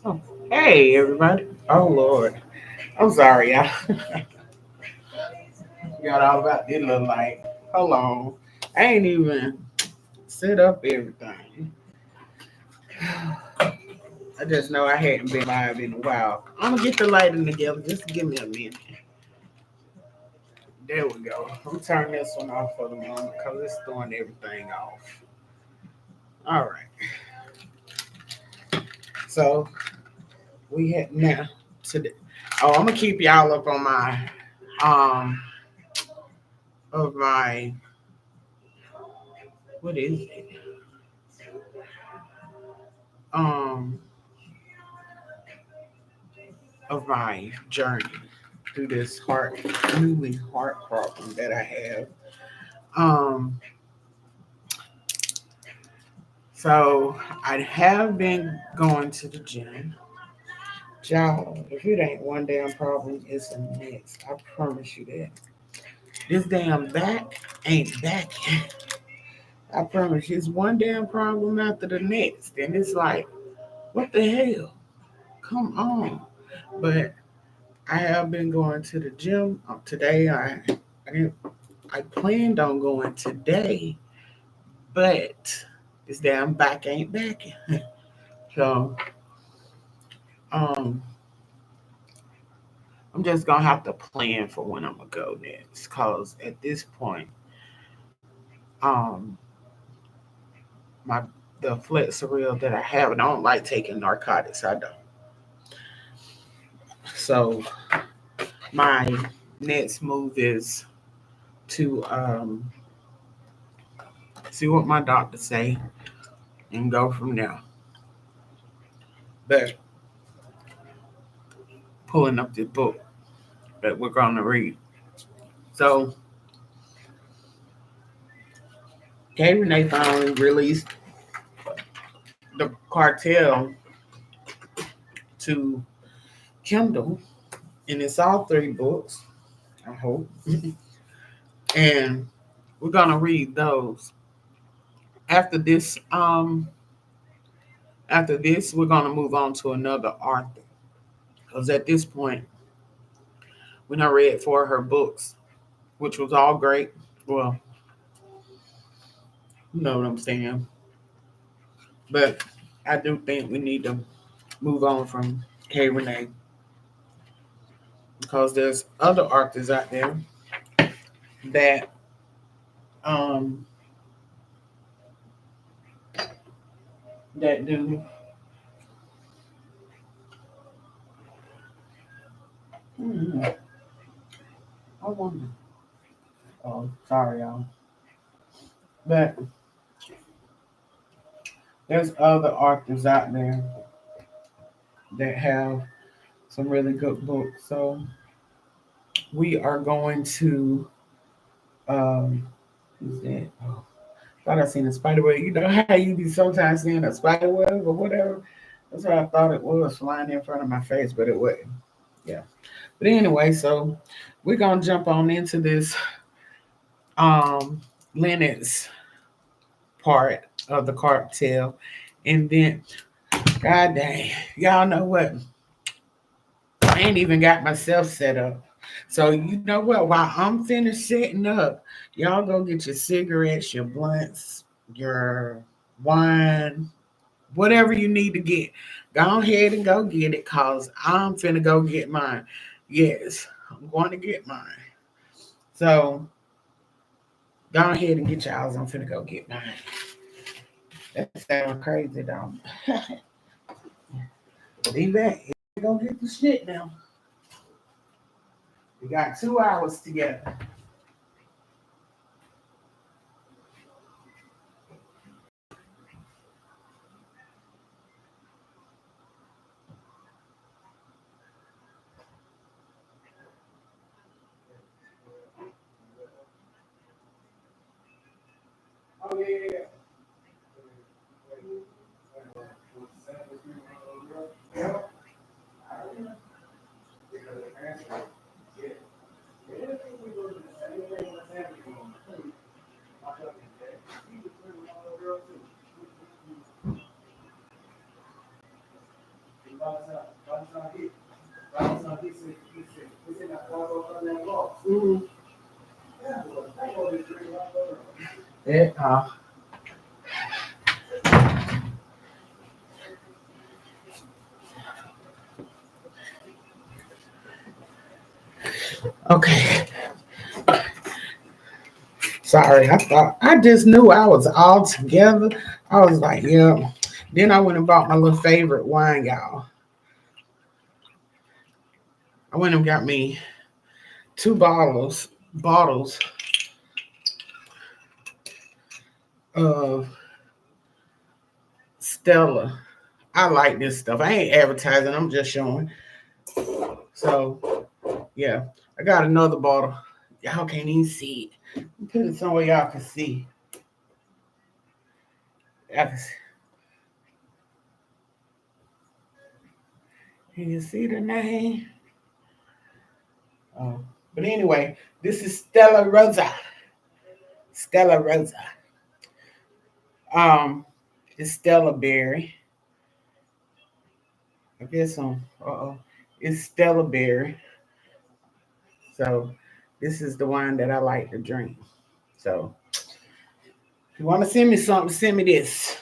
Oh, hey, everybody. Oh, Lord. I'm sorry, y'all. Forgot all about this little light. Hold on. I ain't even set up everything. I just know I hadn't been live in a while. I'm going to get the lighting together. Just give me a minute. There we go. I'm turning this one off for the moment because it's throwing everything off. All right. So we had now today. Oh, I'm gonna keep y'all up on my um of my what is it? Um of my journey through this newly heart problem that I have. Um so I have been going to the gym. Y'all, if it ain't one damn problem, it's the next. I promise you that. This damn back ain't back. I promise you, it's one damn problem after the next. And it's like, what the hell? Come on. But I have been going to the gym today. I didn't, I planned on going today, but this damn back ain't back. So um, I'm just gonna have to plan for when I'm gonna go next. Cause at this point, um, my the Flexeril that I have, and I don't like taking narcotics. I don't. So my next move is to see what my doctor say and go from there. But pulling up the book that we're gonna read. So K Renee finally released the Cartel to Kindle, and it's all three books. I hope, and we're gonna read those after this. After this, we're gonna move on to another author because at this point, we done read four of her books, which was all great. Well, you know what I'm saying. But I do think we need to move on from K Renee because there's other authors out there that um that do hmm, I wonder. Oh, sorry y'all. But there's other authors out there that have some really good books. So we are going to who's that? Oh, thought I seen a spider web. You know how you be sometimes seeing a spider web or whatever? That's what I thought it was flying in front of my face, but it wasn't. Yeah. But anyway, so we're gonna jump on into this um Lynx part of the cartel. And then god dang, y'all know what? I ain't even got myself set up. So you know what? While I'm finished setting up, y'all go get your cigarettes, your blunts, your wine, whatever you need to get. Go ahead and go get it, cause I'm finna go get mine. Yes, I'm going to get mine. So go ahead and get y'all's. I'm finna go get mine. That sounds crazy, though. Be back. Go get the shit now. We got 2 hours together. Oh yeah. Mhm. Yeah. Okay. Sorry, I just knew I was all together. I was like, yeah. Then I went and bought my little favorite wine, y'all. I went and got me two bottles of Stella. I like this stuff. I ain't advertising. I'm just showing. So yeah, I got another bottle. Y'all can't even see it. Put it somewhere y'all can see. Y'all can see. Can you see the name? Oh, but anyway, this is Stella Rosa. Stella Rosa. Um, it's Stella Berry. I guess it's Stella Berry. So this is the wine that I like to drink. So if you want to send me something, send me this.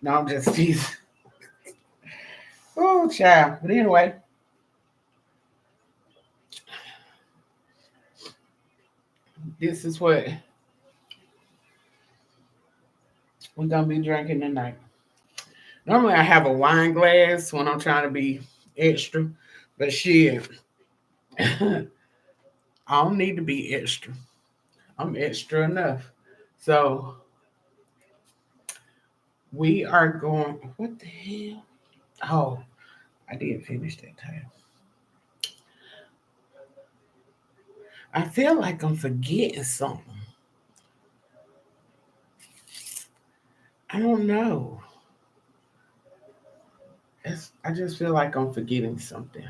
No, I'm just teasing. Oh, child. But anyway, this is what we're gonna be drinking tonight. Normally, I have a wine glass when I'm trying to be extra, but shit, I don't need to be extra. I'm extra enough. So we are going. What the hell? Oh, I did finish that time. I feel like I'm forgetting something. I don't know. I just feel like I'm forgetting something.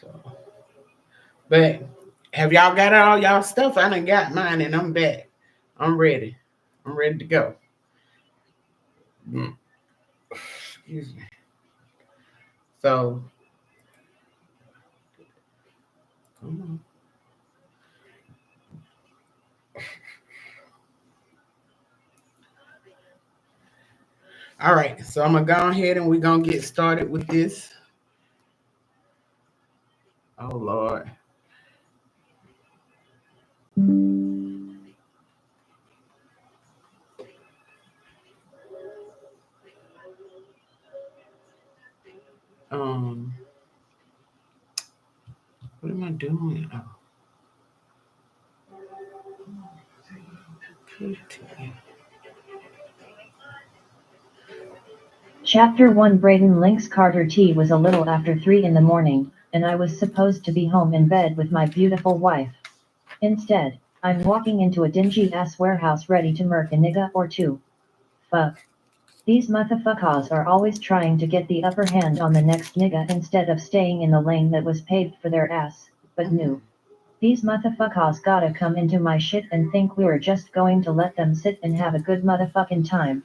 So, but have y'all got all y'all stuff? I done got mine and I'm back. I'm ready. I'm ready to go. Mm, excuse me. So, come on. All right. So I'm gonna go ahead and we're gonna get started with this. Oh Lord. Um, what am I doing? Oh, continue. Chapter 1 Braden Lynx Carter T was a little after 3 in the morning, and I was supposed to be home in bed with my beautiful wife. Instead, I'm walking into a dingy ass warehouse ready to murk a nigga or two. Fuck. These motherfuckers are always trying to get the upper hand on the next nigga instead of staying in the lane that was paved for their ass, but no. These motherfuckers gotta come into my shit and think we were just going to let them sit and have a good motherfucking time.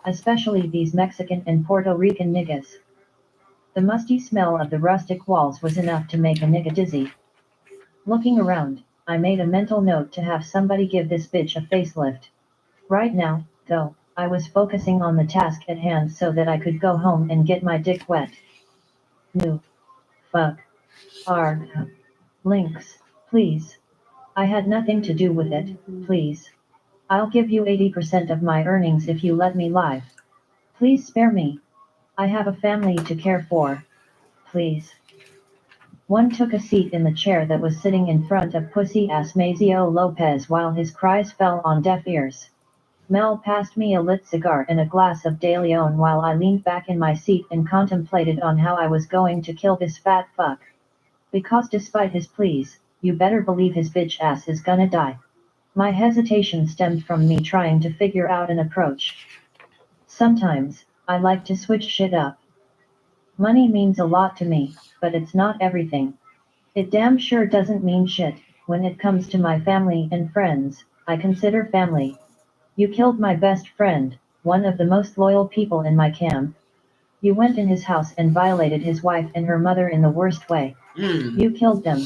Especially these Mexican and Puerto Rican niggas. The musty smell of the rustic walls was enough to make a nigga dizzy. Looking around, I made a mental note to have somebody give this bitch a facelift. Right now, though, I was focusing on the task at hand so that I could go home and get my dick wet. No. Fuck. R. Lynx, please. I had nothing to do with it, please. I'll give you 80% of my earnings if you let me live. Please spare me. I have a family to care for. Please. One took a seat in the chair that was sitting in front of pussy-ass Mazio Lopez while his cries fell on deaf ears. Mel passed me a lit cigar and a glass of De Leon while I leaned back in my seat and contemplated on how I was going to kill this fat fuck. Because despite his pleas, you better believe his bitch ass is gonna die. My hesitation stemmed from me trying to figure out an approach. Sometimes, I like to switch shit up. Money means a lot to me, but it's not everything. It damn sure doesn't mean shit when it comes to my family and friends I consider family. You killed my best friend, one of the most loyal people in my camp. You went in his house and violated his wife and her mother in the worst way. Mm. You killed them.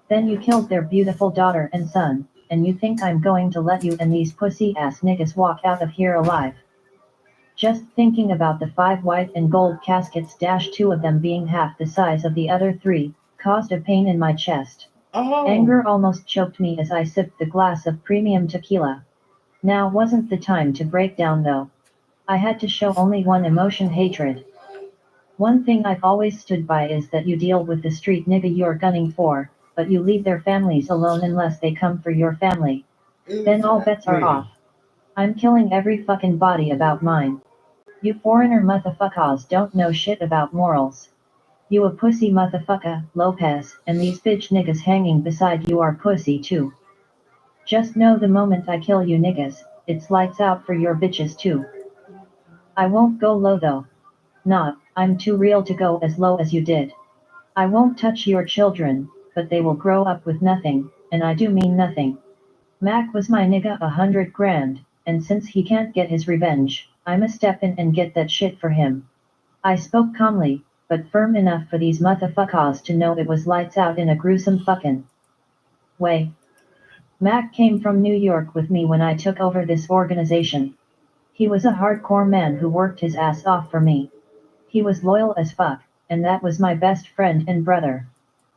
Then you killed their beautiful daughter and son, and you think I'm going to let you and these pussy-ass niggas walk out of here alive. Just thinking about the 5 white and gold caskets - 2 of them being half the size of the other 3, caused a pain in my chest. Oh. Anger almost choked me as I sipped the glass of premium tequila. Now wasn't the time to break down though. I had to show only one emotion: hatred. One thing I've always stood by is that you deal with the street nigga you're gunning for, but you leave their families alone unless they come for your family. Then all bets are off. I'm killing every fucking body about mine. You foreigner motherfuckers don't know shit about morals. You a pussy motherfucker, Lopez, and these bitch niggas hanging beside you are pussy too. Just know the moment I kill you niggas, it's lights out for your bitches too. I won't go low though. Not, I'm too real to go as low as you did. I won't touch your children, but they will grow up with nothing, and I do mean nothing. Mac was my nigga 100 grand, and since he can't get his revenge, I'ma step in and get that shit for him. I spoke calmly, but firm enough for these motherfuckers to know it was lights out in a gruesome fucking way. Mac came from New York with me when I took over this organization. He was a hardcore man who worked his ass off for me. He was loyal as fuck, and that was my best friend and brother.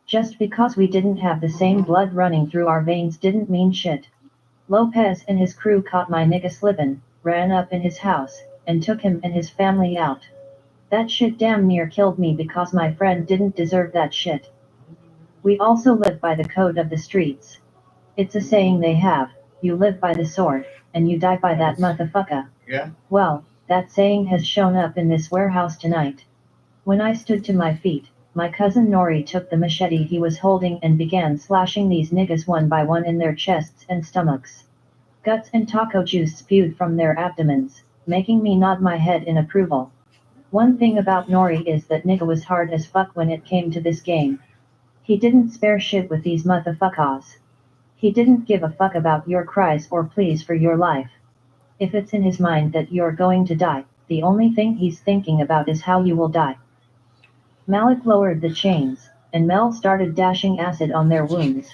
Just because we didn't have the same blood running through our veins didn't mean shit. Lopez and his crew caught my nigga slippin', ran up in his house, and took him and his family out. That shit damn near killed me because my friend didn't deserve that shit. We also live by the code of the streets. It's a saying they have: you live by the sword, and you die by that motherfucker. Yeah. Well, that saying has shown up in this warehouse tonight. When I stood to my feet, my cousin Nori took the machete he was holding and began slashing these niggas one by one in their chests and stomachs. Guts and taco juice spewed from their abdomens, making me nod my head in approval. One thing about Nori is that nigga was hard as fuck when it came to this game. He didn't spare shit with these motherfuckers. He didn't give a fuck about your cries or pleas for your life. If it's in his mind that you're going to die, the only thing he's thinking about is how you will die. Malik lowered the chains, and Mel started dashing acid on their wounds.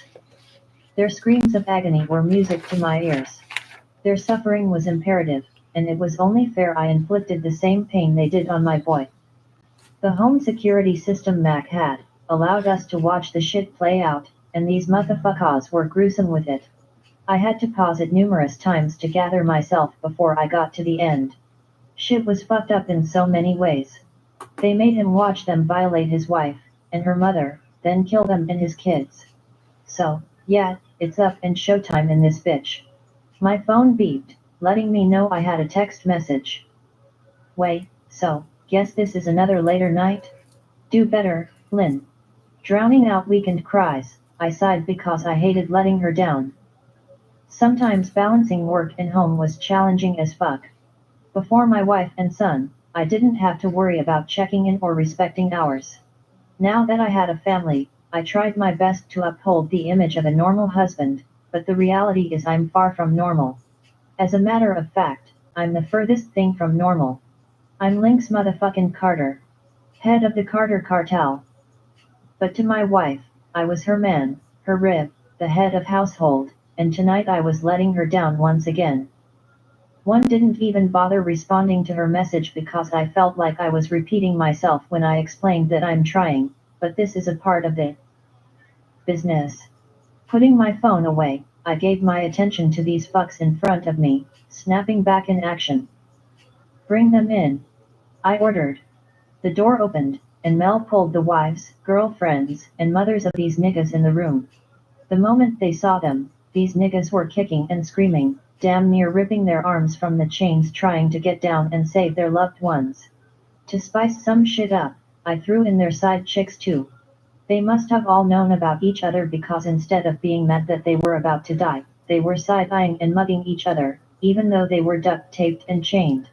Their screams of agony were music to my ears. Their suffering was imperative, and it was only fair I inflicted the same pain they did on my boy. The home security system Mac had allowed us to watch the shit play out, and these motherfuckers were gruesome with it. I had to pause it numerous times to gather myself before I got to the end. Shit was fucked up in so many ways. They made him watch them violate his wife and her mother, then kill them and his kids. So, yeah, it's up and showtime in this bitch. My phone beeped, letting me know I had a text message. Wait, so, guess this is another later night? Do better, Lynn. Drowning out weakened cries, I sighed because I hated letting her down. Sometimes balancing work and home was challenging as fuck. Before my wife and son, I didn't have to worry about checking in or respecting hours. Now that I had a family, I tried my best to uphold the image of a normal husband, but the reality is I'm far from normal. As a matter of fact, I'm the furthest thing from normal. I'm Lynx motherfucking Carter, head of the Carter Cartel. But to my wife, I was her man, her rib, the head of household, and tonight I was letting her down once again. One didn't even bother responding to her message because I felt like I was repeating myself when I explained that I'm trying, but this is a part of the business. Putting my phone away, I gave my attention to these fucks in front of me, snapping back in action. Bring them in, I ordered. The door opened, and Mel pulled the wives, girlfriends, and mothers of these niggas in the room. The moment they saw them, these niggas were kicking and screaming, damn near ripping their arms from the chains trying to get down and save their loved ones. To spice some shit up, I threw in their side chicks too. They must have all known about each other because instead of being mad that they were about to die, they were side-eyeing and mugging each other, even though they were duct-taped and chained.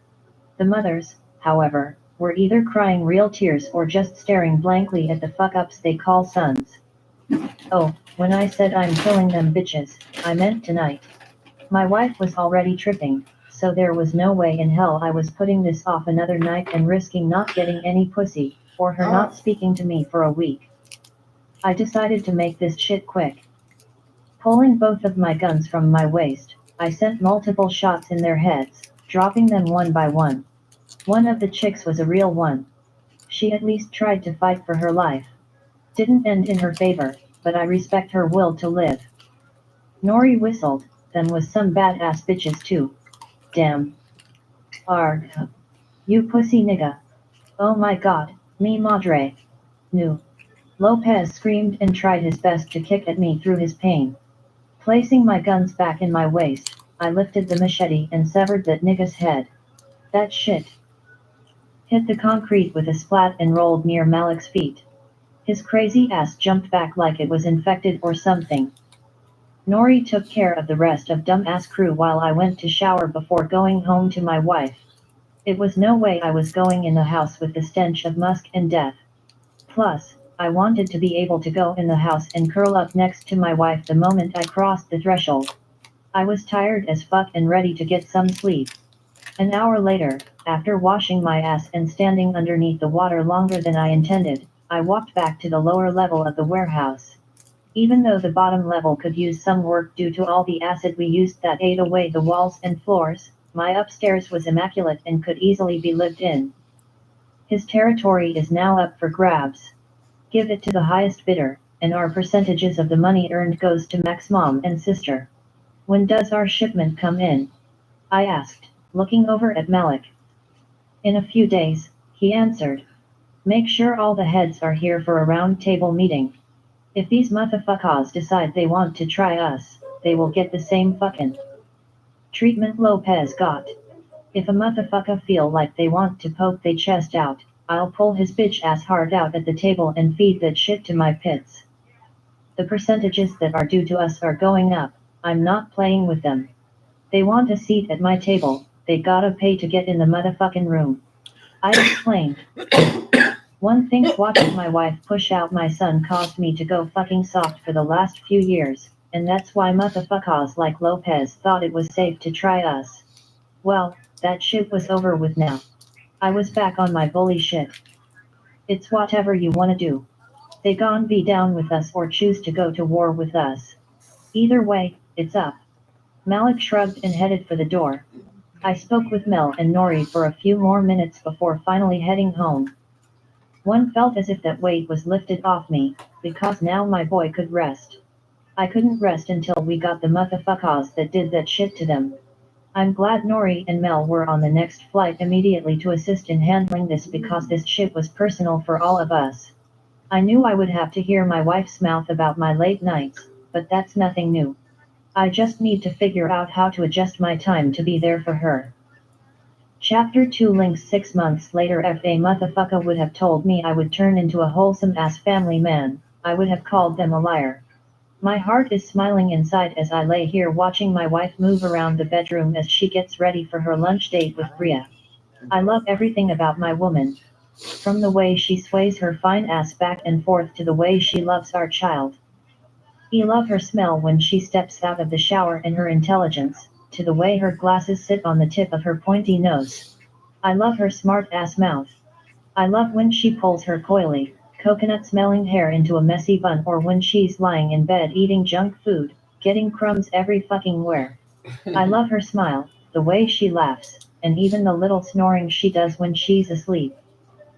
The mothers, however, were either crying real tears or just staring blankly at the fuck-ups they call sons. Oh, when I said I'm killing them bitches, I meant tonight. My wife was already tripping, so there was no way in hell I was putting this off another night and risking not getting any pussy, or her not Oh, speaking to me for a week. I decided to make this shit quick. Pulling both of my guns from my waist, I sent multiple shots in their heads, dropping them one by one. One of the chicks was a real one. She at least tried to fight for her life. Didn't end in her favor, but I respect her will to live. Nori whistled, them was some badass bitches too. Damn. Arg. You pussy nigga. Oh my god, mi madre. Nu. Lopez screamed and tried his best to kick at me through his pain. Placing my guns back in my waist, I lifted the machete and severed that nigga's head. That shit hit the concrete with a splat and rolled near Malik's feet. His crazy ass jumped back like it was infected or something. Nori took care of the rest of dumbass crew while I went to shower before going home to my wife. It was no way I was going in the house with the stench of musk and death. Plus, I wanted to be able to go in the house and curl up next to my wife the moment I crossed the threshold. I was tired as fuck and ready to get some sleep. An hour later, after washing my ass and standing underneath the water longer than I intended, I walked back to the lower level of the warehouse. Even though the bottom level could use some work due to all the acid we used that ate away the walls and floors, my upstairs was immaculate and could easily be lived in. His territory is now up for grabs. Give it to the highest bidder, and our percentages of the money earned goes to Mac's mom and sister. When does our shipment come in? I asked, looking over at Malik. In a few days, he answered. Make sure all the heads are here for a round table meeting. If these motherfuckers decide they want to try us, they will get the same fucking treatment Lopez got. If a motherfucker feel like they want to poke their chest out, I'll pull his bitch ass heart out at the table and feed that shit to my pits. The percentages that are due to us are going up. I'm not playing with them. They want a seat at my table, they gotta pay to get in the motherfucking room. I explained. One thinks watching my wife push out my son caused me to go fucking soft for the last few years, and that's why motherfuckers like Lopez thought it was safe to try us. Well, that shit was over with now. I was back on my bully shit. It's whatever you wanna do. They gon' be down with us or choose to go to war with us. Either way, it's up. Malik shrugged and headed for the door. I spoke with Mel and Nori for a few more minutes before finally heading home. One felt as if that weight was lifted off me, because now my boy could rest. I couldn't rest until we got the motherfuckers that did that shit to them. I'm glad Nori and Mel were on the next flight immediately to assist in handling this because this shit was personal for all of us. I knew I would have to hear my wife's mouth about my late nights, but that's nothing new. I just need to figure out how to adjust my time to be there for her. Chapter 2 Lynx 6 months later if a motherfucker would have told me I would turn into a wholesome ass family man, I would have called them a liar. My heart is smiling inside as I lay here watching my wife move around the bedroom as she gets ready for her lunch date with Bria. I love everything about my woman. From the way she sways her fine ass back and forth to the way she loves our child. I love her smell when she steps out of the shower and her intelligence, to the way her glasses sit on the tip of her pointy nose. I love her smart ass mouth. I love when she pulls her coily, coconut smelling hair into a messy bun or when she's lying in bed eating junk food, getting crumbs every fucking where. I love her smile, the way she laughs, and even the little snoring she does when she's asleep.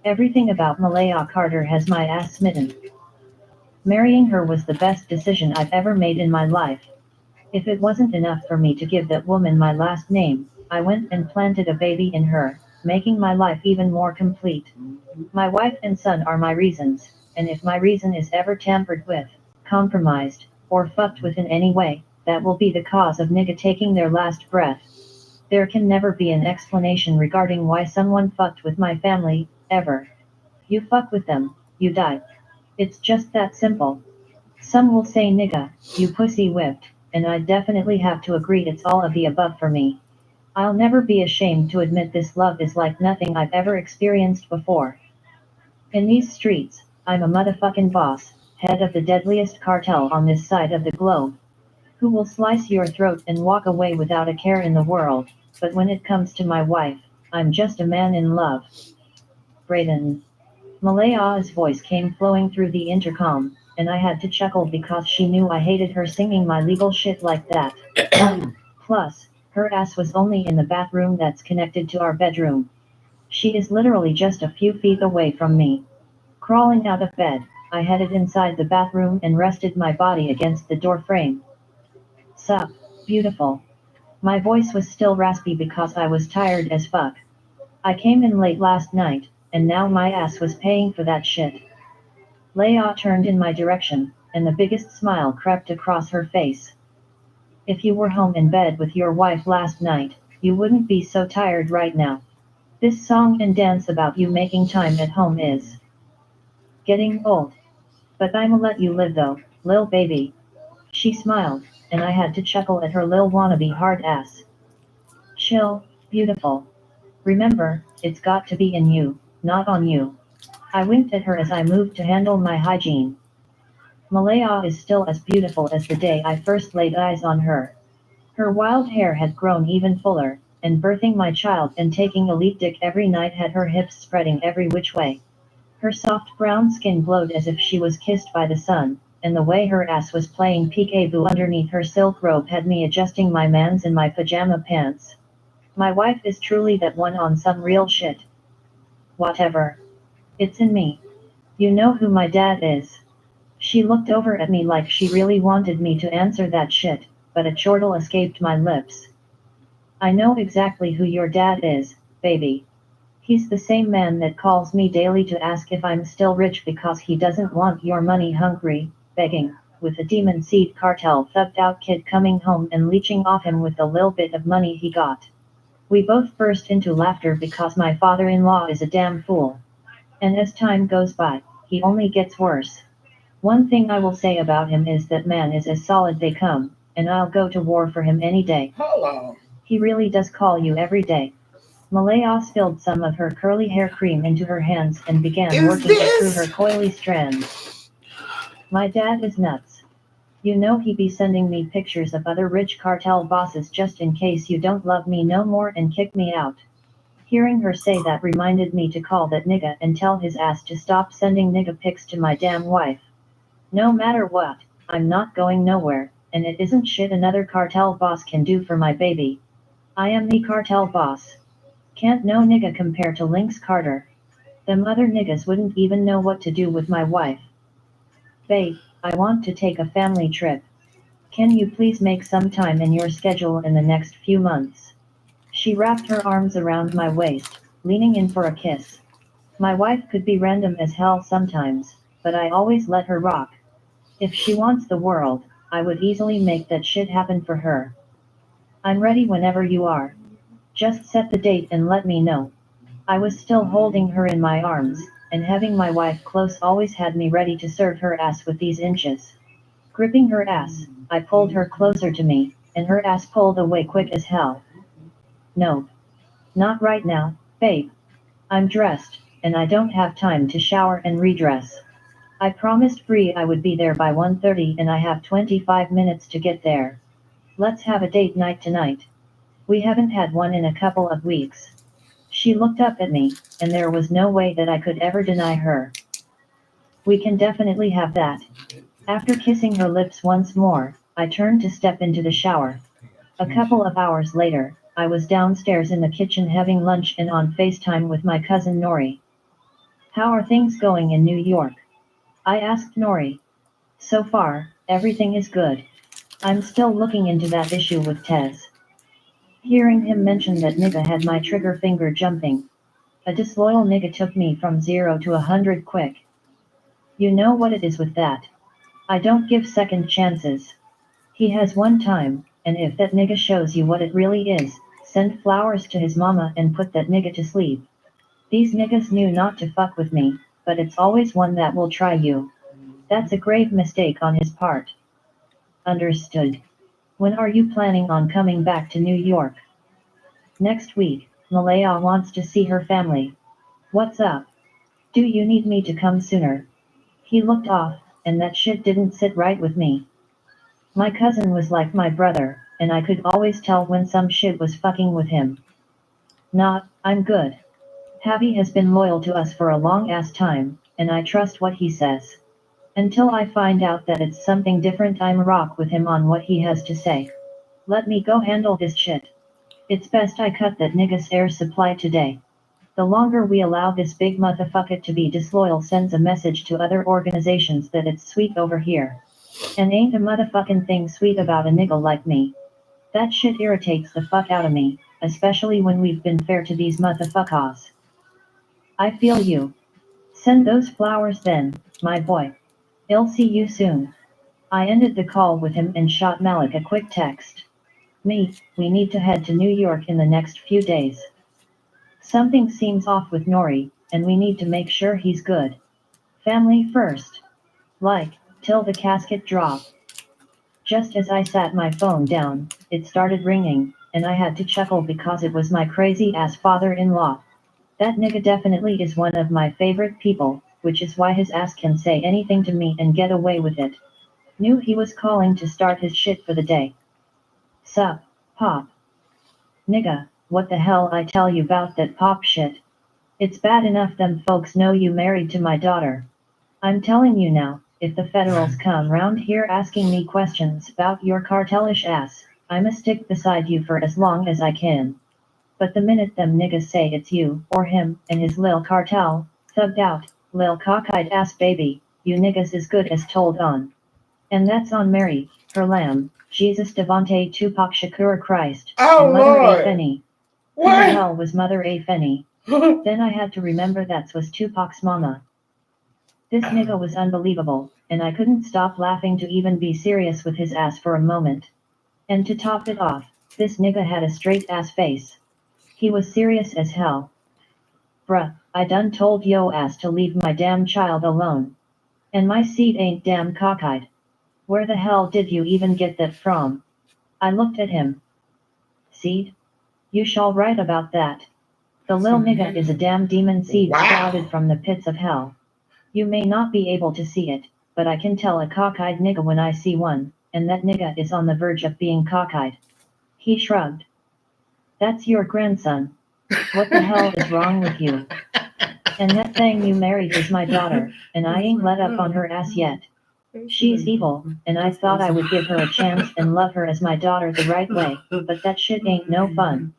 Everything about Malaya Carter has my ass smitten. Marrying her was the best decision I've ever made in my life. If it wasn't enough for me to give that woman my last name, I went and planted a baby in her, making my life even more complete. My wife and son are my reasons, and if my reason is ever tampered with, compromised, or fucked with in any way, that will be the cause of nigga taking their last breath. There can never be an explanation regarding why someone fucked with my family, ever. You fuck with them, you die. It's just that simple. Some will say nigga, you pussy whipped, and I definitely have to agree it's all of the above for me. I'll never be ashamed to admit this love is like nothing I've ever experienced before. In these streets, I'm a motherfucking boss, head of the deadliest cartel on this side of the globe. who will slice your throat and walk away without a care in the world, but when it comes to my wife, I'm just a man in love. Brayden. Malaya's voice came flowing through the intercom, and I had to chuckle because she knew I hated her singing my legal shit like that. Plus, her ass was only in the bathroom that's connected to our bedroom. She is literally just a few feet away from me. Crawling out of bed, I headed inside the bathroom and rested my body against the door frame. Sup, beautiful. My voice was still raspy because I was tired as fuck. I came in late last night, and now my ass was paying for that shit. Leia turned in my direction, and the biggest smile crept across her face. If you were home in bed with your wife last night, you wouldn't be so tired right now. This song and dance about you making time at home is getting old. But I'ma let you live though, lil baby. She smiled, and I had to chuckle at her lil wannabe hard ass. Chill, beautiful. Remember, it's got to be in you, not on you. I winked at her as I moved to handle my hygiene. Malaya is still as beautiful as the day I first laid eyes on her. Her wild hair had grown even fuller, and birthing my child and taking a leak dick every night had her hips spreading every which way. Her soft brown skin glowed as if she was kissed by the sun, and the way her ass was playing peekaboo underneath her silk robe had me adjusting my mans in my pajama pants. My wife is truly that one on some real shit. Whatever. It's in me. You know who my dad is. She looked over at me like she really wanted me to answer that shit, but a chortle escaped my lips. I know exactly who your dad is, baby. He's the same man that calls me daily to ask if I'm still rich because he doesn't want your money hungry, begging, with a demon seed cartel thugged out kid coming home and leeching off him with the little bit of money he got. We both burst into laughter because my father-in-law is a damn fool. And as time goes by, he only gets worse. One thing I will say about him is that man is as solid they come, and I'll go to war for him any day. Hold on. He really does call you every day. Malaya spilled some of her curly hair cream into her hands and began working it through her coily strands. My dad is nuts. You know he be sending me pictures of other rich cartel bosses just in case you don't love me no more and kick me out. Hearing her say that reminded me to call that nigga and tell his ass to stop sending nigga pics to my damn wife. No matter what, I'm not going nowhere, and it isn't shit another cartel boss can do for my baby. I am the cartel boss. Can't no nigga compare to Lynx Carter. Them other niggas wouldn't even know what to do with my wife. Babe, I want to take a family trip. Can you please make some time in your schedule in the next few months? She wrapped her arms around my waist, leaning in for a kiss. My wife could be random as hell sometimes, but I always let her rock. If she wants the world, I would easily make that shit happen for her. I'm ready whenever you are. Just set the date and let me know. I was still holding her in my arms, and having my wife close always had me ready to serve her ass with these inches. Gripping her ass, I pulled her closer to me, and her ass pulled away quick as hell. No. Not right now, babe. I'm dressed, and I don't have time to shower and redress. I promised Bree I would be there by 1:30 and I have 25 minutes to get there. Let's have a date night tonight. We haven't had one in a couple of weeks. She looked up at me, and there was no way that I could ever deny her. We can definitely have that. After kissing her lips once more, I turned to step into the shower. A couple of hours later, I was downstairs in the kitchen having lunch and on FaceTime with my cousin Nori. How are things going in New York? I asked Nori. So far, everything is good. I'm still looking into that issue with Tez. Hearing him mention that nigga had my trigger finger jumping. A disloyal nigga took me from 0 to 100 quick. You know what it is with that. I don't give second chances. He has one time, and if that nigga shows you what it really is, send flowers to his mama and put that nigga to sleep. These niggas knew not to fuck with me, but it's always one that will try you. That's a grave mistake on his part. Understood. When are you planning on coming back to New York? Next week. Malaya wants to see her family. What's up? Do you need me to come sooner? He looked off, and that shit didn't sit right with me. My cousin was like my brother, and I could always tell when some shit was fucking with him. Not, I'm good. Javi has been loyal to us for a long ass time, and I trust what he says. Until I find out that it's something different, I'm rock with him on what he has to say. Let me go handle this shit. It's best I cut that nigga's air supply today. The longer we allow this big motherfucker to be disloyal sends a message to other organizations that it's sweet over here. And ain't a motherfucking thing sweet about a nigga like me. That shit irritates the fuck out of me, especially when we've been fair to these motherfuckers. I feel you. Send those flowers then, my boy. I'll see you soon. I ended the call with him and shot Malik a quick text. We need to head to New York in the next few days. Something seems off with Nori, and we need to make sure he's good. Family first. Like, till the casket drop. Just as I sat my phone down, it started ringing, and I had to chuckle because it was my crazy ass father-in-law. That nigga definitely is one of my favorite people, which is why his ass can say anything to me and get away with it. Knew he was calling to start his shit for the day. Sup, Pop? Nigga, what the hell I tell you about that Pop shit? It's bad enough them folks know you married to my daughter. I'm telling you now, if the federals come round here asking me questions about your cartelish ass, I'ma stick beside you for as long as I can. But the minute them niggas say it's you, or him, and his lil cartel, thugged out, lil cockeyed ass baby, you niggas is good as told on. And that's on Mary, her lamb, Jesus Devante Tupac Shakur Christ, Oh and Mother A. Lord. Fenny. Who the What? hell was Mother A. Fenny? Then I had to remember that was Tupac's mama. This nigga was unbelievable, and I couldn't stop laughing to even be serious with his ass for a moment. And to top it off, this nigga had a straight ass face. He was serious as hell. Bruh, I done told yo ass to leave my damn child alone. And my seat ain't damn cockeyed. Where the hell did you even get that from? I looked at him. Seed? You shall write about that. The lil nigga is a damn demon seed sprouted from the pits of hell. You may not be able to see it, but I can tell a cockeyed nigga when I see one, and that nigga is on the verge of being cockeyed. He shrugged. That's your grandson. What the hell is wrong with you? And that thing you married is my daughter, and I ain't let up on her ass yet. She's evil, and I thought I would give her a chance and love her as my daughter the right way, but that shit ain't no fun.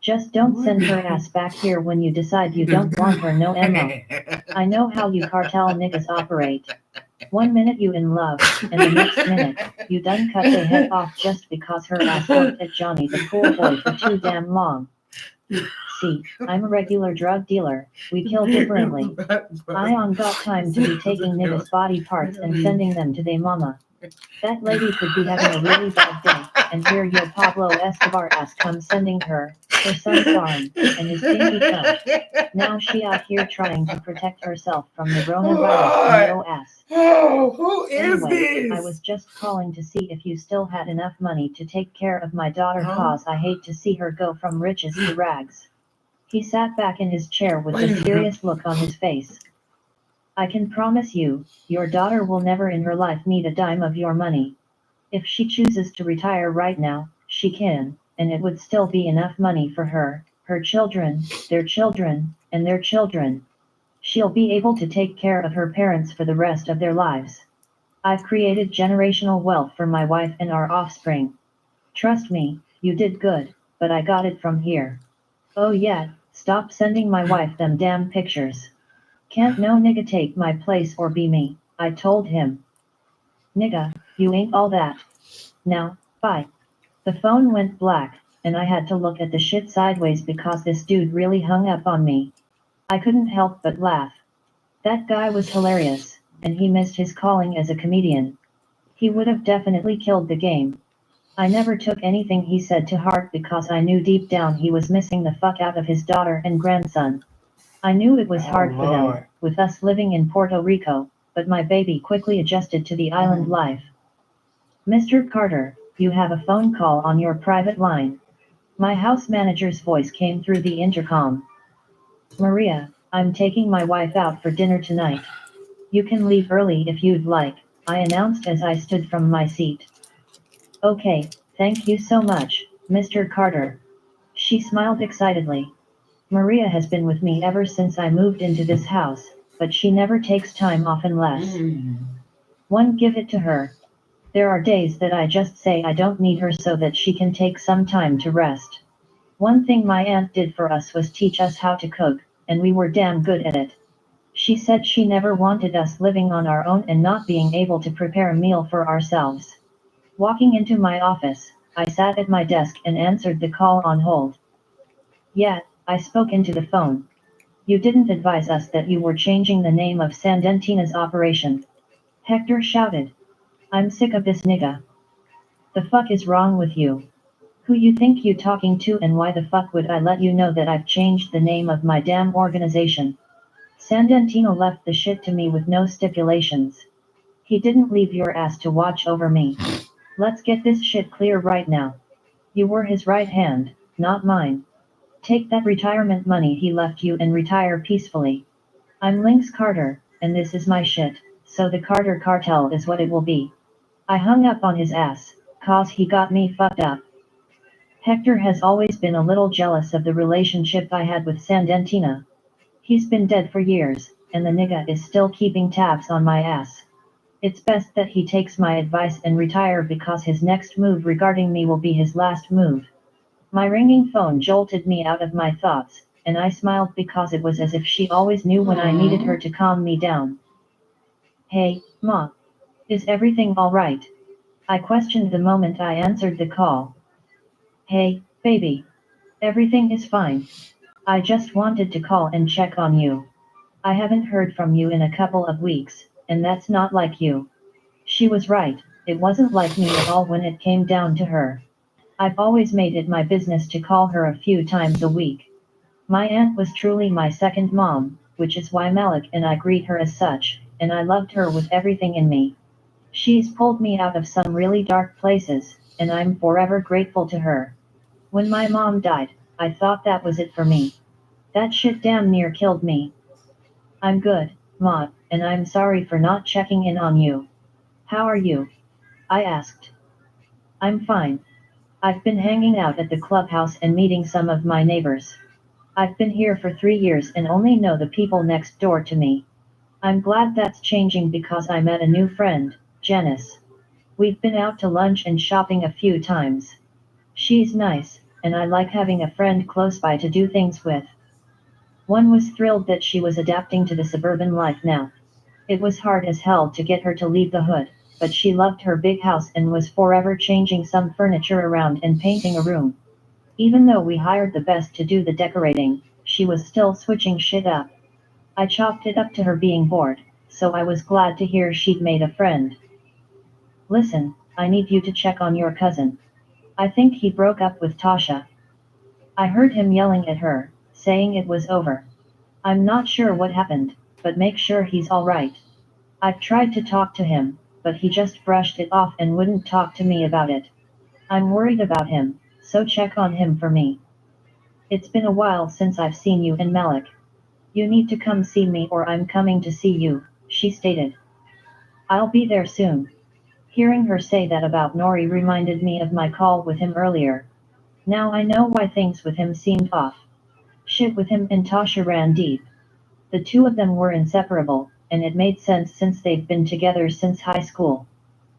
Just don't send her ass back here when you decide you don't want her no ammo. I know how you cartel niggas operate. One minute you in love, and the next minute, you done cut the head off just because her ass looked at Johnny the pool boy for too damn long. See, I'm a regular drug dealer, we kill differently. I on got time to be taking niggas' body parts and sending them to they mama. That lady could be having a really bad day, and here your Pablo Escobar ass come sending her son farm, and his pinky toe. Now she out here trying to protect herself from the coronavirus and yo ass. Oh, who is Anyway, this? I was just calling to see if you still had enough money to take care of my daughter cause I hate to see her go from riches to rags. He sat back in his chair with a serious look on his face. I can promise you, your daughter will never in her life need a dime of your money. If she chooses to retire right now, she can, and it would still be enough money for her, her children, their children, and their children. She'll be able to take care of her parents for the rest of their lives. I've created generational wealth for my wife and our offspring. Trust me, you did good, but I got it from here. Oh yeah, stop sending my wife them damn pictures. Can't no nigga take my place or be me, I told him. Nigga, you ain't all that. Now, bye. The phone went black, and I had to look at the shit sideways because this dude really hung up on me. I couldn't help but laugh. That guy was hilarious, and he missed his calling as a comedian. He would have definitely killed the game. I never took anything he said to heart because I knew deep down he was missing the fuck out of his daughter and grandson. I knew it was hard for them, with us living in Puerto Rico, but my baby quickly adjusted to the island life. Mr. Carter, you have a phone call on your private line. My house manager's voice came through the intercom. Maria, I'm taking my wife out for dinner tonight. You can leave early if you'd like, I announced as I stood from my seat. Okay, thank you so much, Mr. Carter. She smiled excitedly. Maria has been with me ever since I moved into this house, but she never takes time off unless Mm. one give it to her. There are days that I just say I don't need her so that she can take some time to rest. One thing my aunt did for us was teach us how to cook, and we were damn good at it. She said she never wanted us living on our own and not being able to prepare a meal for ourselves. Walking into my office, I sat at my desk and answered the call on hold. Yeah, I spoke into the phone. You didn't advise us that you were changing the name of Sandentina's operation. Hector shouted. I'm sick of this nigga. The fuck is wrong with you? Who you think you talking to and why the fuck would I let you know that I've changed the name of my damn organization? Sandentino left the shit to me with no stipulations. He didn't leave your ass to watch over me. Let's get this shit clear right now. You were his right hand, not mine. Take that retirement money he left you and retire peacefully. I'm Lynx Carter, and this is my shit, so the Carter Cartel is what it will be. I hung up on his ass, cause he got me fucked up. Hector has always been a little jealous of the relationship I had with Sandentina. He's been dead for years, and the nigga is still keeping tabs on my ass. It's best that he takes my advice and retire because his next move regarding me will be his last move. My ringing phone jolted me out of my thoughts, and I smiled because it was as if she always knew when I needed her Aw. to calm me down. Hey, Ma. Is everything alright? I questioned the moment I answered the call. Hey, baby. Everything is fine. I just wanted to call and check on you. I haven't heard from you in a couple of weeks, and that's not like you. She was right, it wasn't like me at all when it came down to her. I've always made it my business to call her a few times a week. My aunt was truly my second mom, which is why Malik and I greet her as such, and I loved her with everything in me. She's pulled me out of some really dark places, and I'm forever grateful to her. When my mom died, I thought that was it for me. That shit damn near killed me. I'm good, Ma, and I'm sorry for not checking in on you. How are you? I asked. I'm fine. I've been hanging out at the clubhouse and meeting some of my neighbors. I've been here for 3 years and only know the people next door to me. I'm glad that's changing because I met a new friend, Janice. We've been out to lunch and shopping a few times. She's nice, and I like having a friend close by to do things with. One was thrilled that she was adapting to the suburban life now. It was hard as hell to get her to leave the hood, but she loved her big house and was forever changing some furniture around and painting a room. Even though we hired the best to do the decorating, she was still switching shit up. I chalked it up to her being bored, so I was glad to hear she'd made a friend. Listen, I need you to check on your cousin. I think he broke up with Tasha. I heard him yelling at her, saying it was over. I'm not sure what happened, but make sure he's alright. I've tried to talk to him, but he just brushed it off and wouldn't talk to me about it. I'm worried about him, so check on him for me. It's been a while since I've seen you and Malik. You need to come see me or I'm coming to see you, she stated. I'll be there soon. Hearing her say that about Nori reminded me of my call with him earlier. Now I know why things with him seemed off. Shit with him and Tasha ran deep. The two of them were inseparable, and it made sense since they've been together since high school.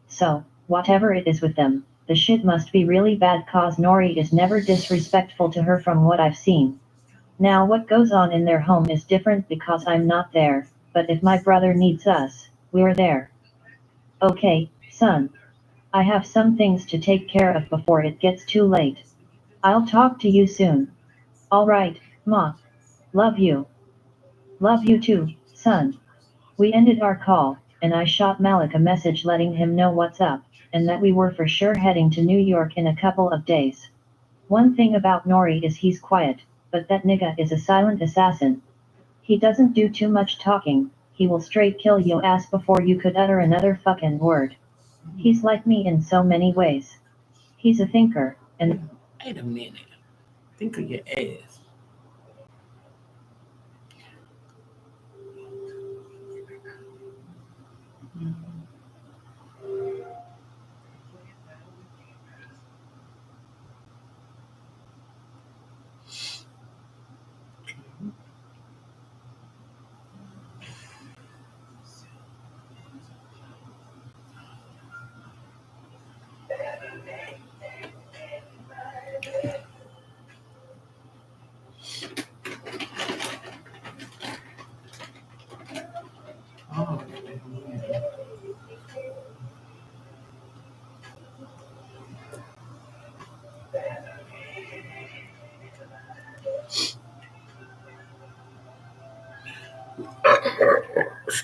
So, whatever it is with them, the shit must be really bad cause Nori is never disrespectful to her from what I've seen. Now what goes on in their home is different because I'm not there, but if my brother needs us, we're there. Okay, son. I have some things to take care of before it gets too late. I'll talk to you soon. Alright, Ma. Love you. Love you too, son. We ended our call, and I shot Malik a message letting him know what's up, and that we were for sure heading to New York in a couple of days. One thing about Nori is he's quiet, but that nigga is a silent assassin. He doesn't do too much talking, he will straight kill your ass before you could utter another fucking word. He's like me in so many ways. He's a thinker, and Wait a minute. Think of your ass.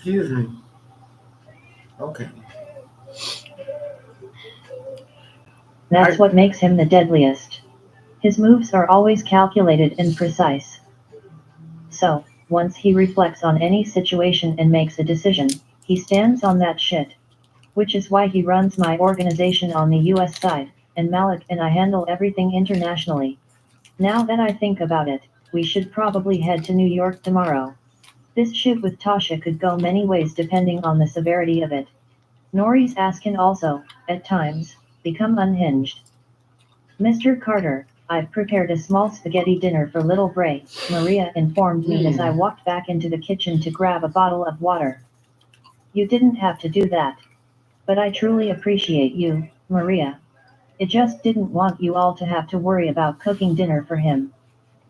Excuse me. Okay. That's I what makes him the deadliest. His moves are always calculated and precise. So, once he reflects on any situation and makes a decision, he stands on that shit. Which is why he runs my organization on the US side, and Malik and I handle everything internationally. Now that I think about it, we should probably head to New York tomorrow. This shit with Tasha could go many ways depending on the severity of it. Nori's ass can also, at times, become unhinged. Mr. Carter, I've prepared a small spaghetti dinner for little Bray, Maria informed me as I mm, walked back into the kitchen to grab a bottle of water. You didn't have to do that. But I truly appreciate you, Maria. I just didn't want you all to have to worry about cooking dinner for him.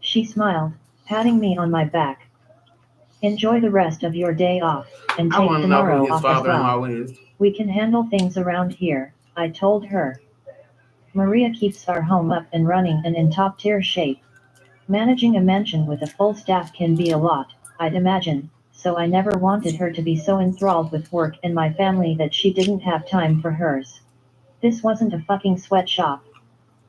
She smiled, patting me on my back. Enjoy the rest of your day off, and I take want to know who tomorrow his off as well. father-in-law is. We can handle things around here, I told her. Maria keeps our home up and running and in top tier shape. Managing a mansion with a full staff can be a lot, I'd imagine, so I never wanted her to be so enthralled with work and my family that she didn't have time for hers. This wasn't a fucking sweatshop.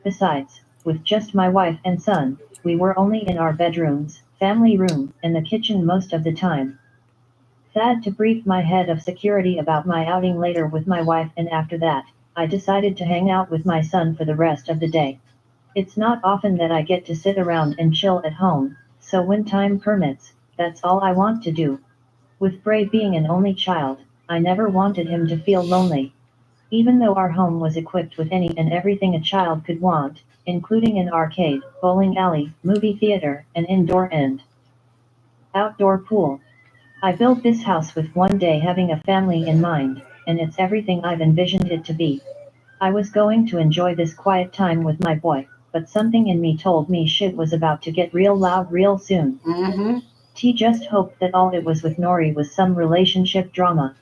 Besides, with just my wife and son, we were only in our bedrooms, family room, and the kitchen most of the time. Sad to brief my head of security about my outing later with my wife, and after that, I decided to hang out with my son for the rest of the day. It's not often that I get to sit around and chill at home, so when time permits, that's all I want to do. With Bray being an only child, I never wanted him to feel lonely. Even though our home was equipped with any and everything a child could want, including an arcade, bowling alley, movie theater, an indoor and outdoor pool. I built this house with one day having a family in mind, and it's everything I've envisioned it to be. I was going to enjoy this quiet time with my boy, but something in me told me shit was about to get real loud real soon. Mm-hmm. T just hoped that all it was with Nori was some relationship drama.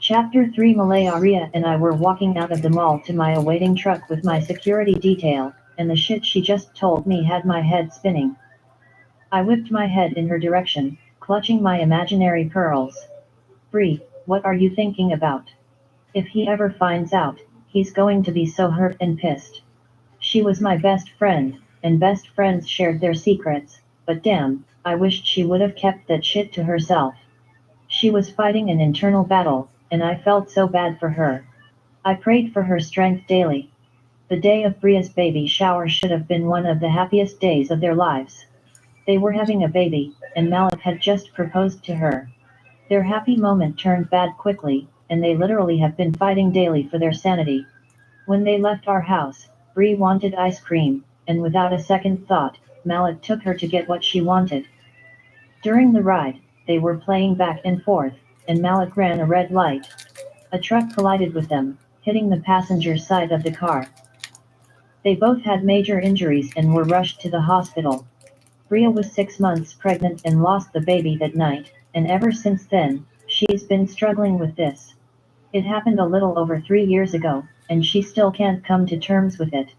Chapter 3 Malayaria and I were walking out of the mall to my awaiting truck with my security detail, and the shit she just told me had my head spinning. I whipped my head in her direction, clutching my imaginary pearls. Bree, what are you thinking about? If he ever finds out, he's going to be so hurt and pissed. She was my best friend, and best friends shared their secrets, but damn, I wished she would have kept that shit to herself. She was fighting an internal battle, and I felt so bad for her. I prayed for her strength daily. The day of Bria's baby shower should have been one of the happiest days of their lives. They were having a baby, and Malik had just proposed to her. Their happy moment turned bad quickly, and they literally have been fighting daily for their sanity. When they left our house, Bree wanted ice cream, and without a second thought, Malik took her to get what she wanted. During the ride, they were playing back and forth, and Malik ran a red light. A truck collided with them, hitting the passenger side of the car. They both had major injuries and were rushed to the hospital. Bria was 6 months pregnant and lost the baby that night, and ever since then, she's been struggling with this. It happened a little over 3 years ago, and she still can't come to terms with it.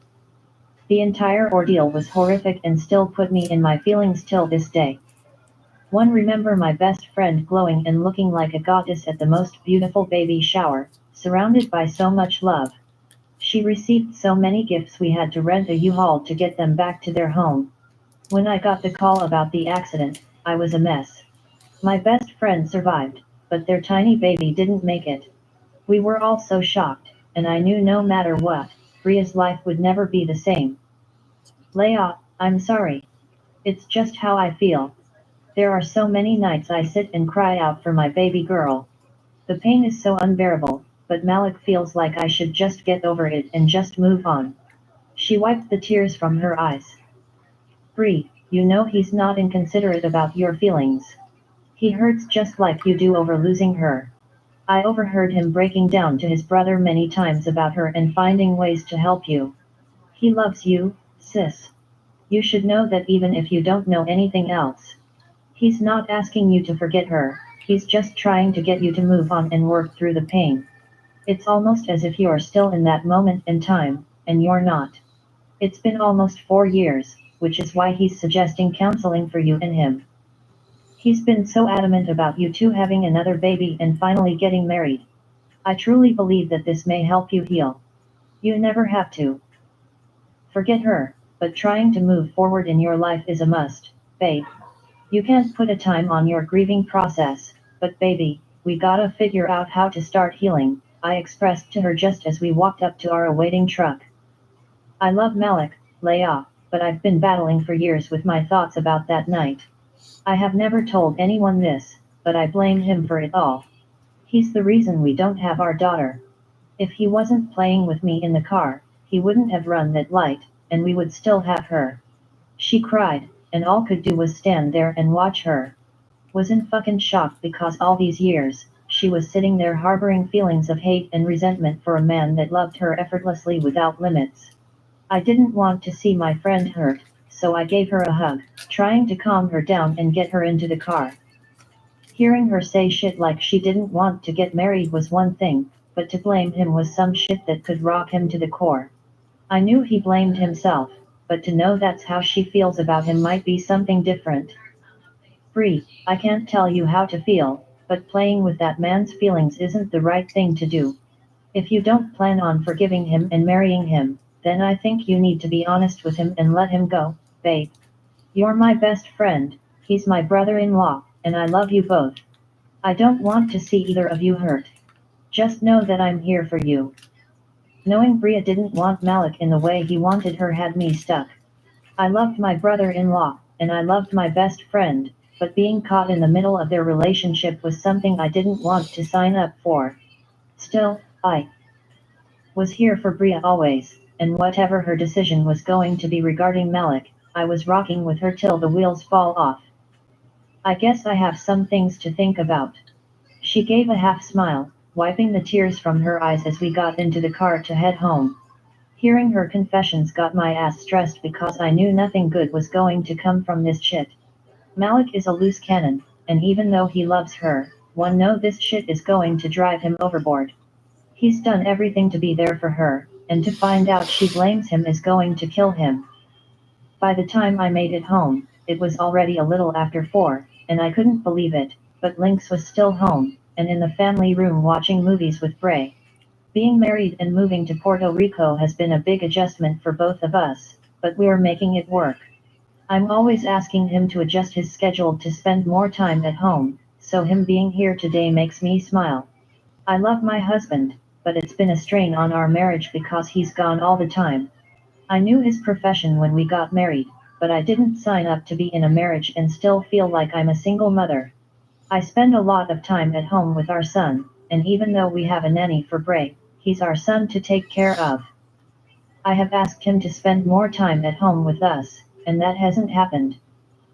The entire ordeal was horrific and still put me in my feelings till this day. One remember my best friend glowing and looking like a goddess at the most beautiful baby shower, surrounded by so much love. She received so many gifts we had to rent a U-Haul to get them back to their home. When I got the call about the accident, I was a mess. My best friend survived, but their tiny baby didn't make it. We were all so shocked, and I knew no matter what, Bria's life would never be the same. Leah, I'm sorry. It's just how I feel. There are so many nights I sit and cry out for my baby girl. The pain is so unbearable, but Malik feels like I should just get over it and just move on. She wiped the tears from her eyes. Bree, you know he's not inconsiderate about your feelings. He hurts just like you do over losing her. I overheard him breaking down to his brother many times about her and finding ways to help you. He loves you, sis. You should know that even if you don't know anything else. He's not asking you to forget her, he's just trying to get you to move on and work through the pain. It's almost as if you're still in that moment in time, and you're not. It's been almost 4 years, which is why he's suggesting counseling for you and him. He's been so adamant about you two having another baby and finally getting married. I truly believe that this may help you heal. You never have to forget her, but trying to move forward in your life is a must, babe. You can't put a time on your grieving process, but baby, we gotta figure out how to start healing, I expressed to her just as we walked up to our awaiting truck. I love Malik, Leah, but I've been battling for years with my thoughts about that night. I have never told anyone this, but I blame him for it all. He's the reason we don't have our daughter. If he wasn't playing with me in the car, he wouldn't have run that light, and we would still have her. She cried, and all could do was stand there and watch her. Was in fucking shock because all these years, she was sitting there harboring feelings of hate and resentment for a man that loved her effortlessly without limits. I didn't want to see my friend hurt, so I gave her a hug, trying to calm her down and get her into the car. Hearing her say shit like she didn't want to get married was one thing, but to blame him was some shit that could rock him to the core. I knew he blamed himself, but to know that's how she feels about him might be something different. Bree, I can't tell you how to feel, but playing with that man's feelings isn't the right thing to do. If you don't plan on forgiving him and marrying him, then I think you need to be honest with him and let him go, babe. You're my best friend, he's my brother-in-law, and I love you both. I don't want to see either of you hurt. Just know that I'm here for you. Knowing Bria didn't want Malik in the way he wanted her had me stuck. I loved my brother-in-law, and I loved my best friend, but being caught in the middle of their relationship was something I didn't want to sign up for. Still, I was here for Bria always, and whatever her decision was going to be regarding Malik, I was rocking with her till the wheels fall off. I guess I have some things to think about. She gave a half smile, wiping the tears from her eyes as we got into the car to head home. Hearing her confessions got my ass stressed because I knew nothing good was going to come from this shit. Malik is a loose cannon, and even though he loves her, one know this shit is going to drive him overboard. He's done everything to be there for her, and to find out she blames him is going to kill him. By the time I made it home, it was already a little after 4, and I couldn't believe it, but Lynx was still home, and in the family room watching movies with Bray. Being married and moving to Puerto Rico has been a big adjustment for both of us, but we're making it work. I'm always asking him to adjust his schedule to spend more time at home, so him being here today makes me smile. I love my husband, but it's been a strain on our marriage because he's gone all the time. I knew his profession when we got married, but I didn't sign up to be in a marriage and still feel like I'm a single mother. I spend a lot of time at home with our son, and even though we have a nanny for Bray, he's our son to take care of. I have asked him to spend more time at home with us, and that hasn't happened.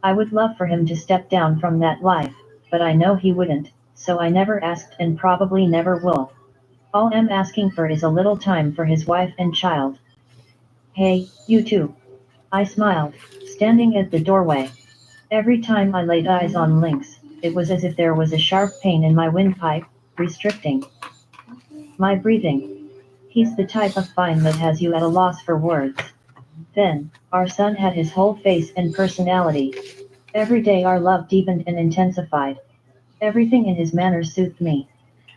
I would love for him to step down from that life, but I know he wouldn't, so I never asked and probably never will. All I'm asking for is a little time for his wife and child. Hey, you two. I smiled, standing at the doorway. Every time I laid eyes on Lynx, it was as if there was a sharp pain in my windpipe, restricting my breathing. He's the type of fine that has you at a loss for words. Then, our son had his whole face and personality. Every day our love deepened and intensified. Everything in his manner soothed me.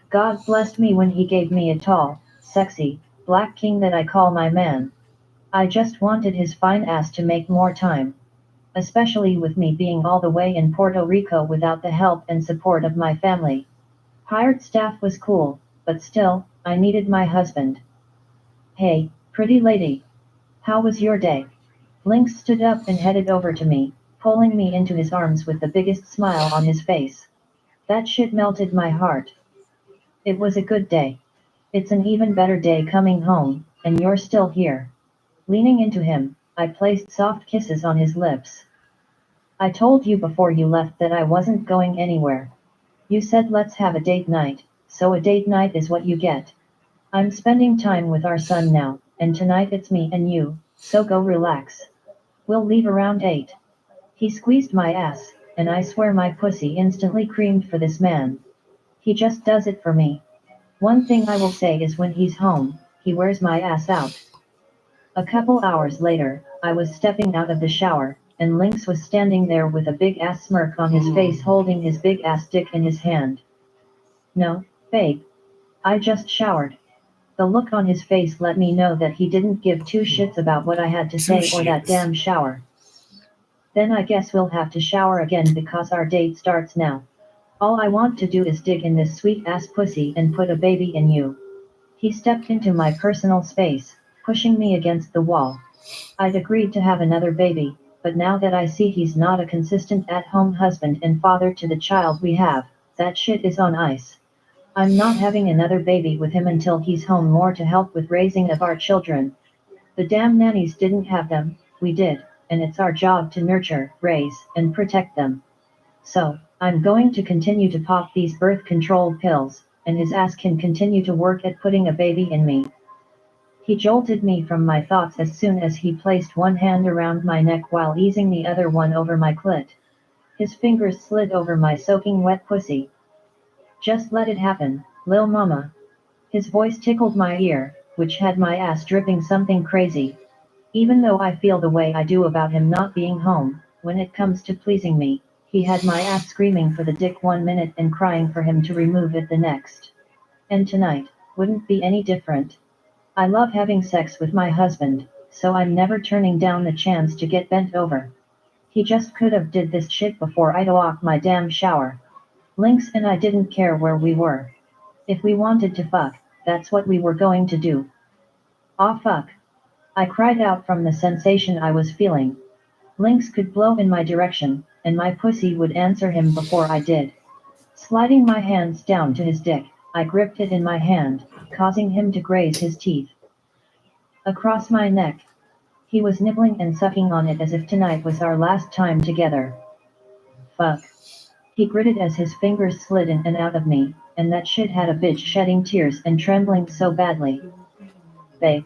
God blessed me when he gave me a tall, sexy, black king that I call my man. I just wanted his fine ass to make more time. Especially with me being all the way in Puerto Rico without the help and support of my family. Hired staff was cool, but still, I needed my husband. Hey, pretty lady. How was your day? Lynx stood up and headed over to me, pulling me into his arms with the biggest smile on his face. That shit melted my heart. It was a good day. It's an even better day coming home, and you're still here. Leaning into him, I placed soft kisses on his lips. I told you before you left that I wasn't going anywhere. You said let's have a date night, so a date night is what you get. I'm spending time with our son now, and tonight it's me and you, so go relax. We'll leave around 8. He squeezed my ass, and I swear my pussy instantly creamed for this man. He just does it for me. One thing I will say is when he's home, he wears my ass out. A couple hours later, I was stepping out of the shower, and Lynx was standing there with a big ass smirk on his face holding his big ass dick in his hand. No, babe. I just showered. The look on his face let me know that he didn't give two shits about what I had to Two say or that shits. damn shower. Then I guess we'll have to shower again because our date starts now. All I want to do is dig in this sweet ass pussy and put a baby in you. He stepped into my personal space, pushing me against the wall. I'd agreed to have another baby, but now that I see he's not a consistent at-home husband and father to the child we have, that shit is on ice. I'm not having another baby with him until he's home more to help with raising of our children. The damn nannies didn't have them, we did, and it's our job to nurture, raise, and protect them. So, I'm going to continue to pop these birth control pills, and his ass can continue to work at putting a baby in me. He jolted me from my thoughts as soon as he placed one hand around my neck while easing the other one over my clit. His fingers slid over my soaking wet pussy. Just let it happen, lil mama. His voice tickled my ear, which had my ass dripping something crazy. Even though I feel the way I do about him not being home, when it comes to pleasing me, he had my ass screaming for the dick 1 minute and crying for him to remove it the next. And tonight, wouldn't be any different. I love having sex with my husband, so I'm never turning down the chance to get bent over. He just could have did this shit before I'd walk my damn shower. Lynx and I didn't care where we were. If we wanted to fuck, that's what we were going to do. Aw fuck. I cried out from the sensation I was feeling. Lynx could blow in my direction, and my pussy would answer him before I did. Sliding my hands down to his dick, I gripped it in my hand, causing him to graze his teeth across my neck. He was nibbling and sucking on it as if tonight was our last time together. Fuck. He gritted as his fingers slid in and out of me, and that shit had a bitch shedding tears and trembling so badly. Babe.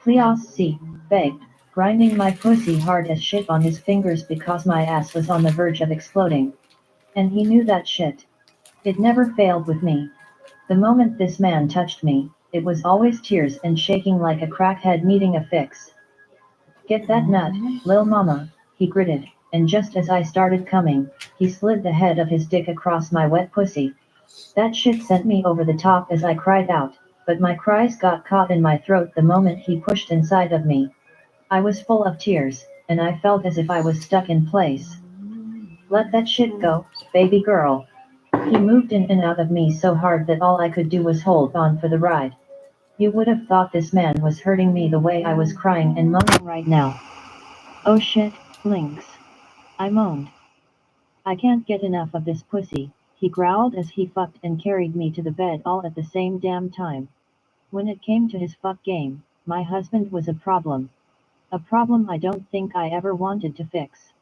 Please see, begged, grinding my pussy hard as shit on his fingers because my ass was on the verge of exploding. And he knew that shit. It never failed with me. The moment this man touched me, it was always tears and shaking like a crackhead needing a fix. Get that nut, lil mama, he gritted, and just as I started coming, he slid the head of his dick across my wet pussy. That shit sent me over the top as I cried out, but my cries got caught in my throat the moment he pushed inside of me. I was full of tears, and I felt as if I was stuck in place. Let that shit go, baby girl. He moved in and out of me so hard that all I could do was hold on for the ride. You would have thought this man was hurting me the way I was crying and moaning right now. Oh shit, Lynx. I moaned. I can't get enough of this pussy, he growled as he fucked and carried me to the bed all at the same damn time. When it came to his fuck game, my husband was a problem. A problem I don't think I ever wanted to fix.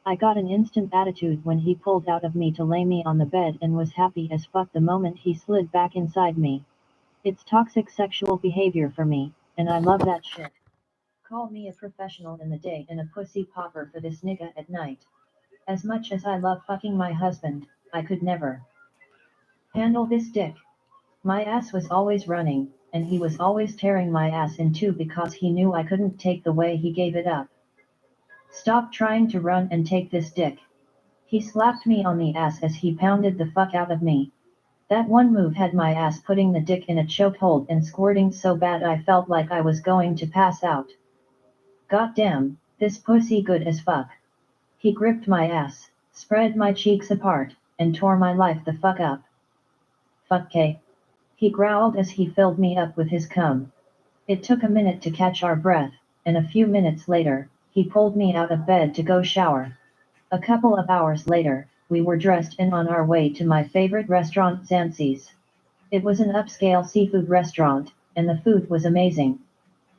I got an instant attitude when he pulled out of me to lay me on the bed and was happy as fuck the moment he slid back inside me. It's toxic sexual behavior for me, and I love that shit. Call me a professional in the day and a pussy popper for this nigga at night. As much as I love fucking my husband, I could never handle this dick. My ass was always running, and he was always tearing my ass in two because he knew I couldn't take the way he gave it up. Stop trying to run and take this dick. He slapped me on the ass as he pounded the fuck out of me. That one move had my ass putting the dick in a chokehold and squirting so bad I felt like I was going to pass out. Goddamn, this pussy good as fuck. He gripped my ass, spread my cheeks apart, and tore my life the fuck up. Fuck K. He growled as he filled me up with his cum. It took a minute to catch our breath, and a few minutes later, he pulled me out of bed to go shower. A couple of hours later, we were dressed and on our way to my favorite restaurant, Zanzi's. It was an upscale seafood restaurant, and the food was amazing.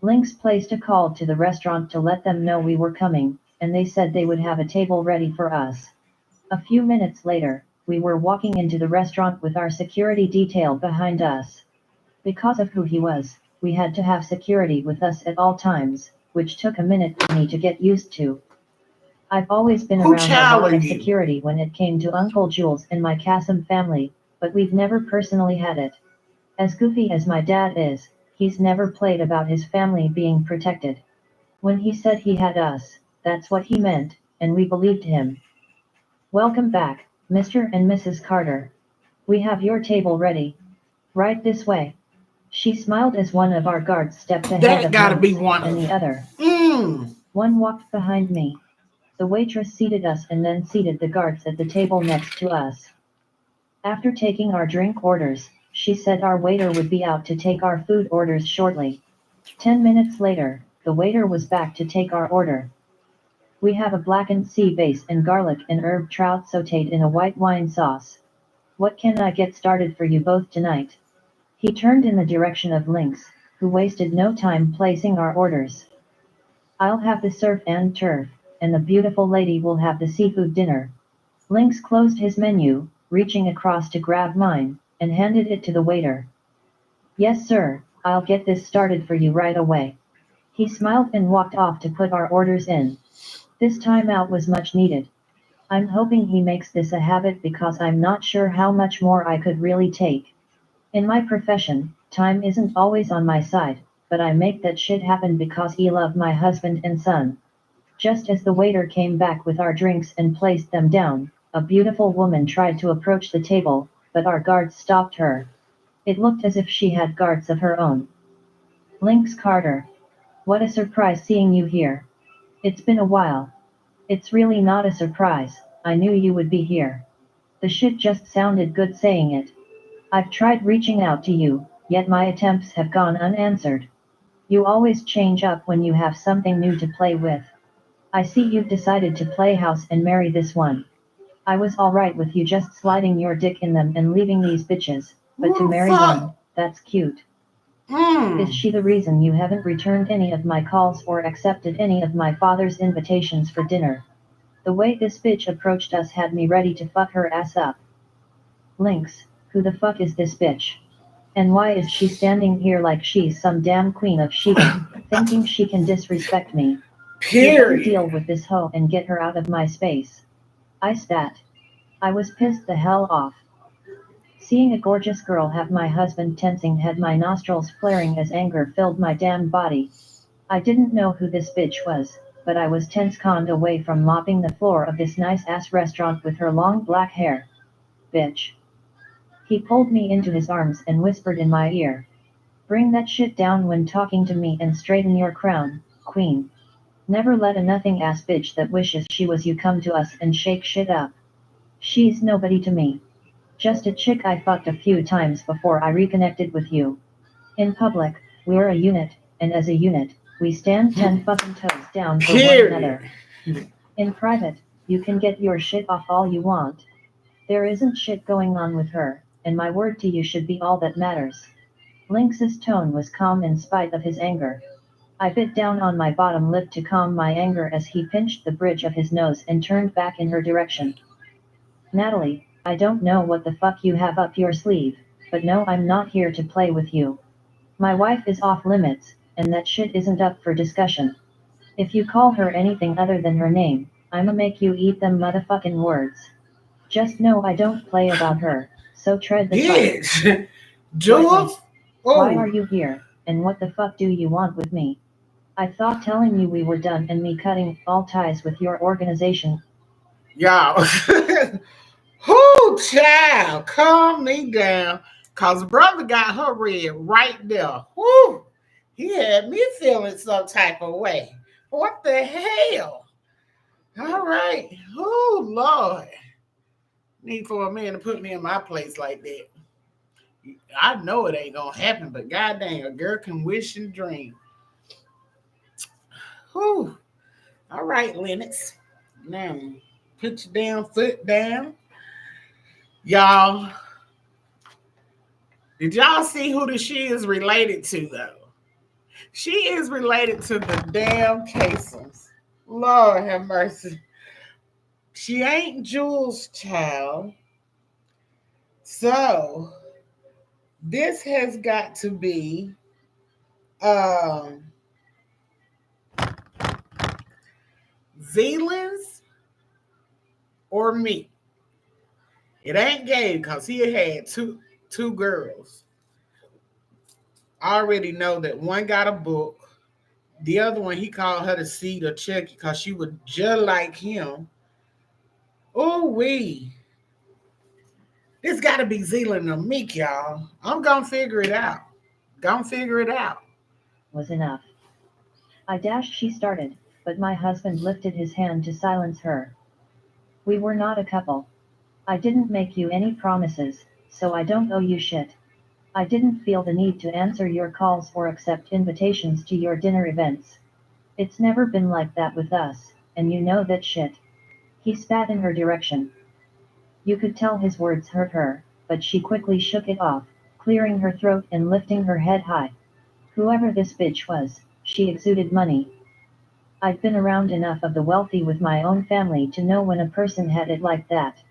Lynx placed a call to the restaurant to let them know we were coming, and they said they would have a table ready for us. A few minutes later, we were walking into the restaurant with our security detail behind us. Because of who he was, we had to have security with us at all times, which took a minute for me to get used to. I've always been Who around a child lot are of you? security when it came to Uncle Jules and my Cassim family, but we've never personally had it. As goofy as my dad is, he's never played about his family being protected. When he said he had us, that's what he meant, and we believed him. Welcome back, Mr. and Mrs. Carter. We have your table ready. Right this way. She smiled as one of our guards stepped ahead That of gotta be Lynx, one and of the them. other. Mm. One walked behind me. The waitress seated us and then seated the guards at the table next to us. After taking our drink orders, she said our waiter would be out to take our food orders shortly. 10 minutes later, the waiter was back to take our order. We have a blackened sea bass and garlic and herb trout sautéed in a white wine sauce. What can I get started for you both tonight? He turned in the direction of Lynx, who wasted no time placing our orders. I'll have the surf and turf, and the beautiful lady will have the seafood dinner. Lynx closed his menu, reaching across to grab mine, and handed it to the waiter. Yes sir, I'll get this started for you right away. He smiled and walked off to put our orders in. This time out was much needed. I'm hoping he makes this a habit because I'm not sure how much more I could really take. In my profession, time isn't always on my side, but I make that shit happen because I love my husband and son. Just as the waiter came back with our drinks and placed them down, a beautiful woman tried to approach the table, but our guards stopped her. It looked as if she had guards of her own. Lynx Carter. What a surprise seeing you here. It's been a while. It's really not a surprise, I knew you would be here. The shit just sounded good saying it. I've tried reaching out to you, yet my attempts have gone unanswered. You always change up when you have something new to play with. I see you've decided to play house and marry this one. I was alright with you just sliding your dick in them and leaving these bitches, but to Who the marry one, fuck? that's cute. Is Mm. she the reason you haven't returned any of my calls or accepted any of my father's invitations for dinner? The way this bitch approached us had me ready to fuck her ass up. Lynx, who the fuck is this bitch? And why is she standing here like she's some damn queen of Sheba, thinking she can disrespect me? You better deal Period. with this hoe and get her out of my space. I stat. I was pissed the hell off. Seeing a gorgeous girl have my husband tensing had my nostrils flaring as anger filled my damn body. I didn't know who this bitch was, but I was tense conned away from mopping the floor of this nice ass restaurant with her long black hair. Bitch. He pulled me into his arms and whispered in my ear. Bring that shit down when talking to me and straighten your crown, queen. Never let a nothing ass bitch that wishes she was you come to us and shake shit up. She's nobody to me. Just a chick I fucked a few times before I reconnected with you. In public, we're a unit, and as a unit, we stand 10 fucking toes down for one Period. another. In private, you can get your shit off all you want. There isn't shit going on with her, and my word to you should be all that matters. Lynx's tone was calm in spite of his anger. I bit down on my bottom lip to calm my anger as he pinched the bridge of his nose and turned back in her direction. Natalie, I don't know what the fuck you have up your sleeve, but no, I'm not here to play with you. My wife is off limits, and that shit isn't up for discussion. If you call her anything other than her name, I'ma make you eat them motherfucking words. Just know I don't play about her, so tread the fuck Bitch. lightly. Jules? Why are Oh, you here, and what the fuck do you want with me? I thought telling you we were done and me cutting all ties with your organization. y'all. Whoo, child, calm me down. Cause brother got her red right there. Whoo, he had me feeling some type of way. What the hell? All right. Oh Lord. Need for a man to put me in my place like that. I know it ain't gonna happen, but goddamn, a girl can wish and dream. Whew. All right, Lennox. Now, put your damn foot down. Y'all, did y'all see who the she is related to, though? She is related to the damn Cases. Lord have mercy. She ain't Jules' child. So, this has got to be um, Zealand's or me. It ain't Gabe because he had two girls. I already know that one got a book, The other one, he called her to see the check because she was just like him. Oh, this got to be Zealand or Meek, y'all. I'm going to figure it out. Gonna figure it out. Was enough. I dashed she started, but my husband lifted his hand to silence her. We were not a couple. I didn't make you any promises, so I don't owe you shit. I didn't feel the need to answer your calls or accept invitations to your dinner events. It's never been like that with us, and you know that shit. He spat in her direction. You could tell his words hurt her, but she quickly shook it off, clearing her throat and lifting her head high. Whoever this bitch was, she exuded money. I'd been around enough of the wealthy with my own family to know when a person had it like that.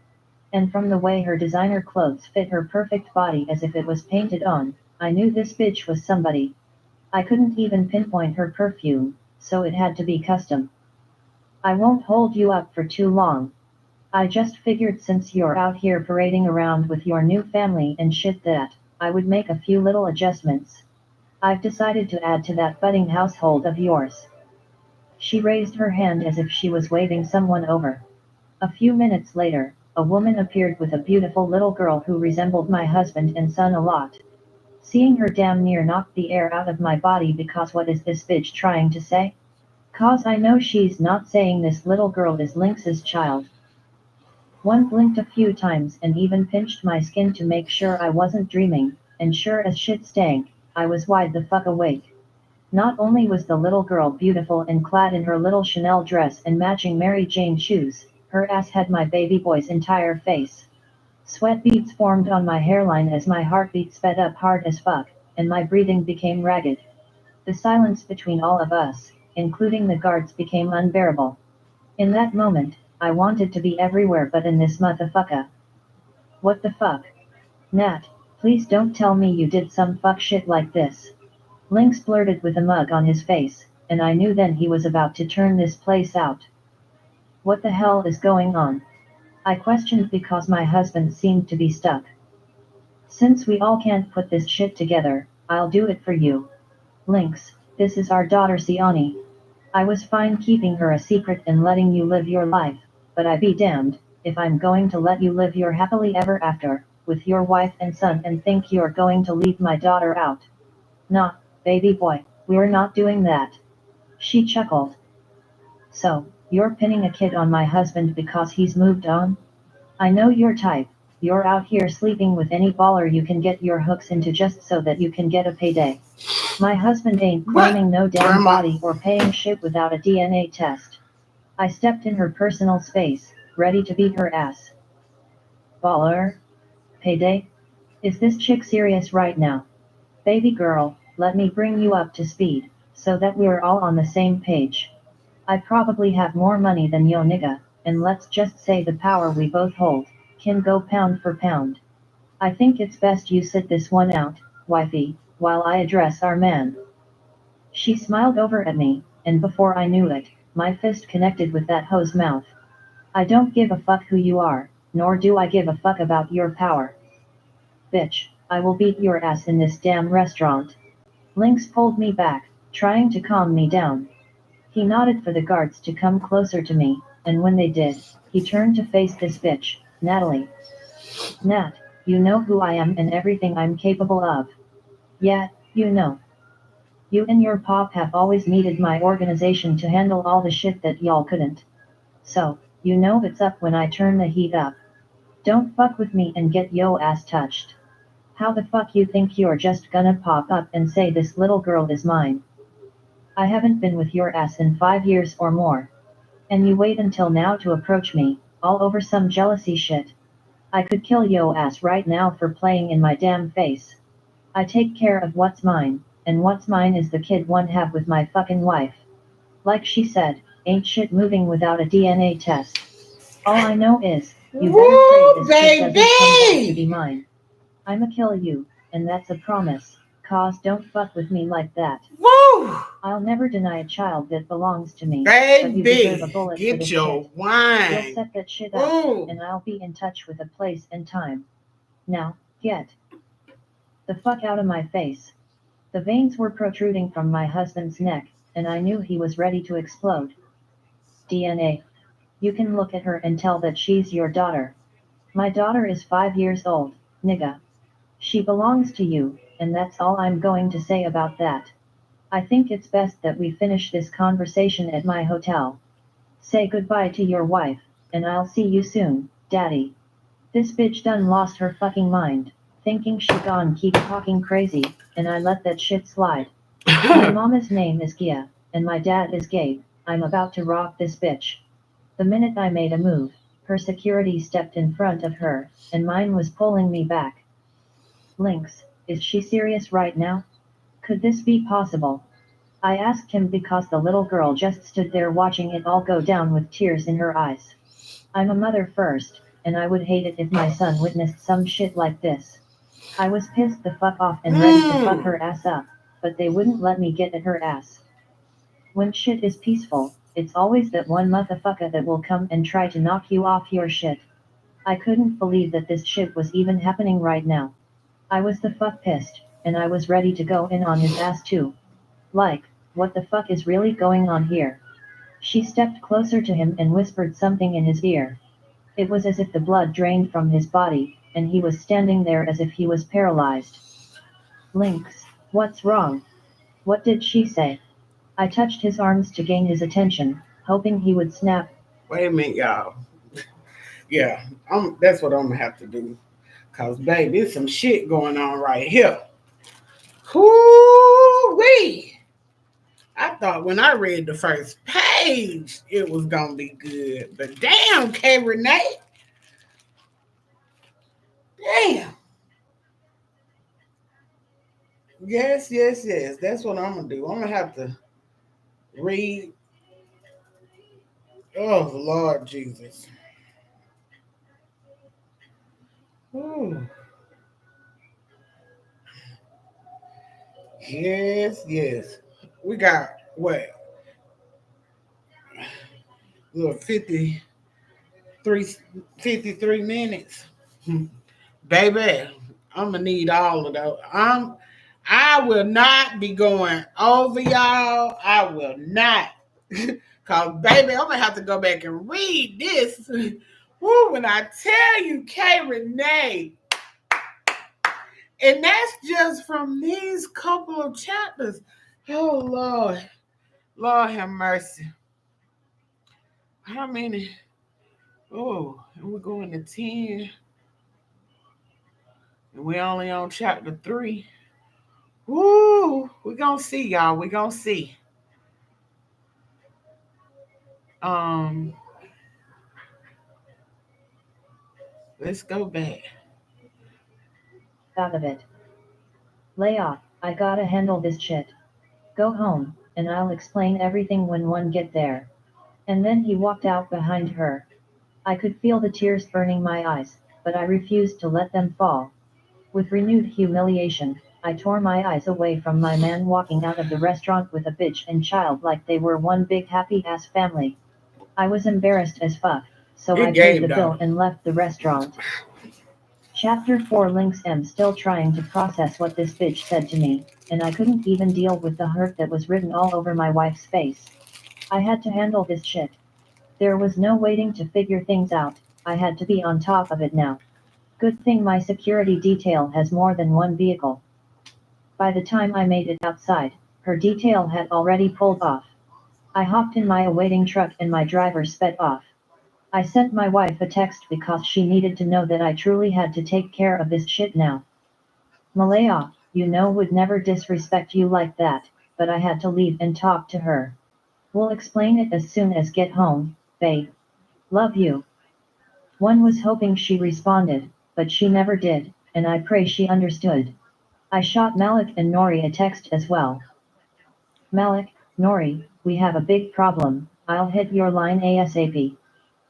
And from the way her designer clothes fit her perfect body as if it was painted on, I knew this bitch was somebody. I couldn't even pinpoint her perfume, so it had to be custom. I won't hold you up for too long. I just figured since you're out here parading around with your new family and shit that I would make a few little adjustments. I've decided to add to that budding household of yours. She raised her hand as if she was waving someone over. A few minutes later, a woman appeared with a beautiful little girl who resembled my husband and son a lot. Seeing her damn near knocked the air out of my body because what is this bitch trying to say? 'Cause I know she's not saying this little girl is Lynx's child. One blinked a few times and even pinched my skin to make sure I wasn't dreaming, and sure as shit stank, I was wide the fuck awake. Not only was the little girl beautiful and clad in her little Chanel dress and matching Mary Jane shoes, her ass had my baby boy's entire face. Sweat beads formed on my hairline as my heartbeat sped up hard as fuck, and my breathing became ragged. The silence between all of us, including the guards, became unbearable. In that moment, I wanted to be everywhere but in this motherfucker. What the fuck? Nat, please don't tell me you did some fuck shit like this. Lynx blurted with a mug on his face, and I knew then he was about to turn this place out. What the hell is going on? I questioned because my husband seemed to be stuck. Since we all can't put this shit together, I'll do it for you. Lynx, this is our daughter Siani. I was fine keeping her a secret and letting you live your life, but I be damned if I'm going to let you live your happily ever after, with your wife and son and think you're going to leave my daughter out. Nah, baby boy, we're not doing that. She chuckled. So, you're pinning a kid on my husband because he's moved on? I know your type. You're out here sleeping with any baller you can get your hooks into just so that you can get a payday. My husband ain't What? claiming no damn Grandma. body or paying shit without a DNA test. I stepped in her personal space, ready to beat her ass. Baller? Payday? Is this chick serious right now? Baby girl, let me bring you up to speed, so that we're all on the same page. I probably have more money than yo nigga, and let's just say the power we both hold can go pound for pound. I think it's best you sit this one out, wifey, while I address our man. She smiled over at me, and before I knew it, my fist connected with that hoe's mouth. I don't give a fuck who you are, nor do I give a fuck about your power. Bitch, I will beat your ass in this damn restaurant. Lynx pulled me back, trying to calm me down. He nodded for the guards to come closer to me, and when they did, he turned to face this bitch, Natalie. Nat, you know who I am and everything I'm capable of. Yeah, you know. You and your pop have always needed my organization to handle all the shit that y'all couldn't. So, you know it's up when I turn the heat up. Don't fuck with me and get yo ass touched. How the fuck you think you're just gonna pop up and say this little girl is mine? I haven't been with your ass in 5 years or more. And you wait until now to approach me, all over some jealousy shit. I could kill yo ass right now for playing in my damn face. I take care of what's mine, and what's mine is the kid one have with my fucking wife. Like she said, ain't shit moving without a DNA test. All I know is, you better pray Woo, this kid doesn't come back to be baby! mine. I'ma kill you, and that's a promise, 'cause don't fuck with me like that. Woo! I'll never deny a child that belongs to me, but you deserve a Baby, bullet for get this shit. your We'll wine. set that shit up, Ooh. and I'll be in touch with a place and time. Now, get the fuck out of my face. The veins were protruding from my husband's neck, and I knew he was ready to explode. DNA. You can look at her and tell that she's your daughter. My daughter is 5 years old, nigga. She belongs to you, and that's all I'm going to say about that. I think it's best that we finish this conversation at my hotel. Say goodbye to your wife, and I'll see you soon, daddy. This bitch done lost her fucking mind, thinking she gone keep talking crazy, and I let that shit slide. My mama's name is Gia, and my dad is Gabe. I'm about to rock this bitch. The minute I made a move, her security stepped in front of her, and mine was pulling me back. Lynx, is she serious right now? Could this be possible? I asked him because the little girl just stood there watching it all go down with tears in her eyes. I'm a mother first, and I would hate it if my son witnessed some shit like this. I was pissed the fuck off and ready to fuck her ass up, but they wouldn't let me get at her ass. When shit is peaceful, it's always that one motherfucker that will come and try to knock you off your shit. I couldn't believe that this shit was even happening right now. I was the fuck pissed, and I was ready to go in on his ass too. Like, what the fuck is really going on here? She stepped closer to him and whispered something in his ear. It was as if the blood drained from his body, and he was standing there as if he was paralyzed. Lynx, what's wrong? What did she say? I touched his arms to gain his attention, hoping he would snap. Wait a minute, y'all. Yeah, that's what I'm gonna have to do. Cause baby, there's some shit going on right here. Whoo-wee! I thought when I read the first page, it was gonna be good. But damn, K Renee. Damn. Yes, yes, yes. That's what I'm gonna do. I'm gonna have to read. Oh Lord Jesus. Ooh. Yes, yes. We got what? Little 53, 53 minutes. Baby, I'm gonna need all of those. I will not be going over y'all. I will not. Cause baby, I'm gonna have to go back and read this. Woo, when I tell you, K Renee, and that's just from these couple of chapters. Oh Lord, Lord have mercy. How many? Oh, and we're going to 10, and we're only on chapter 3. Woo, we're gonna see, y'all. We're gonna see. Um, let's go back. Out of it. Lay off, I gotta handle this shit. Go home, and I'll explain everything when one get there. And then he walked out behind her. I could feel the tears burning my eyes, but I refused to let them fall. With renewed humiliation, I tore my eyes away from my man walking out of the restaurant with a bitch and child like they were one big happy ass family. I was embarrassed as fuck, so Good I paid game, the bill though. and left the restaurant. Chapter 4 Lynx am still trying to process what this bitch said to me, and I couldn't even deal with the hurt that was written all over my wife's face. I had to handle this shit. There was no waiting to figure things out, I had to be on top of it now. Good thing my security detail has more than one vehicle. By the time I made it outside, her detail had already pulled off. I hopped in my awaiting truck and my driver sped off. I sent my wife a text because she needed to know that I truly had to take care of this shit now. Malaya, you know would never disrespect you like that, but I had to leave and talk to her. We'll explain it as soon as get home, babe. Love you. One was hoping she responded, but she never did, and I pray she understood. I shot Malik and Nori a text as well. Malik, Nori, we have a big problem, I'll hit your line ASAP.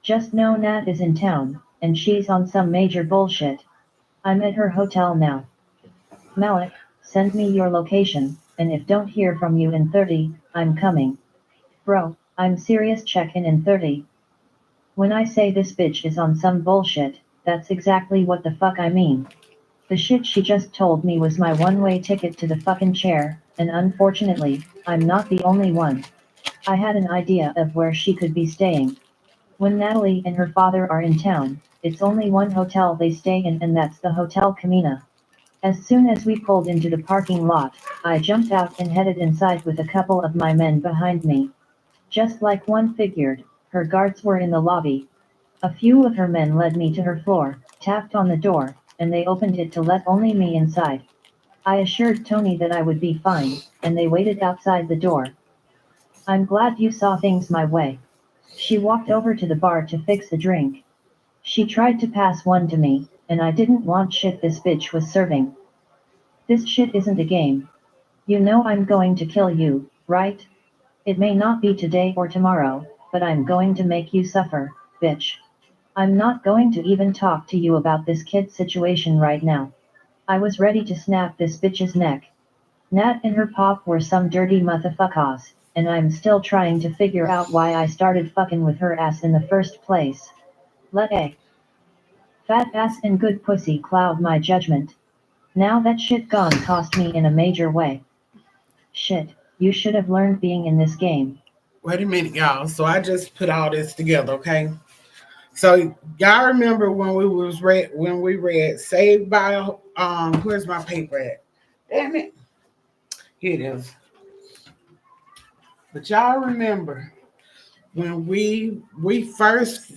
Just know Nat is in town, and she's on some major bullshit. I'm at her hotel now. Malik, send me your location, and if don't hear from you in 30, I'm coming. Bro, I'm serious, check in 30. When I say this bitch is on some bullshit, that's exactly what the fuck I mean. The shit she just told me was my one-way ticket to the fucking chair, and unfortunately, I'm not the only one. I had an idea of where she could be staying. When Natalie and her father are in town, it's only one hotel they stay in, and that's the Hotel Camina. As soon as we pulled into the parking lot, I jumped out and headed inside with a couple of my men behind me. Just like one figured, her guards were in the lobby. A few of her men led me to her floor, tapped on the door, and they opened it to let only me inside. I assured Tony that I would be fine, and they waited outside the door. I'm glad you saw things my way. She walked over to the bar to fix a drink. She tried to pass one to me, and I didn't want shit this bitch was serving. This shit isn't a game. You know I'm going to kill you, right? It may not be today or tomorrow, but I'm going to make you suffer, bitch. I'm not going to even talk to you about this kid situation right now. I was ready to snap this bitch's neck. Nat and her pop were some dirty motherfuckers, and I'm still trying to figure out why I started fucking with her ass in the first place. Let a fat ass and good pussy cloud my judgment. Now that shit gone cost me in a major way. Shit, you should have learned being in this game. Wait a minute, y'all. So I just put all this together, okay? So y'all remember when we read Saved by where's my paper at? Damn it. Here it is. But y'all remember when we first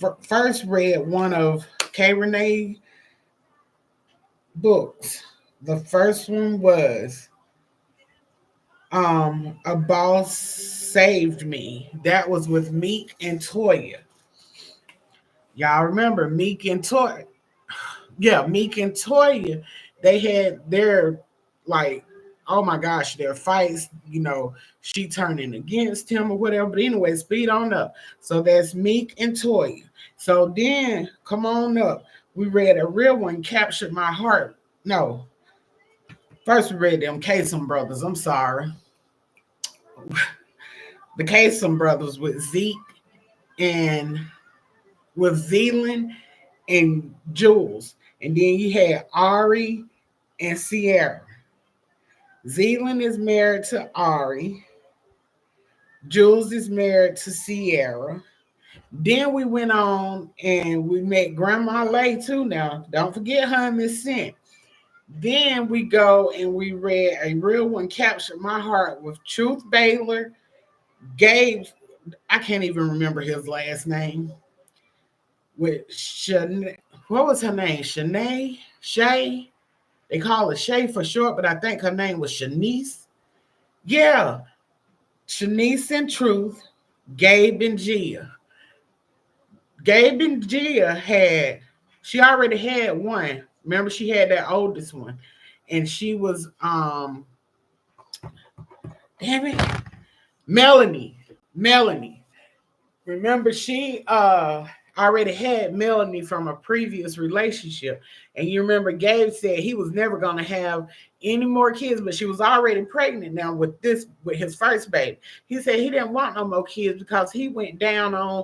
read one of K Renee books. The first one was A Boss Saved Me. That was with Meek and Toya. Y'all remember Meek and Toya? Yeah, Meek and Toya, they had their like, oh my gosh, their fights, she turning against him or whatever. But anyway, speed on up. So that's Meek and Toya. So then come on up. We read a real one, Captured My Heart. No, first we read them Kasem brothers. I'm sorry. The Kasem brothers with Zeke and with Zealand and Jules. And then you had Ari and Sierra. Zealand is married to Ari. Jules is married to Sierra. Then we went on and we met Grandma Lay too now. Don't forget her and Miss Cent. Then we go and we read a real one, Captured My Heart, with Truth Baylor, Gabe, I can't even remember his last name, with Shanae, what was her name? Shanae? Shay? They call her Shay for short, but I think her name was Shanice. Yeah, Shanice and Truth, Gabe and Gia. Gabe and Gia she already had one. Remember, she had that oldest one. And she was, damn it, Melanie. Melanie. Remember, she already had Melanie from a previous relationship. And you remember Gabe said he was never gonna have any more kids, but she was already pregnant now with his first baby. He said he didn't want no more kids because he went down on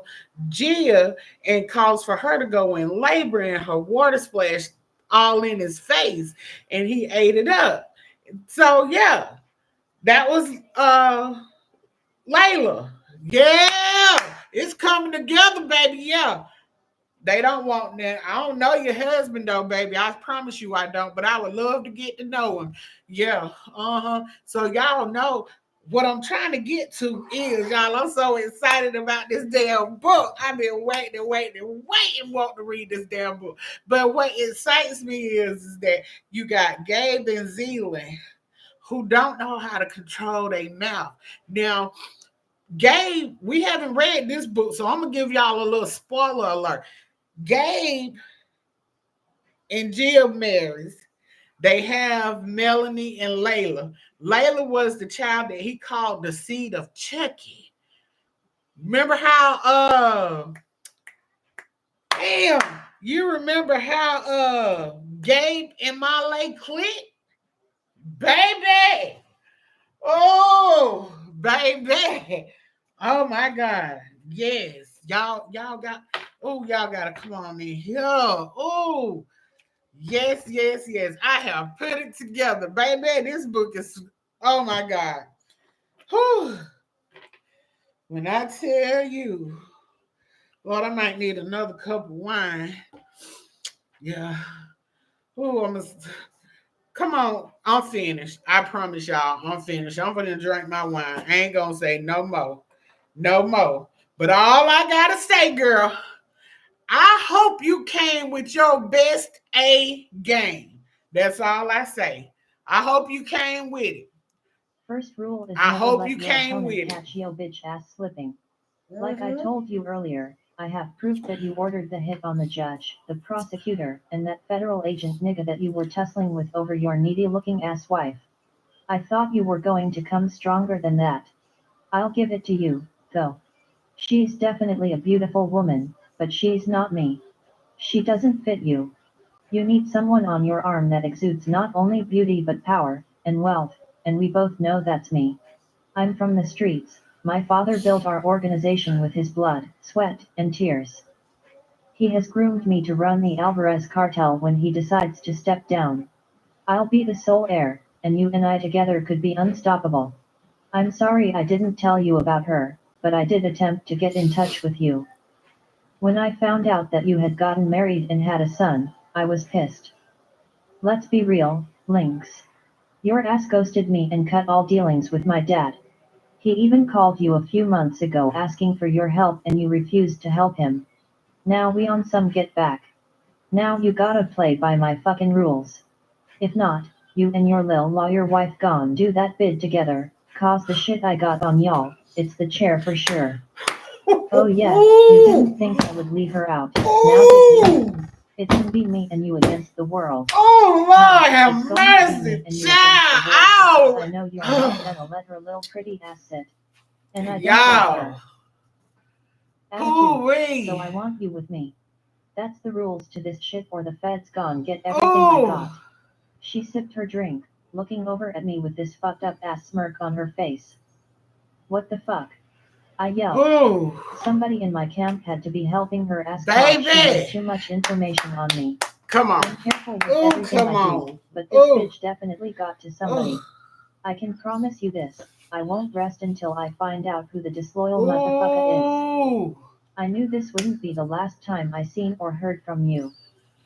Gia and caused for her to go in labor and her water splashed all in his face and he ate it up. So yeah, that was Layla. Yeah, it's coming together, baby. Yeah. They don't want that. I don't know your husband though, baby. I promise you I don't, but I would love to get to know him. Yeah. Uh-huh. So y'all know what I'm trying to get to is, y'all, I'm so excited about this damn book. I've been waiting, want to read this damn book. But what excites me is that you got Gabe and Zealand who don't know how to control their mouth. Now, Gabe, we haven't read this book, so I'm gonna give y'all a little spoiler alert. Gabe and Jill marries. They have Melanie and Layla. Layla was the child that he called the seed of Chucky. Remember how damn, you remember how Gabe and Molly clicked? Baby. Oh, baby. Oh my God. Yes. Y'all gotta come on in here. Oh, yes. I have put it together, baby. This book is Oh my God. Whew. When I tell you, Lord, I might need another cup of wine. Yeah. Oh, come on. I'm finished. I promise y'all, I'm finished. I'm gonna drink my wine. I ain't gonna say no more. No more. But all I gotta say, girl, I hope you came with your best A game. That's all I say. I hope you came with it. First rule is I never hope let you your came opponent with it. catch yo bitch ass slipping. Like I Mm-hmm. told you earlier, I have proof that you ordered the hit on the judge, the prosecutor, and that federal agent nigga that you were tussling with over your needy looking ass wife. I thought you were going to come stronger than that. I'll give it to you, though. She's definitely a beautiful woman, but she's not me. She doesn't fit you. You need someone on your arm that exudes not only beauty but power and wealth, and we both know that's me. I'm from the streets. My father built our organization with his blood, sweat, and tears. He has groomed me to run the Alvarez cartel when he decides to step down. I'll be the sole heir, and you and I together could be unstoppable. I'm sorry I didn't tell you about her, but I did attempt to get in touch with you. When I found out that you had gotten married and had a son, I was pissed. Let's be real, Lynx. Your ass ghosted me and cut all dealings with my dad. He even called you a few months ago asking for your help and you refused to help him. Now we on some get back. Now you gotta play by my fucking rules. If not, you and your lil lawyer wife gon' do that bid together, cause the shit I got on y'all, it's the chair for sure. Oh yeah, you didn't think I would leave her out, now did you? Ooh. It can be me and you against the world. Oh No, Lord it's have going to be mercy, me and you against the world because I child. know you're not Ow. gonna let her little pretty ass sit. And I don't want Y'all. her attitude, so Hoo-wee. I want you with me. That's the rules to this shit or the feds gon' get everything I Oh. got. She sipped her drink, looking over at me with this fucked up ass smirk on her face. What the fuck? I yelled. Oh. Somebody in my camp had to be helping her ass cause she had Baby. too much information on me. Come on. I'm careful with Oh, everything come I do, on. but this Oh. bitch definitely got to somebody. Oh. I can promise you this, I won't rest until I find out who the disloyal motherfucker is. Oh. I knew this wouldn't be the last time I seen or heard from you.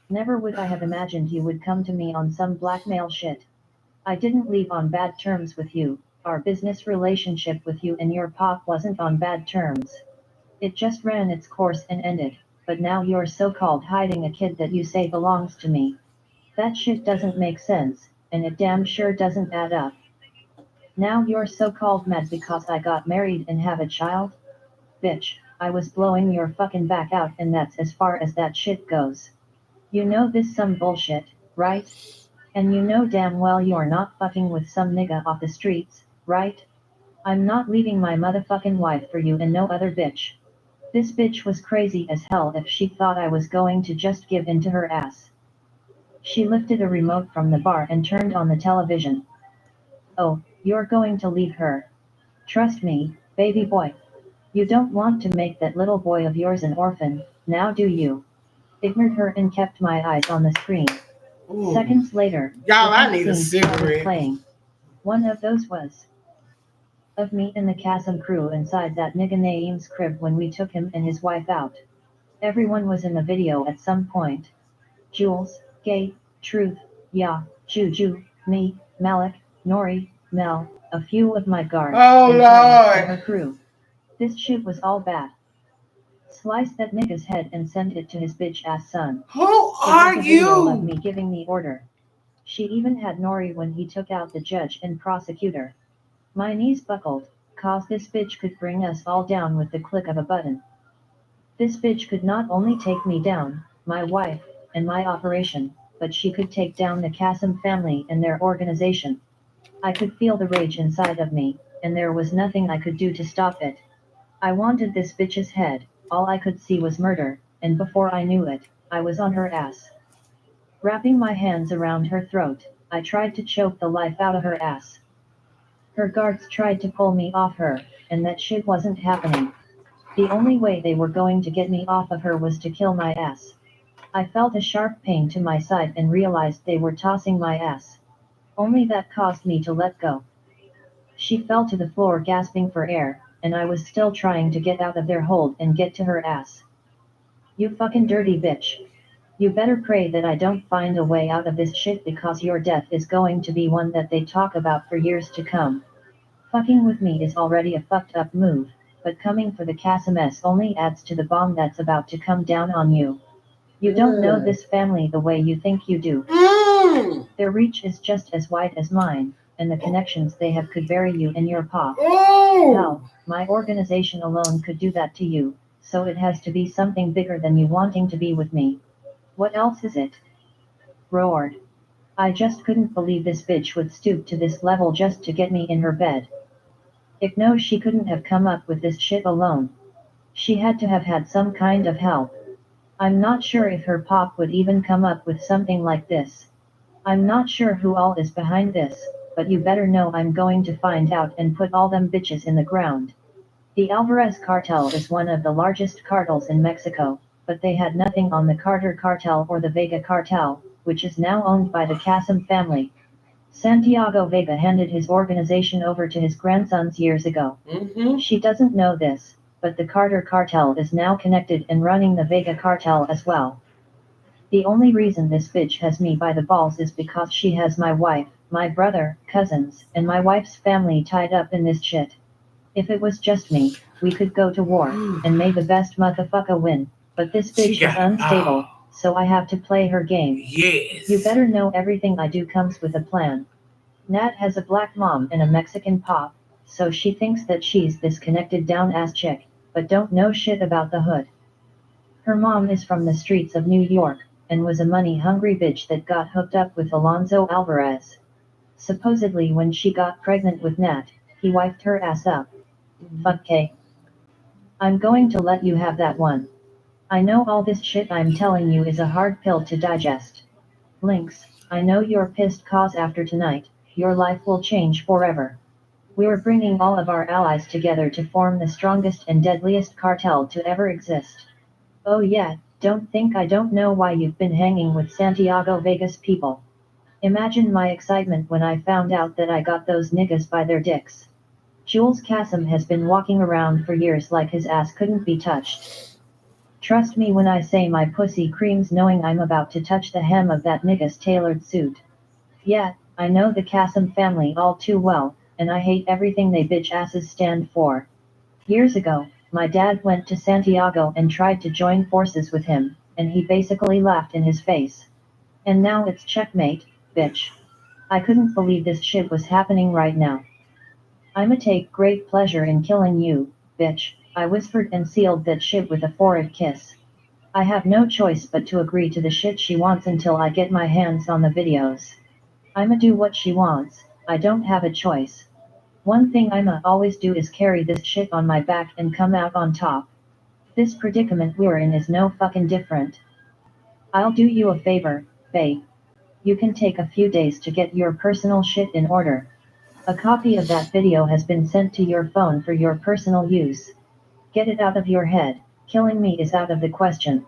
Never would I have imagined you would come to me on some blackmail shit. I didn't leave on bad terms with you, our business relationship with you and your pop wasn't on bad terms. It just ran its course and ended, but now you're so-called hiding a kid that you say belongs to me. That shit doesn't make sense, and it damn sure doesn't add up. Now you're so-called mad because I got married and have a child? Bitch, I was blowing your fucking back out and that's as far as that shit goes. You know this some bullshit, right? And you know damn well you're not fucking with some nigga off the streets, right? I'm not leaving my motherfucking wife for you and no other bitch. This bitch was crazy as hell if she thought I was going to just give in to her ass. She lifted a remote from the bar and turned on the television. Oh, you're going to leave her. Trust me, baby boy. You don't want to make that little boy of yours an orphan, now do you? Ignored her and kept my eyes on the screen. Ooh. Seconds later, Y'all, I different need a scenes started cigarette. playing. One of those was of me and the Chasm crew inside that nigga Naeem's crib when we took him and his wife out. Everyone was in the video at some point. Jules, Gay, Truth, Ya, Juju, me, Malik, Nori, Mel, a few of my guards, Oh and Ella and Lord. her crew. This shit was all bad. Slice that nigga's head and send it to his bitch ass son. Who It was are a video of me you? giving the order. She even had Nori when he took out the judge and prosecutor. My knees buckled, cause this bitch could bring us all down with the click of a button. This bitch could not only take me down, my wife, and my operation, but she could take down the Kassem family and their organization. I could feel the rage inside of me, and there was nothing I could do to stop it. I wanted this bitch's head, all I could see was murder, and before I knew it, I was on her ass. Wrapping my hands around her throat, I tried to choke the life out of her ass. Her guards tried to pull me off her, and that shit wasn't happening. The only way they were going to get me off of her was to kill my ass. I felt a sharp pain to my side and realized they were tossing my ass. Only that caused me to let go. She fell to the floor gasping for air, and I was still trying to get out of their hold and get to her ass. You fucking dirty bitch. You better pray that I don't find a way out of this shit because your death is going to be one that they talk about for years to come. Fucking with me is already a fucked up move, but coming for the Casim's only adds to the bomb that's about to come down on you. You don't know this family the way you think you do. Their reach is just as wide as mine, and the connections they have could bury you in your pop. Hell, my organization alone could do that to you, so it has to be something bigger than you wanting to be with me. What else is it? Roared. I just couldn't believe this bitch would stoop to this level just to get me in her bed. Ick knows she couldn't have come up with this shit alone. She had to have had some kind of help. I'm not sure if her pop would even come up with something like this. I'm not sure who all is behind this, but you better know I'm going to find out and put all them bitches in the ground. The Alvarez cartel is one of the largest cartels in Mexico, but they had nothing on the Carter cartel or the Vega cartel, which is now owned by the Casim family. Santiago Vega handed his organization over to his grandsons years ago. She doesn't know this, but the Carter cartel is now connected and running the Vega cartel as well. The only reason this bitch has me by the balls is because she has my wife, my brother, cousins, and my wife's family tied up in this shit. If it was just me, we could go to war, and may the best motherfucker win, but this bitch is unstable, so I have to play her game. Yes. You better know everything I do comes with a plan. Nat has a black mom and a Mexican pop, so she thinks that she's this connected down-ass chick, but don't know shit about the hood. Her mom is from the streets of New York, and was a money-hungry bitch that got hooked up with Alonso Alvarez. Supposedly when she got pregnant with Nat, he wifed her ass up. Fuck K. I'm going to let you have that one. I know all this shit I'm telling you is a hard pill to digest. Lynx, I know you're pissed cause after tonight, your life will change forever. We're bringing all of our allies together to form the strongest and deadliest cartel to ever exist. Oh yeah, don't think I don't know why you've been hanging with Santiago Vegas people. Imagine my excitement when I found out that I got those niggas by their dicks. Jules Casim has been walking around for years like his ass couldn't be touched. Trust me when I say my pussy creams knowing I'm about to touch the hem of that nigga's tailored suit. Yeah, I know the Casim family all too well, and I hate everything they bitch asses stand for. Years ago, my dad went to Santiago and tried to join forces with him, and he basically laughed in his face. And now it's checkmate, bitch. I couldn't believe this shit was happening right now. I'ma take great pleasure in killing you, bitch, I whispered and sealed that shit with a forehead kiss. I have no choice but to agree to the shit she wants until I get my hands on the videos. I'ma do what she wants, I don't have a choice. One thing I'ma always do is carry this shit on my back and come out on top. This predicament we're in is no fucking different. I'll do you a favor, babe. You can take a few days to get your personal shit in order. A copy of that video has been sent to your phone for your personal use. Get it out of your head, killing me is out of the question.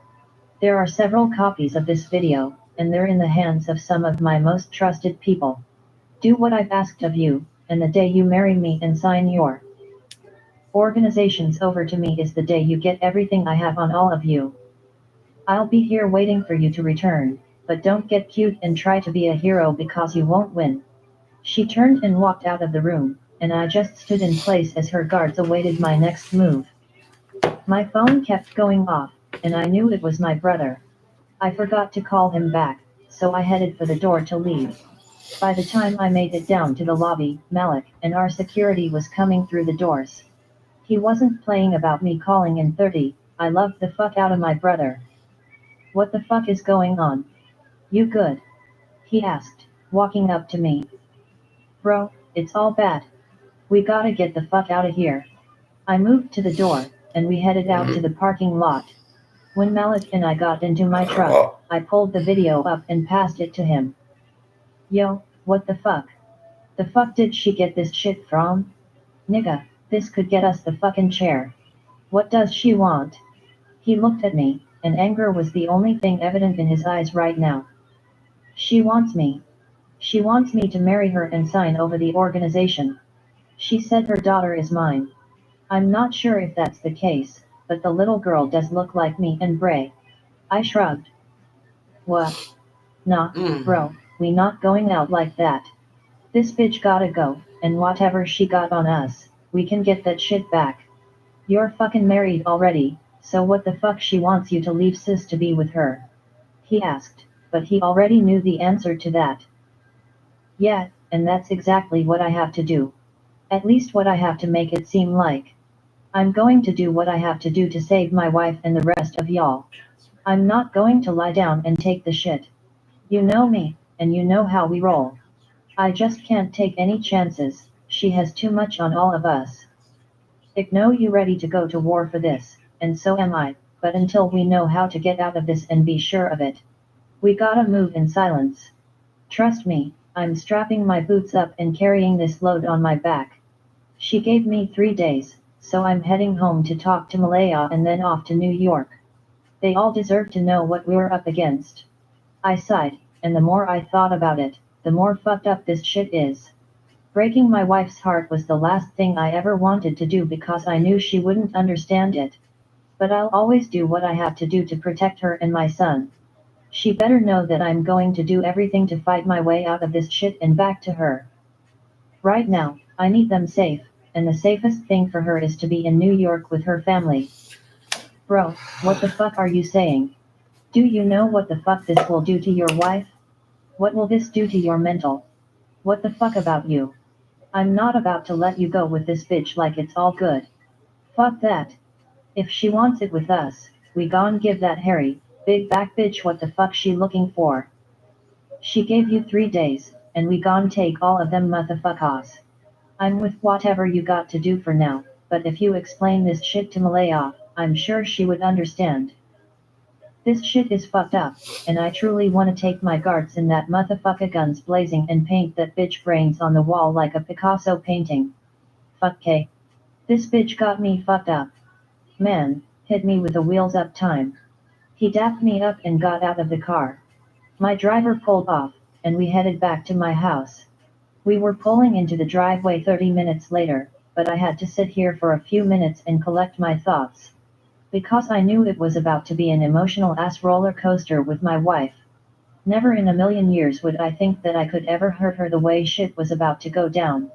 There are several copies of this video, and they're in the hands of some of my most trusted people. Do what I've asked of you, and the day you marry me and sign your organizations over to me is the day you get everything I have on all of you. I'll be here waiting for you to return, but don't get cute and try to be a hero because you won't win. She turned and walked out of the room, and I just stood in place as her guards awaited my next move. My phone kept going off, and I knew it was my brother. I forgot to call him back, so I headed for the door to leave. By the time I made it down to the lobby, Malik and our security was coming through the doors. He wasn't playing about me calling in 30, I loved the fuck out of my brother. What the fuck is going on? You good? He asked, walking up to me. Bro, it's all bad. We gotta get the fuck out of here. I moved to the door, and we headed out to the parking lot. When Malik and I got into my truck, I pulled the video up and passed it to him. Yo, what the fuck? The fuck did she get this shit from? Nigga, this could get us the fucking chair. What does she want? He looked at me, and anger was the only thing evident in his eyes right now. She wants me. She wants me to marry her and sign over the organization. She said her daughter is mine. I'm not sure if that's the case, but the little girl does look like me and Bray. I shrugged. What? Nah, Mm. bro, we not going out like that. This bitch gotta go, and whatever she got on us, we can get that shit back. You're fucking married already, so what the fuck she wants you to leave sis to be with her? He asked, but he already knew the answer to that. Yeah, and that's exactly what I have to do. At least what I have to make it seem like. I'm going to do what I have to do to save my wife and the rest of y'all. I'm not going to lie down and take the shit. You know me, and you know how we roll. I just can't take any chances, she has too much on all of us. I know you ready to go to war for this, and so am I, but until we know how to get out of this and be sure of it, we gotta move in silence. Trust me, I'm strapping my boots up and carrying this load on my back. She gave me 3 days, so I'm heading home to talk to Malaya and then off to New York. They all deserve to know what we're up against. I sighed, and the more I thought about it, the more fucked up this shit is. Breaking my wife's heart was the last thing I ever wanted to do because I knew she wouldn't understand it. But I'll always do what I have to do to protect her and my son. She better know that I'm going to do everything to fight my way out of this shit and back to her. Right now, I need them safe, and the safest thing for her is to be in New York with her family. Bro, what the fuck are you saying? Do you know what the fuck this will do to your wife? What will this do to your mental? What the fuck about you? I'm not about to let you go with this bitch like it's all good. Fuck that. If she wants it with us, we gon' give that hairy, big back bitch what the fuck she looking for. She gave you 3 days, and we gon' take all of them motherfuckers. I'm with whatever you got to do for now, but if you explain this shit to Malaya, I'm sure she would understand. This shit is fucked up, and I truly wanna take my guards in that motherfucker guns blazing and paint that bitch brains on the wall like a Picasso painting. Fuck K. This bitch got me fucked up. Man, hit me with the wheels up time. He dapped me up and got out of the car. My driver pulled off, and we headed back to my house. We were pulling into the driveway 30 minutes later, but I had to sit here for a few minutes and collect my thoughts. Because I knew it was about to be an emotional ass roller coaster with my wife. Never in a million years would I think that I could ever hurt her the way shit was about to go down.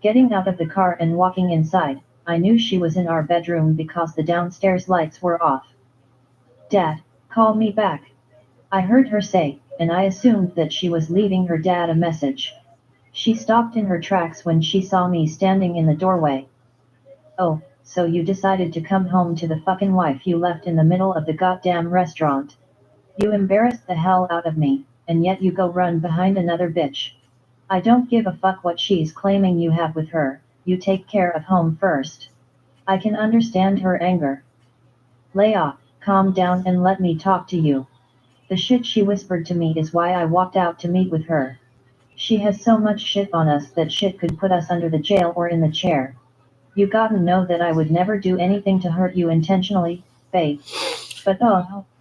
Getting out of the car and walking inside, I knew she was in our bedroom because the downstairs lights were off. Dad, call me back. I heard her say, and I assumed that she was leaving her dad a message. She stopped in her tracks when she saw me standing in the doorway. Oh, so you decided to come home to the fucking wife you left in the middle of the goddamn restaurant. You embarrassed the hell out of me, and yet you go run behind another bitch. I don't give a fuck what she's claiming you have with her, you take care of home first. I can understand her anger. Leah, calm down and let me talk to you. The shit she whispered to me is why I walked out to meet with her. She has so much shit on us that shit could put us under the jail or in the chair. You gotta know that I would never do anything to hurt you intentionally, babe. But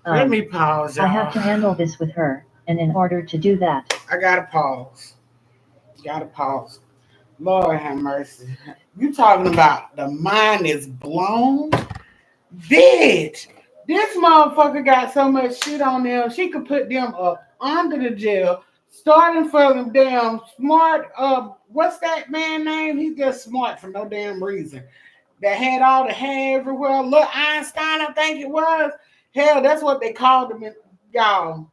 Let me pause, I have y'all. to handle this with her, and in order to do that, I gotta pause. Gotta pause. Lord have mercy. You talking about the mind is blown? Bitch, this motherfucker got so much shit on them. She could put them up under the jail, starting for them damn smart. What's that man name? He's just smart for no damn reason. That had all the hair everywhere. Look, Einstein, I think it was. Hell, that's what they called him, y'all.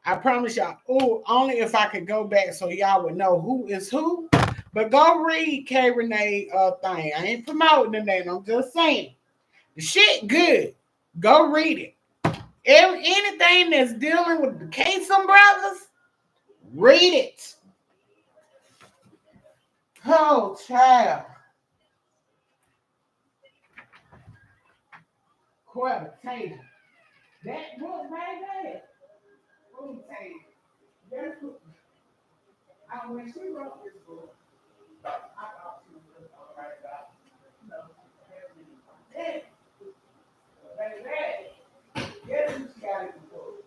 I promise y'all. Oh, only if I could go back so y'all would know who is who. But go read K Renee thing. I ain't promoting the name. I'm just saying. The shit good. Go read it. Anything that's dealing with the Kasem brothers, read it. Oh, child. Qualitative. That book, baby. Let me tell you. That's what, when she wrote this book, I thought she was all right about, you know, everything. Baby, guess who she got in the book?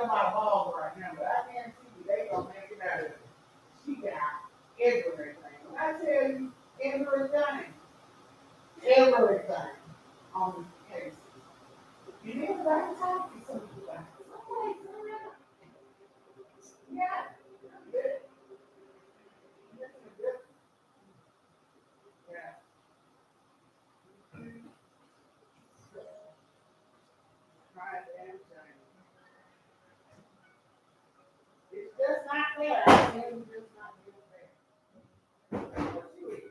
got my balls right now, but I can't see you. They gonna make it out of it. She got everything. When I tell you everything on the case. You never got to talk to somebody. Yeah. Yeah. Try damn thing. It's just not fair. I tell you, it's just not fair. What you eat?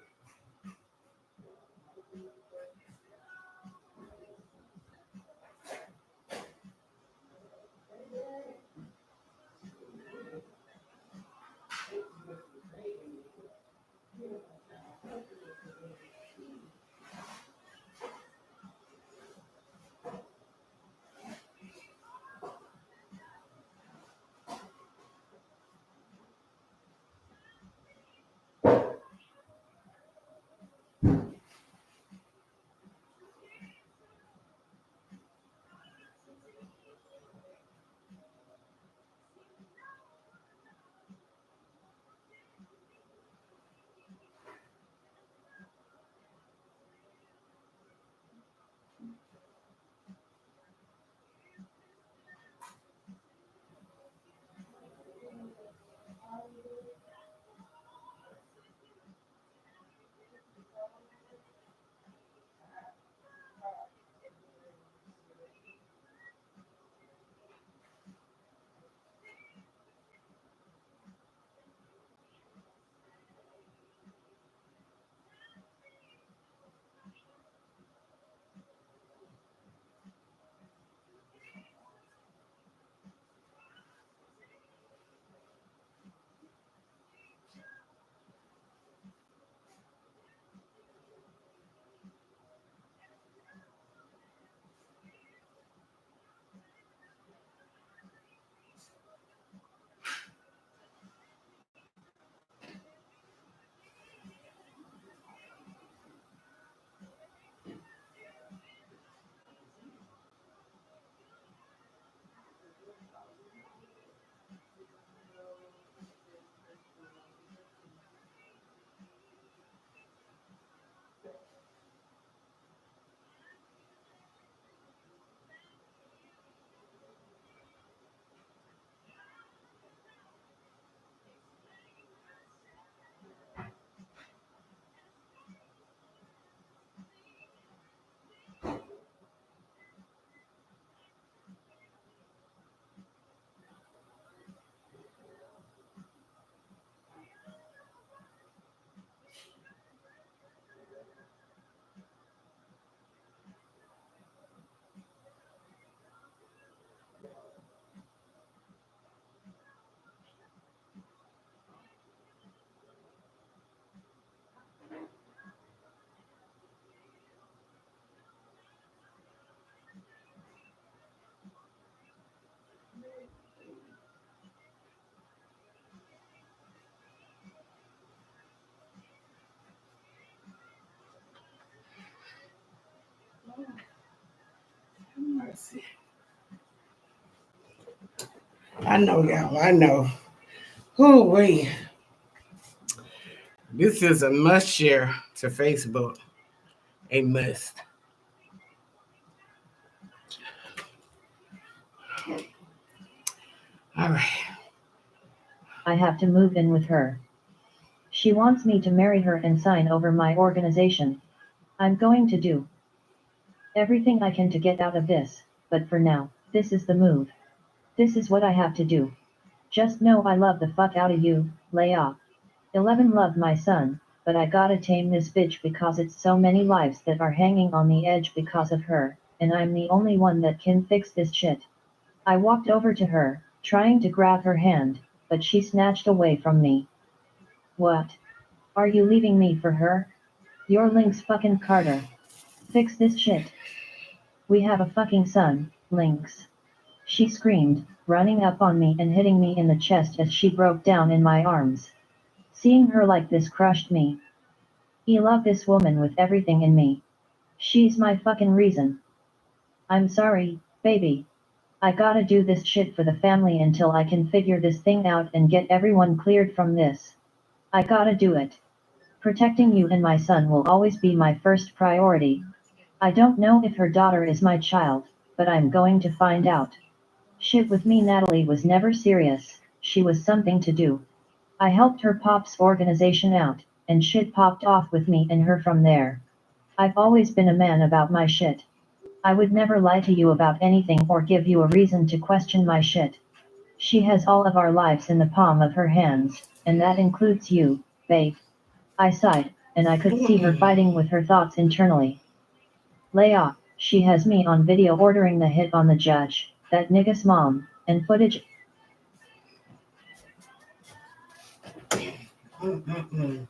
Mercy. I know y'all. I know. Who we? This is a must share to Facebook. A must. All right. I have to move in with her. She wants me to marry her and sign over my organization. I'm going to do everything I can to get out of this, but for now, this is the move. This is what I have to do. Just know I love the fuck out of you, Leia. 11 love my son, but I gotta tame this bitch because it's so many lives that are hanging on the edge because of her, and I'm the only one that can fix this shit. I walked over to her, trying to grab her hand, but she snatched away from me. What? Are you leaving me for her? You're Lynx fucking Carter. Fix this shit. We have a fucking son, Lynx. She screamed, running up on me and hitting me in the chest as she broke down in my arms. Seeing her like this crushed me. I love this woman with everything in me. She's my fucking reason. I'm sorry, baby. I gotta do this shit for the family until I can figure this thing out and get everyone cleared from this. I gotta do it. Protecting you and my son will always be my first priority. I don't know if her daughter is my child, but I'm going to find out. Shit with me, Natalie was never serious, she was something to do. I helped her pop's organization out, and shit popped off with me and her from there. I've always been a man about my shit. I would never lie to you about anything or give you a reason to question my shit. She has all of our lives in the palm of her hands, and that includes you, babe. I sighed, and I could see her fighting with her thoughts internally. Lay off, she has me on video ordering the hit on the judge, that nigga's mom, and footage. Mm-mm-mm.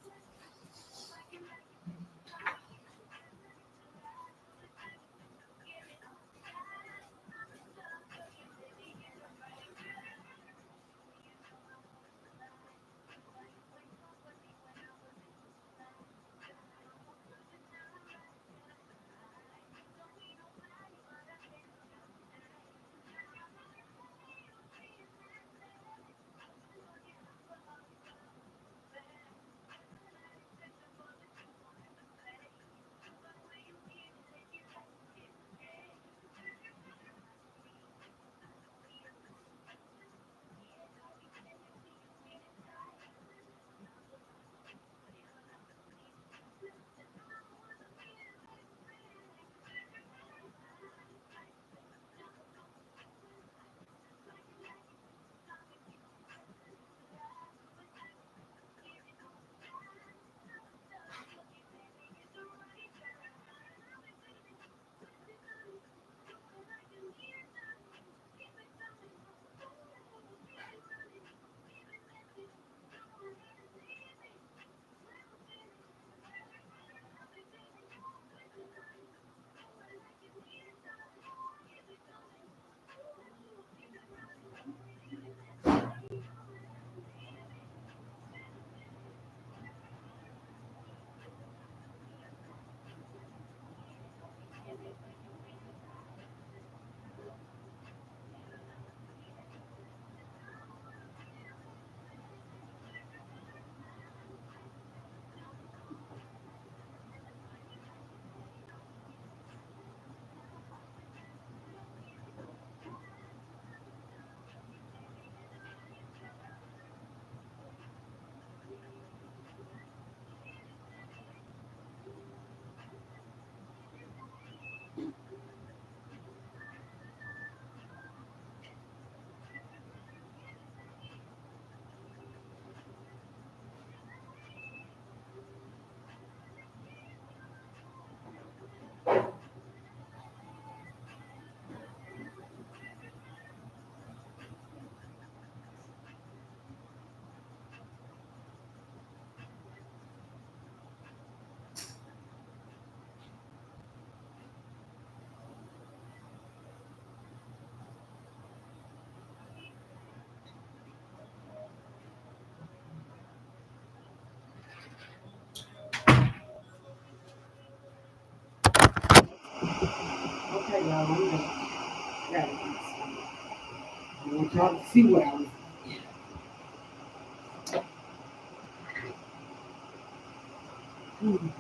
Okay, y'all, I'm gonna gotta eat something. I want y'all to see what I was. Mm.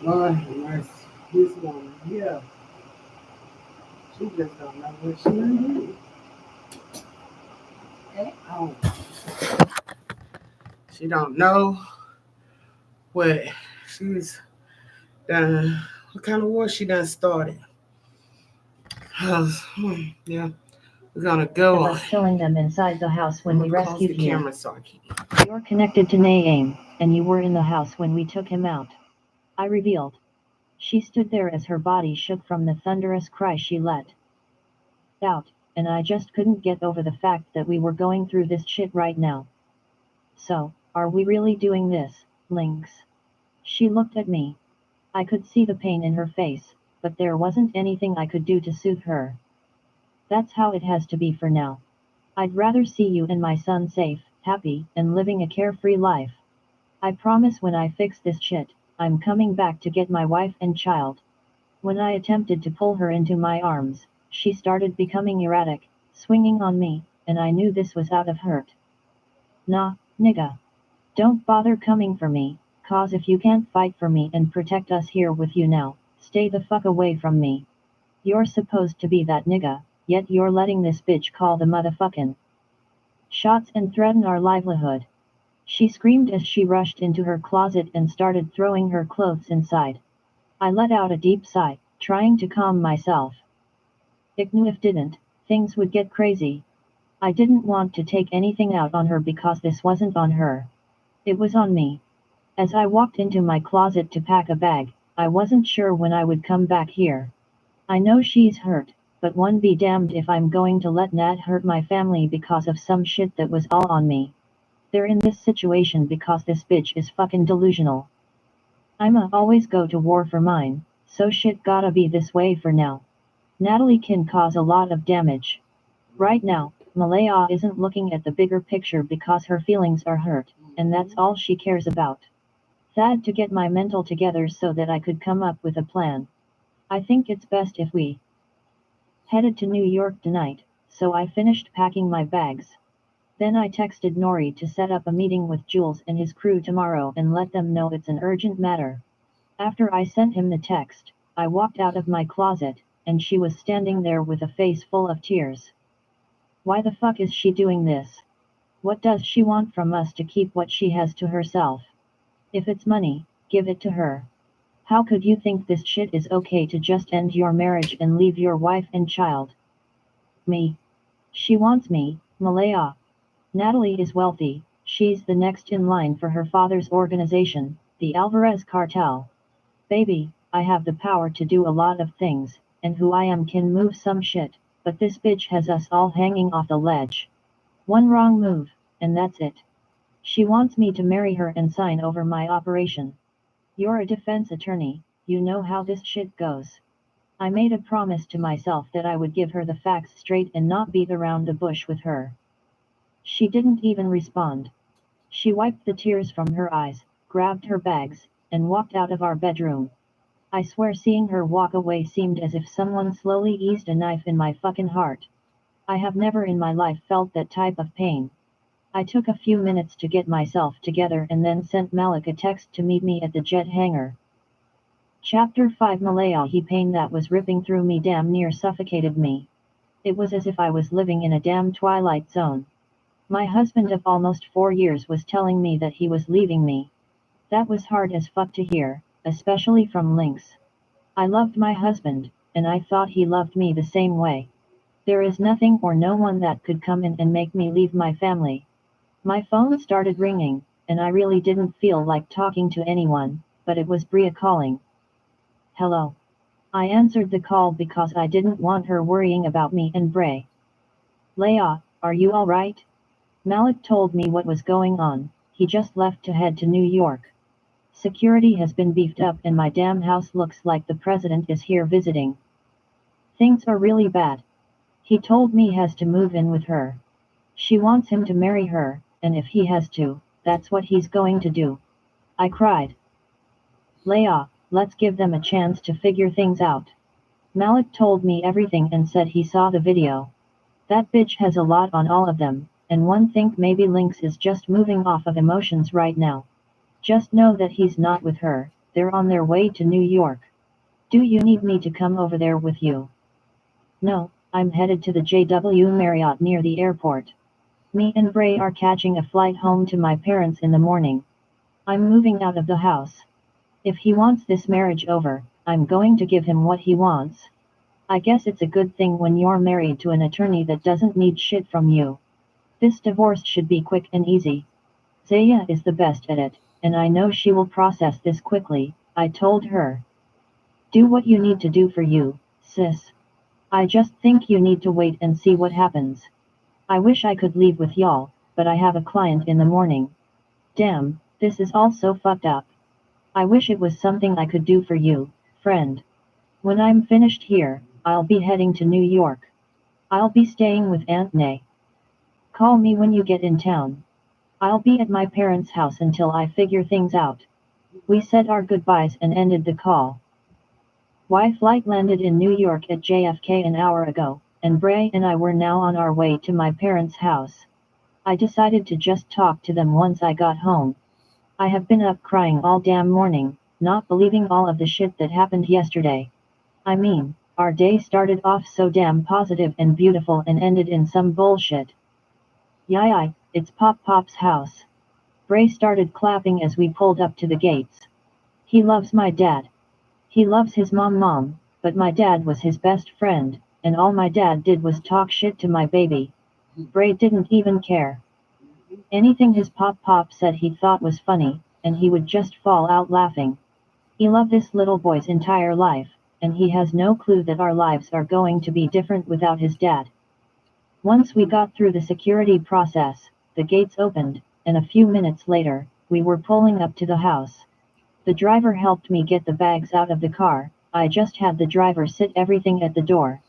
Lord have mercy. This woman here, she just don't know what she doing. At all. She don't know what she's done, what kind of war she done started. Yeah, we're gonna go Of on. us killing them inside the house when I'm we gonna close the rescued you. camera so I can. You're connected to Naeem, and you were in the house when we took him out. I revealed. She stood there as her body shook from the thunderous cry she let out, and I just couldn't get over the fact that we were going through this shit right now. So, are we really doing this, Lynx? She looked at me. I could see the pain in her face, but there wasn't anything I could do to soothe her. That's how it has to be for now. I'd rather see you and my son safe, happy, and living a carefree life. I promise when I fix this shit, I'm coming back to get my wife and child. When I attempted to pull her into my arms, She started becoming erratic, swinging on me, and I knew this was out of hurt. Nah, nigga. Don't bother coming for me, cause if you can't fight for me and protect us here with you now, stay the fuck away from me. You're supposed to be that nigga, yet you're letting this bitch call the motherfucking shots and threaten our livelihood. She screamed as she rushed into her closet and started throwing her clothes inside. I let out a deep sigh, trying to calm myself. I knew if didn't, things would get crazy. I didn't want to take anything out on her because this wasn't on her. It was on me. As I walked into my closet to pack a bag, I wasn't sure when I would come back here. I know she's hurt, but one be damned if I'm going to let Nat hurt my family because of some shit that was all on me. They're in this situation because this bitch is fucking delusional. I'ma always go to war for mine, so shit gotta be this way for now. Natalie can cause a lot of damage. Right now, Malaya isn't looking at the bigger picture because her feelings are hurt, and that's all she cares about. Had to get my mental together so that I could come up with a plan. I think it's best if we headed to New York tonight, so I finished packing my bags. Then I texted Nori to set up a meeting with Jules and his crew tomorrow and let them know it's an urgent matter. After I sent him the text, I walked out of my closet, and she was standing there with a face full of tears. Why the fuck is she doing this? What does she want from us to keep what she has to herself? If it's money, give it to her. How could you think this shit is okay to just end your marriage and leave your wife and child? Me. She wants me, Malaya. Natalie is wealthy, she's the next in line for her father's organization, the Alvarez Cartel. Baby, I have the power to do a lot of things, and who I am can move some shit, but this bitch has us all hanging off the ledge. One wrong move, and that's it. She wants me to marry her and sign over my operation. You're a defense attorney, you know how this shit goes. I made a promise to myself that I would give her the facts straight and not beat around the bush with her. She didn't even respond. She wiped the tears from her eyes, grabbed her bags, and walked out of our bedroom. I swear seeing her walk away seemed as if someone slowly eased a knife in my fucking heart. I have never in my life felt that type of pain. I took a few minutes to get myself together and then sent Malik a text to meet me at the jet hangar. Chapter 5 Malayahi pain that was ripping through me damn near suffocated me. It was as if I was living in a damn twilight zone. My husband of almost 4 years was telling me that he was leaving me. That was hard as fuck to hear, especially from Lynx. I loved my husband, and I thought he loved me the same way. There is nothing or no one that could come in and make me leave my family. My phone started ringing, and I really didn't feel like talking to anyone, but it was Bria calling. Hello. I answered the call because I didn't want her worrying about me and Bray. Leia, are you alright? Malik told me what was going on, he just left to head to New York. Security has been beefed up and my damn house looks like the president is here visiting. Things are really bad. He told me he has to move in with her. She wants him to marry her, and if he has to, that's what he's going to do. I cried. Leia, let's give them a chance to figure things out. Malik told me everything and said he saw the video. That bitch has a lot on all of them, and one think maybe Lynx is just moving off of emotions right now. Just know that he's not with her, they're on their way to New York. Do you need me to come over there with you? No, I'm headed to the JW Marriott near the airport. Me and Bray are catching a flight home to my parents in the morning. I'm moving out of the house. If he wants this marriage over, I'm going to give him what he wants. I guess it's a good thing when you're married to an attorney that doesn't need shit from you. This divorce should be quick and easy. Zaya is the best at it, and I know she will process this quickly, I told her. Do what you need to do for you, sis. I just think you need to wait and see what happens. I wish I could leave with y'all, but I have a client in the morning. Damn, this is all so fucked up. I wish it was something I could do for you, friend. When I'm finished here, I'll be heading to New York. I'll be staying with Aunt Nay. Call me when you get in town. I'll be at my parents' house until I figure things out. We said our goodbyes and ended the call. Y flight landed in New York at JFK an hour ago, and Bray and I were now on our way to my parents' house. I decided to just talk to them once I got home. I have been up crying all damn morning, not believing all of the shit that happened yesterday. I mean, our day started off so damn positive and beautiful and ended in some bullshit. Yai, it's Pop Pop's house. Bray started clapping as we pulled up to the gates. He loves my dad. He loves his mom, but my dad was his best friend, and all my dad did was talk shit to my baby. Bray didn't even care. Anything his pop said he thought was funny, and he would just fall out laughing. He loved this little boy's entire life, and he has no clue that our lives are going to be different without his dad. Once we got through the security process, the gates opened, and a few minutes later, we were pulling up to the house. The driver helped me get the bags out of the car. I just had the driver sit everything at the door.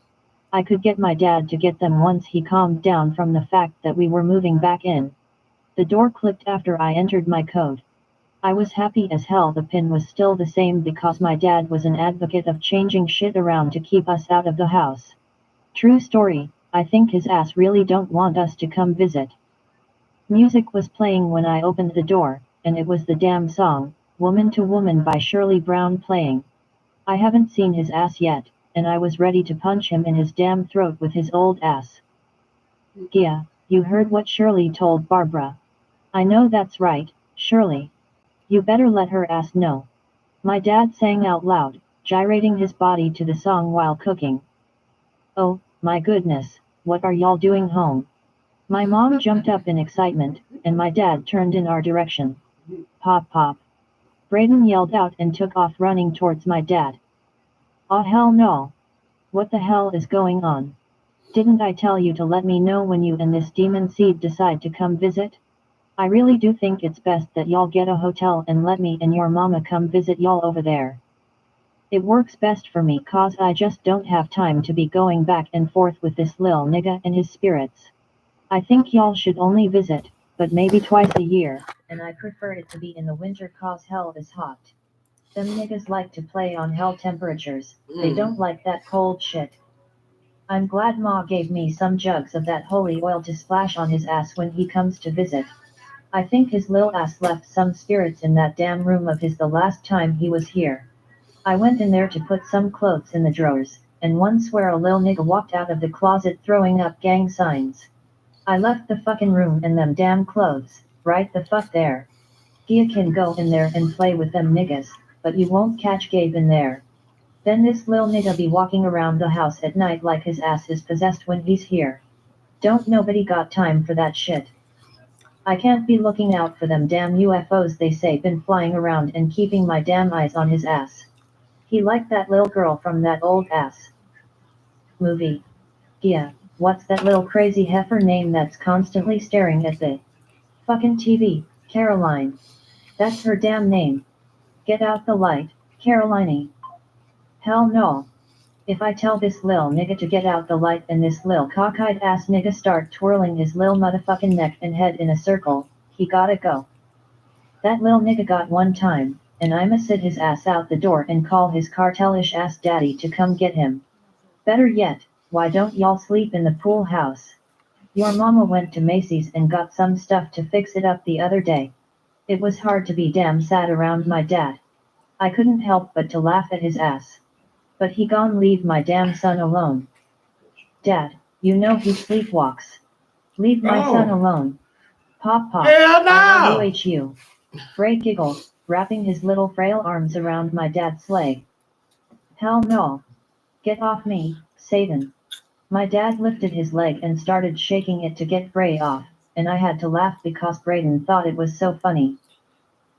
I could get my dad to get them once he calmed down from the fact that we were moving back in. The door clicked after I entered my code. I was happy as hell the pin was still the same because my dad was an advocate of changing shit around to keep us out of the house. True story, I think his ass really don't want us to come visit. Music was playing when I opened the door, and it was the damn song, Woman to Woman by Shirley Brown playing. I haven't seen his ass yet, and I was ready to punch him in his damn throat with his old ass. Yeah, you heard what Shirley told Barbara. I know that's right, Shirley. You better let her ass know. My dad sang out loud, gyrating his body to the song while cooking. Oh, my goodness, what are y'all doing home? My mom jumped up in excitement, and my dad turned in our direction. Pop Pop. Braden yelled out and took off running towards my dad. Oh hell no. What the hell is going on? Didn't I tell you to let me know when you and this demon seed decide to come visit? I really do think it's best that y'all get a hotel and let me and your mama come visit y'all over there. It works best for me cause I just don't have time to be going back and forth with this lil nigga and his spirits. I think y'all should only visit, but maybe twice a year, and I prefer it to be in the winter cause hell is hot. Them niggas like to play on hell temperatures, they don't like that cold shit. I'm glad Ma gave me some jugs of that holy oil to splash on his ass when he comes to visit. I think his lil ass left some spirits in that damn room of his the last time he was here. I went in there to put some clothes in the drawers, and one swear a lil nigga walked out of the closet throwing up gang signs. I left the fucking room and them damn clothes, right the fuck there. Gia can go in there and play with them niggas, but you won't catch Gabe in there. Then this lil nigga be walking around the house at night like his ass is possessed when he's here. Don't nobody got time for that shit. I can't be looking out for them damn UFOs they say been flying around and keeping my damn eyes on his ass. He like that lil girl from that old ass movie. Yeah, what's that little crazy heifer name that's constantly staring at the fucking TV? Caroline. That's her damn name. Get out the light, Caroline. Hell no. If I tell this lil nigga to get out the light and this lil cockeyed ass nigga start twirling his lil motherfucking neck and head in a circle, he gotta go. That lil nigga got one time, and I'ma sit his ass out the door and call his cartelish ass daddy to come get him. Better yet, why don't y'all sleep in the pool house? Your mama went to Macy's and got some stuff to fix it up the other day. It was hard to be damn sad around my dad. I couldn't help but to laugh at his ass. But he gon' leave my damn son alone. Dad, you know he sleepwalks. Leave my son Oh, alone. Pop Pop, hell no. ILUHU. Bray giggled, wrapping his little frail arms around my dad's leg. Hell no. Get off me, Satan. My dad lifted his leg and started shaking it to get Bray off, and I had to laugh because Braden thought it was so funny.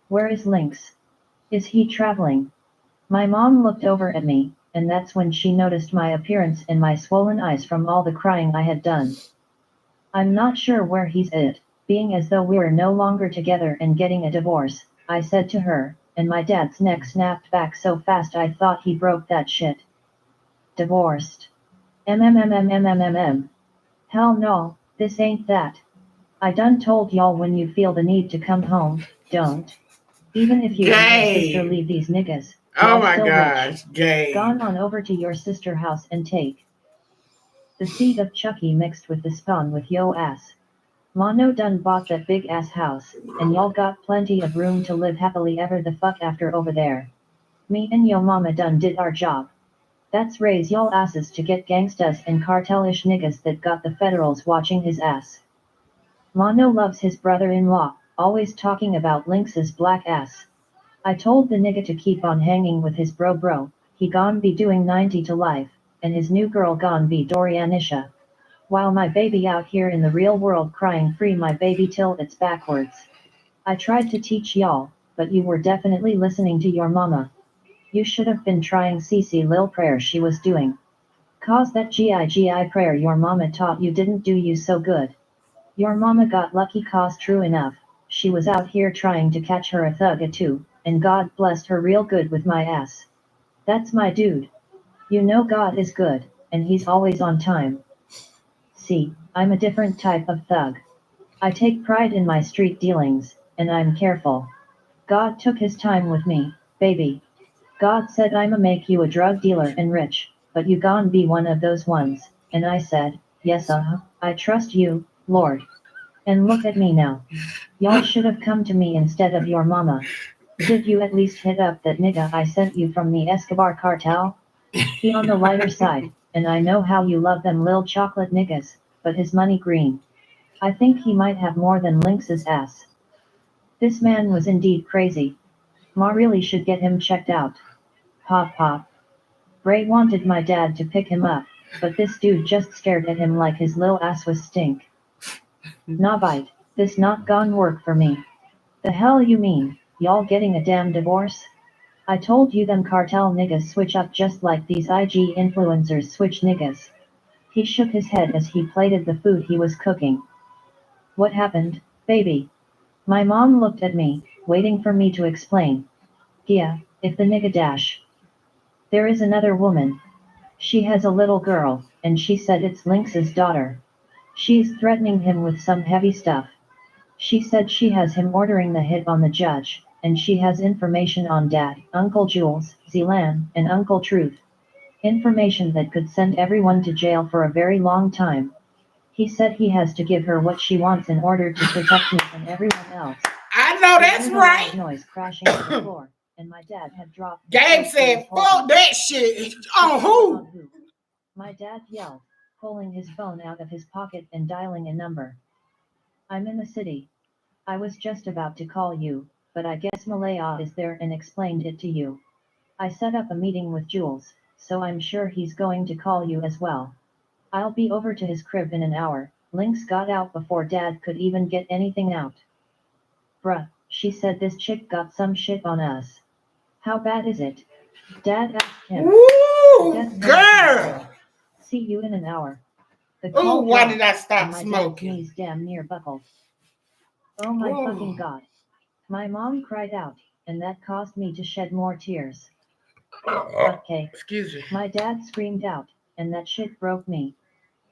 Where is Lynx? Is he traveling? My mom looked over at me, and that's when she noticed my appearance and my swollen eyes from all the crying I had done. I'm not sure where he's at, being as though we're no longer together and getting a divorce, I said to her, and my dad's neck snapped back so fast I thought he broke that shit. Divorced. MMMMMMMM. Hell no, this ain't that. I done told y'all when you feel the need to come home, don't. Even if you and your sister Gay. leave these niggas, Oh Y'all my still rich. gosh, Gabe. Gone on over to your sister house and take the seed of Chucky mixed with the spawn with yo ass. Mono done bought that big ass house, and y'all got plenty of room to live happily ever the fuck after over there. Me and yo mama done did our job. That's raise y'all asses to get gangstas and cartelish niggas that got the federals watching his ass. Mono loves his brother-in-law, always talking about Lynx's black ass. I told the nigga to keep on hanging with his bro, he gon' be doing 90 to life, and his new girl gon' be Dorianisha. While my baby out here in the real world crying free my baby till it's backwards. I tried to teach y'all, but you were definitely listening to your mama. You should have been trying CC Lil prayer she was doing. Cause that GI prayer your mama taught you didn't do you so good. Your mama got lucky cause true enough, she was out here trying to catch her a thugga too, and God blessed her real good with my ass. That's my dude. You know God is good, and he's always on time. See, I'm a different type of thug. I take pride in my street dealings, and I'm careful. God took his time with me, baby. God said I'ma make you a drug dealer and rich, but you gon' be one of those ones, and I said, yes I trust you, Lord. And look at me now. Y'all should have come to me instead of your mama. Did you at least hit up that nigga I sent you from the Escobar cartel? He on the lighter side, and I know how you love them lil chocolate niggas, but his money green. I think he might have more than Lynx's ass. This man was indeed crazy. Ma really should get him checked out. Pop pop. Ray wanted my dad to pick him up, but this dude just stared at him like his lil ass was stink. Nah bite, this not gon' work for me. The hell you mean, y'all getting a damn divorce? I told you them cartel niggas switch up just like these IG influencers switch niggas. He shook his head as he plated the food he was cooking. What happened, baby? My mom looked at me, waiting for me to explain. Yeah, if the nigga dash. There is another woman. She has a little girl, and she said it's Lynx's daughter. She's threatening him with some heavy stuff. She said she has him ordering the hit on the judge, and she has information on Dad, Uncle Jules, Zelan, and Uncle Truth. Information that could send everyone to jail for a very long time. He said he has to give her what she wants in order to protect me and everyone else. I know I that's heard a right. loud noise crashing to the floor, and my dad had dropped the Gabe food he was said, holding. fuck that shit. Fuck On who? on who? My dad yelled, pulling his phone out of his pocket and dialing a number. I'm in the city. I was just about to call you, but I guess Malaya is there and explained it to you. I set up a meeting with Jules, so I'm sure he's going to call you as well. I'll be over to his crib in an hour. Lynx got out before Dad could even get anything out. Bruh, she said this chick got some shit on us. How bad is it? Dad asked him. The Woo, death penalty. girl. See you in an hour. The Oh, call why did dropped, I and stop my dad's smoking? knees damn near buckled. Oh my fucking Oh, god. My mom cried out, and that caused me to shed more tears. Okay. excuse me. My dad screamed out, and that shit broke me.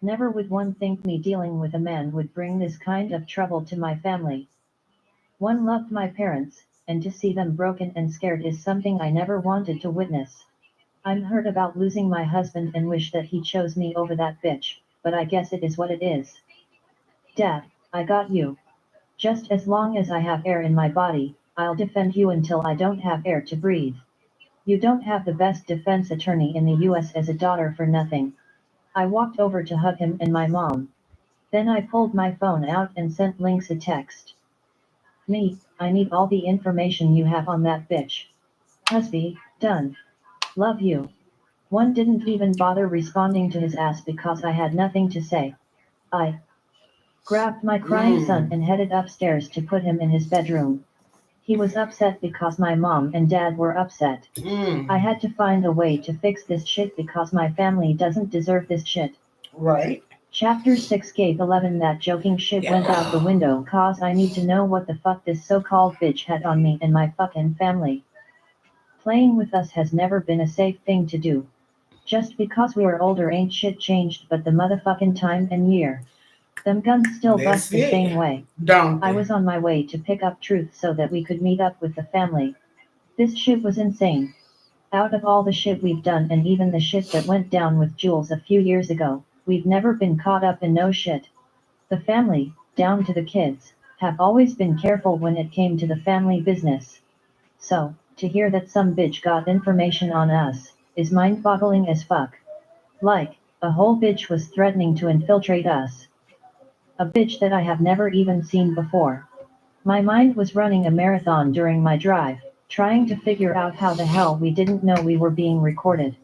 Never would one think me dealing with a man would bring this kind of trouble to my family. One loved my parents, and to see them broken and scared is something I never wanted to witness. I'm hurt about losing my husband and wish that he chose me over that bitch, but I guess it is what it is. Dad, I got you. Just as long as I have air in my body, I'll defend you until I don't have air to breathe. You don't have the best defense attorney in the US as a daughter for nothing. I walked over to hug him and my mom. Then I pulled my phone out and sent Lynx a text. Me, I need all the information you have on that bitch. Husby, done. Love you. One didn't even bother responding to his ass because I had nothing to say. I grabbed my crying son Mm, and headed upstairs to put him in his bedroom. He was upset because my mom and dad were upset. I mm. had to find a way to fix this shit because my family doesn't deserve this shit. Right. Chapter 6 gave 11 that joking shit went out the Yeah. window cause I need to know what the fuck this so-called bitch had on me and my fucking family. Playing with us has never been a safe thing to do. Just because we are older ain't shit changed but the motherfucking time and year. Them guns still That's bust the it. same way. Don't I they? was on my way to pick up Truth so that we could meet up with the family. This shit was insane. Out of all the shit we've done and even the shit that went down with Jules a few years ago, we've never been caught up in no shit. The family, down to the kids, have always been careful when it came to the family business. So, to hear that some bitch got information on us, is mind-boggling as fuck. Like, a whole bitch was threatening to infiltrate us. A bitch that I have never even seen before. My mind was running a marathon during my drive, trying to figure out how the hell we didn't know we were being recorded.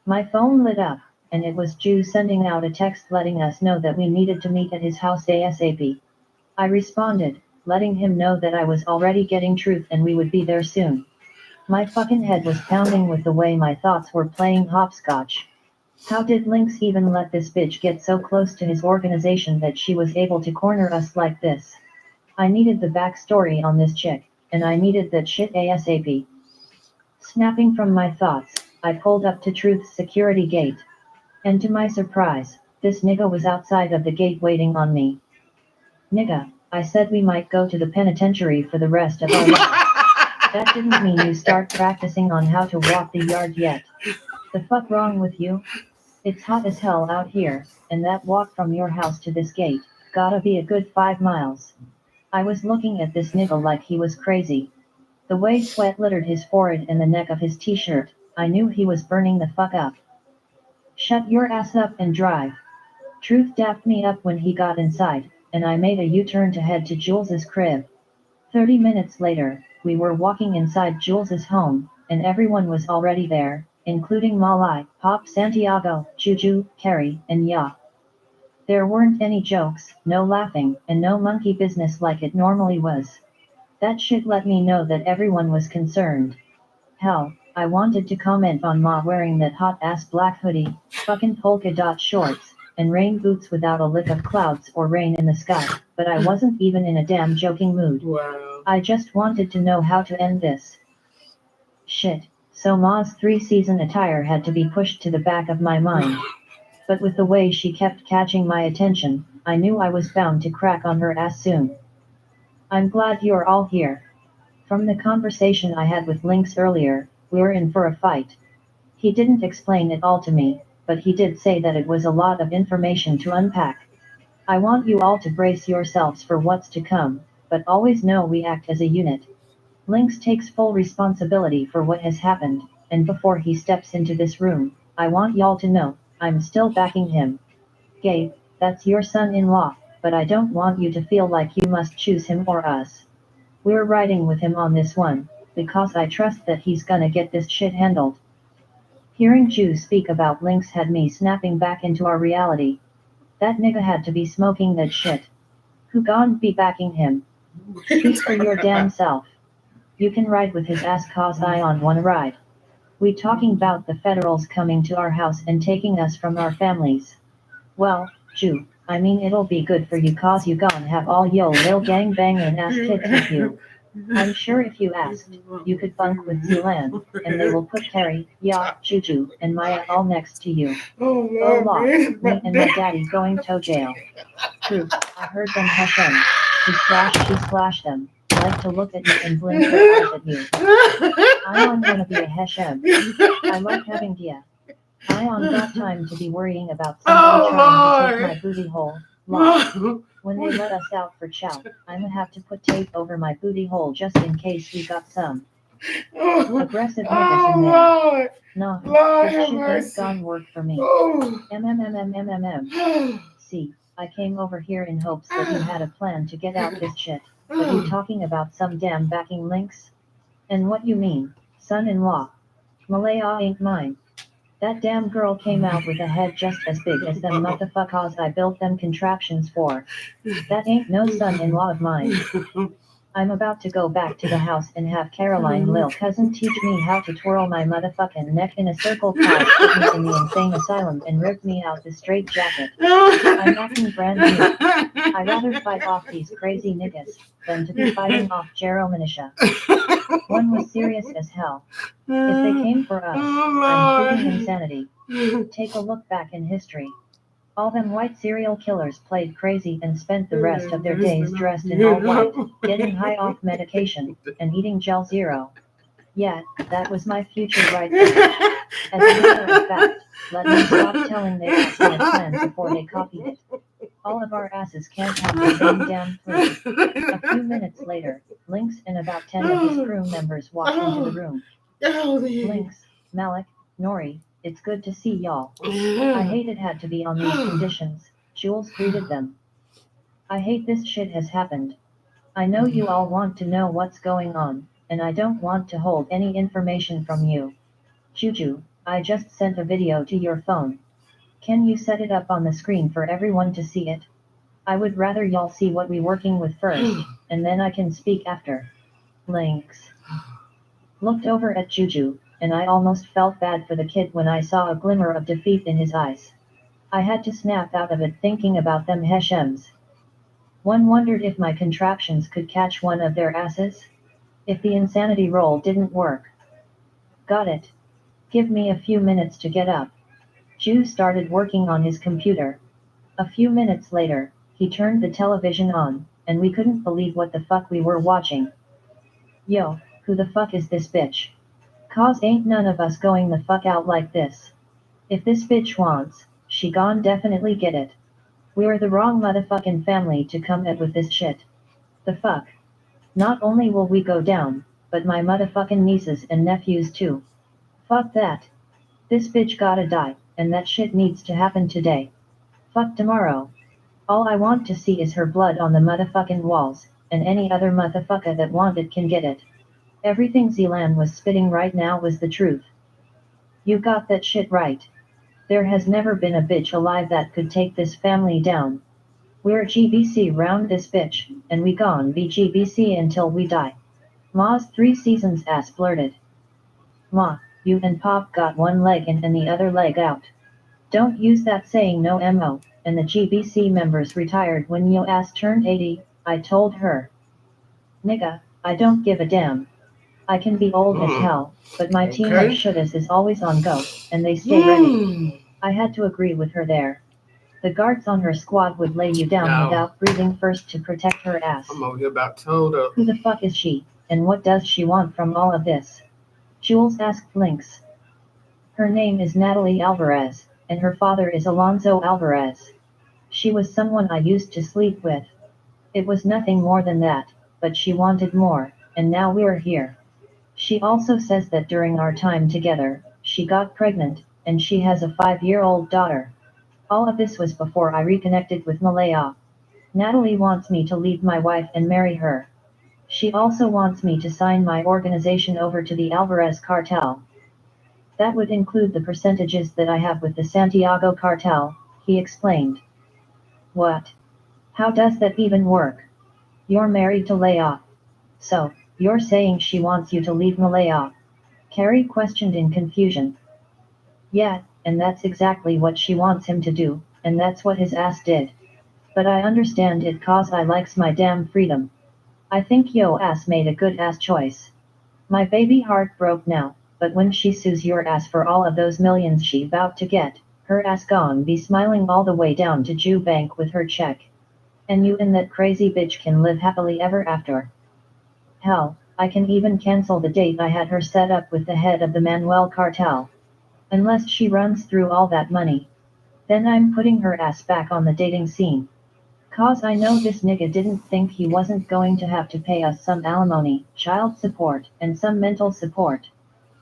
My phone lit up, and it was Ju sending out a text letting us know that we needed to meet at his house ASAP. I responded, letting him know that I was already getting truth and we would be there soon. My fucking head was pounding with the way my thoughts were playing hopscotch. How did Lynx even let this bitch get so close to his organization that she was able to corner us like this? I needed the backstory on this chick, and I needed that shit ASAP. Snapping from my thoughts, I pulled up to Truth's security gate. And to my surprise, this nigga was outside of the gate waiting on me. Nigga, I said we might go to the penitentiary for the rest of our lives. That didn't mean you start practicing on how to walk the yard yet. The fuck wrong with you? It's hot as hell out here, and that walk from your house to this gate, gotta be a good 5 miles. I was looking at this nigga like he was crazy. The way sweat littered his forehead and the neck of his t-shirt, I knew he was burning the fuck up. Shut your ass up and drive. Truth dapped me up when he got inside, and I made a U-turn to head to Jules's crib. 30 minutes later, we were walking inside Jules's home, and everyone was already there, including Malai, Pop Santiago, Juju, Carrie, and Ya. There weren't any jokes, no laughing, and no monkey business like it normally was. That shit let me know that everyone was concerned. Hell, I wanted to comment on Ma wearing that hot-ass black hoodie, fucking polka dot shorts, and rain boots without a lick of clouds or rain in the sky, but I wasn't even in a damn joking mood. Wow. I just wanted to know how to end this. Shit, so Ma's 3-season attire had to be pushed to the back of my mind. But with the way she kept catching my attention, I knew I was bound to crack on her ass soon. I'm glad you're all here. From the conversation I had with Lynx earlier, we're in for a fight. He didn't explain it all to me, but he did say that it was a lot of information to unpack. I want you all to brace yourselves for what's to come, but always know we act as a unit. Lynx takes full responsibility for what has happened, and before he steps into this room, I want y'all to know, I'm still backing him. Gabe, that's your son-in-law, but I don't want you to feel like you must choose him or us. We're riding with him on this one, because I trust that he's gonna get this shit handled. Hearing Ju speak about Lynx had me snapping back into our reality. That nigga had to be smoking that shit. Who gon' be backing him? Speak for your damn self. You can ride with his ass cause I on one ride. We talking about the federals coming to our house and taking us from our families. Well, Ju, I mean it'll be good for you cause you gon' have all yo lil gang bangin' ass kids with you. I'm sure if you asked, you could bunk with Zealand, and they will put Carrie, Ya, Juju, and Maya all next to you. Oh, Oh Lord, law, man. me and my daddy going to jail. True, I heard them hush em. She splash them. Like to look at you and blink her eyes at you. I'm gonna be a Heshem. I like having Dia. I on got time to be worrying about somebody trying to take my booty hole. Law. When they let us out for chow, I'ma have to put tape over my booty hole just in case we got some aggressive niggas in there. Lord. Nah, Lord this have shit ain't mercy. gonna work for me. Oh. See, I came over here in hopes that you had a plan to get out this shit, but you talking about some damn backing Lynx? And what you mean, son-in-law? Malaya ain't mine. That damn girl came out with a head just as big as them motherfuckers I built them contraptions for. That ain't no son-in-law of mine. I'm about to go back to the house and have Caroline Lil cousin teach me how to twirl my motherfucking neck in a circle cause put me in the insane asylum and rip me out the straight jacket. I'm acting brand new. I'd rather fight off these crazy niggas than to be fighting off Jero Militia. One was serious as hell. If they came for us, I'm proving insanity. Take a look back in history. All them white serial killers played crazy and spent the rest of their days dressed in all white, getting high off medication, and eating Gel Zero. Yeah, that was my future right there. As a matter of fact, let me stop telling they ass my plan before they copied it. All of our asses can't have the same damn plan. A few minutes later, Lynx and about 10 of his crew members walked into the room. Lynx, Malik, Nori, it's good to see y'all. I hate it had to be on these conditions, Jules greeted them. I hate this shit has happened. I know you all want to know what's going on, and I don't want to hold any information from you. Juju, I just sent a video to your phone. Can you set it up on the screen for everyone to see it? I would rather y'all see what we working with first, and then I can speak after. Lynx looked over at Juju, and I almost felt bad for the kid when I saw a glimmer of defeat in his eyes. I had to snap out of it thinking about them Heshems. One wondered if my contraptions could catch one of their asses? If the insanity roll didn't work. Got it. Give me a few minutes to get up. Ju started working on his computer. A few minutes later, he turned the television on, and we couldn't believe what the fuck we were watching. Yo, who the fuck is this bitch? 'Cause ain't none of us going the fuck out like this. If this bitch wants, she gon' definitely get it. We're the wrong motherfucking family to come at with this shit. The fuck? Not only will we go down, but my motherfucking nieces and nephews too. Fuck that. This bitch gotta die, and that shit needs to happen today. Fuck tomorrow. All I want to see is her blood on the motherfucking walls, and any other motherfucker that want it can get it. Everything Zelan was spitting right now was the truth. You got that shit right. There has never been a bitch alive that could take this family down. We're GBC round this bitch, and we gon' be GBC until we die. Ma's 3 seasons ass blurted. Ma, you and Pop got one leg in and the other leg out. Don't use that saying no mo, and the GBC members retired when yo ass turned 80, I told her. Nigga, I don't give a damn. I can be old as hell, but my team of shouldas is always on go, and they stay ready. I had to agree with her there. The guards on her squad would lay you down without breathing first to protect her ass. I'm over here about told up. Who the fuck is she, and what does she want from all of this? Jules asked Lynx. Her name is Natalie Alvarez, and her father is Alonso Alvarez. She was someone I used to sleep with. It was nothing more than that, but she wanted more, and now we're here. She also says that during our time together, she got pregnant, and she has a 5-year-old daughter. All of this was before I reconnected with Malaya. Natalie wants me to leave my wife and marry her. She also wants me to sign my organization over to the Alvarez Cartel. That would include the percentages that I have with the Santiago Cartel, he explained. What? How does that even work? You're married to Leia. So, you're saying she wants you to leave Malaya? Carrie questioned in confusion. Yeah, and that's exactly what she wants him to do, and that's what his ass did. But I understand it 'cause I likes my damn freedom. I think yo ass made a good ass choice. My baby heart broke now, but when she sues your ass for all of those millions she bout to get, her ass gon' be smiling all the way down to Jew Bank with her check. And you and that crazy bitch can live happily ever after. Hell, I can even cancel the date I had her set up with the head of the Manuel Cartel. Unless she runs through all that money. Then I'm putting her ass back on the dating scene. 'Cause I know this nigga didn't think he wasn't going to have to pay us some alimony, child support, and some mental support.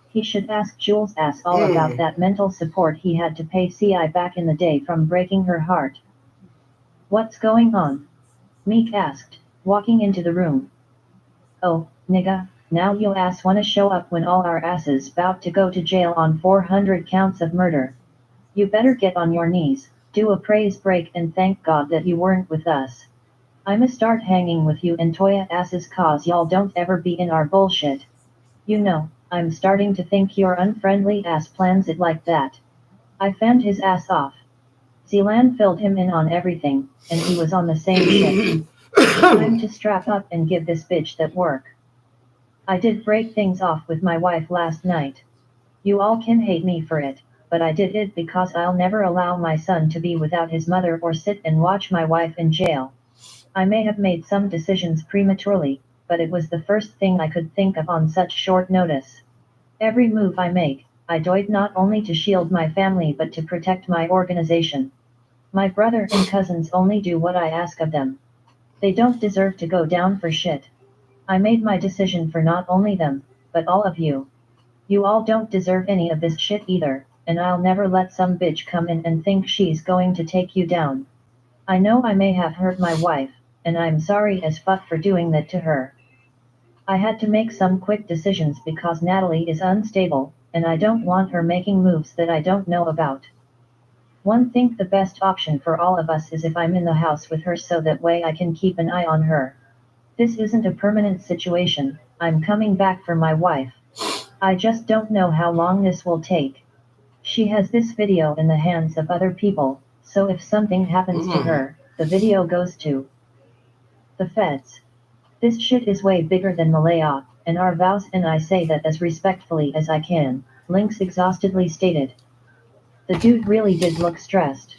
He should ask Jules' ass all about that mental support he had to pay CI back in the day from breaking her heart. What's going on? Meek asked, walking into the room. Oh, nigga, now yo ass wanna show up when all our asses bout to go to jail on 400 counts of murder. You better get on your knees, do a praise break and thank God that you weren't with us. I'ma start hanging with you and Toya asses 'cause y'all don't ever be in our bullshit. You know, I'm starting to think your unfriendly ass plans it like that. I fanned his ass off. Zelan filled him in on everything, and he was on the same shit. Time to strap up and give this bitch that work. I did break things off with my wife last night. You all can hate me for it, but I did it because I'll never allow my son to be without his mother or sit and watch my wife in jail. I may have made some decisions prematurely, but it was the first thing I could think of on such short notice. Every move I make, I do it not only to shield my family but to protect my organization. My brother and cousins only do what I ask of them. They don't deserve to go down for shit. I made my decision for not only them, but all of you. You all don't deserve any of this shit either, and I'll never let some bitch come in and think she's going to take you down. I know I may have hurt my wife, and I'm sorry as fuck for doing that to her. I had to make some quick decisions because Natalie is unstable, and I don't want her making moves that I don't know about. One think the best option for all of us is if I'm in the house with her so that way I can keep an eye on her. This isn't a permanent situation, I'm coming back for my wife. I just don't know how long this will take. She has this video in the hands of other people, so if something happens to her, the video goes to the feds. This shit is way bigger than Malaya, and our vows, and I say that as respectfully as I can, Lynx exhaustedly stated. The dude really did look stressed.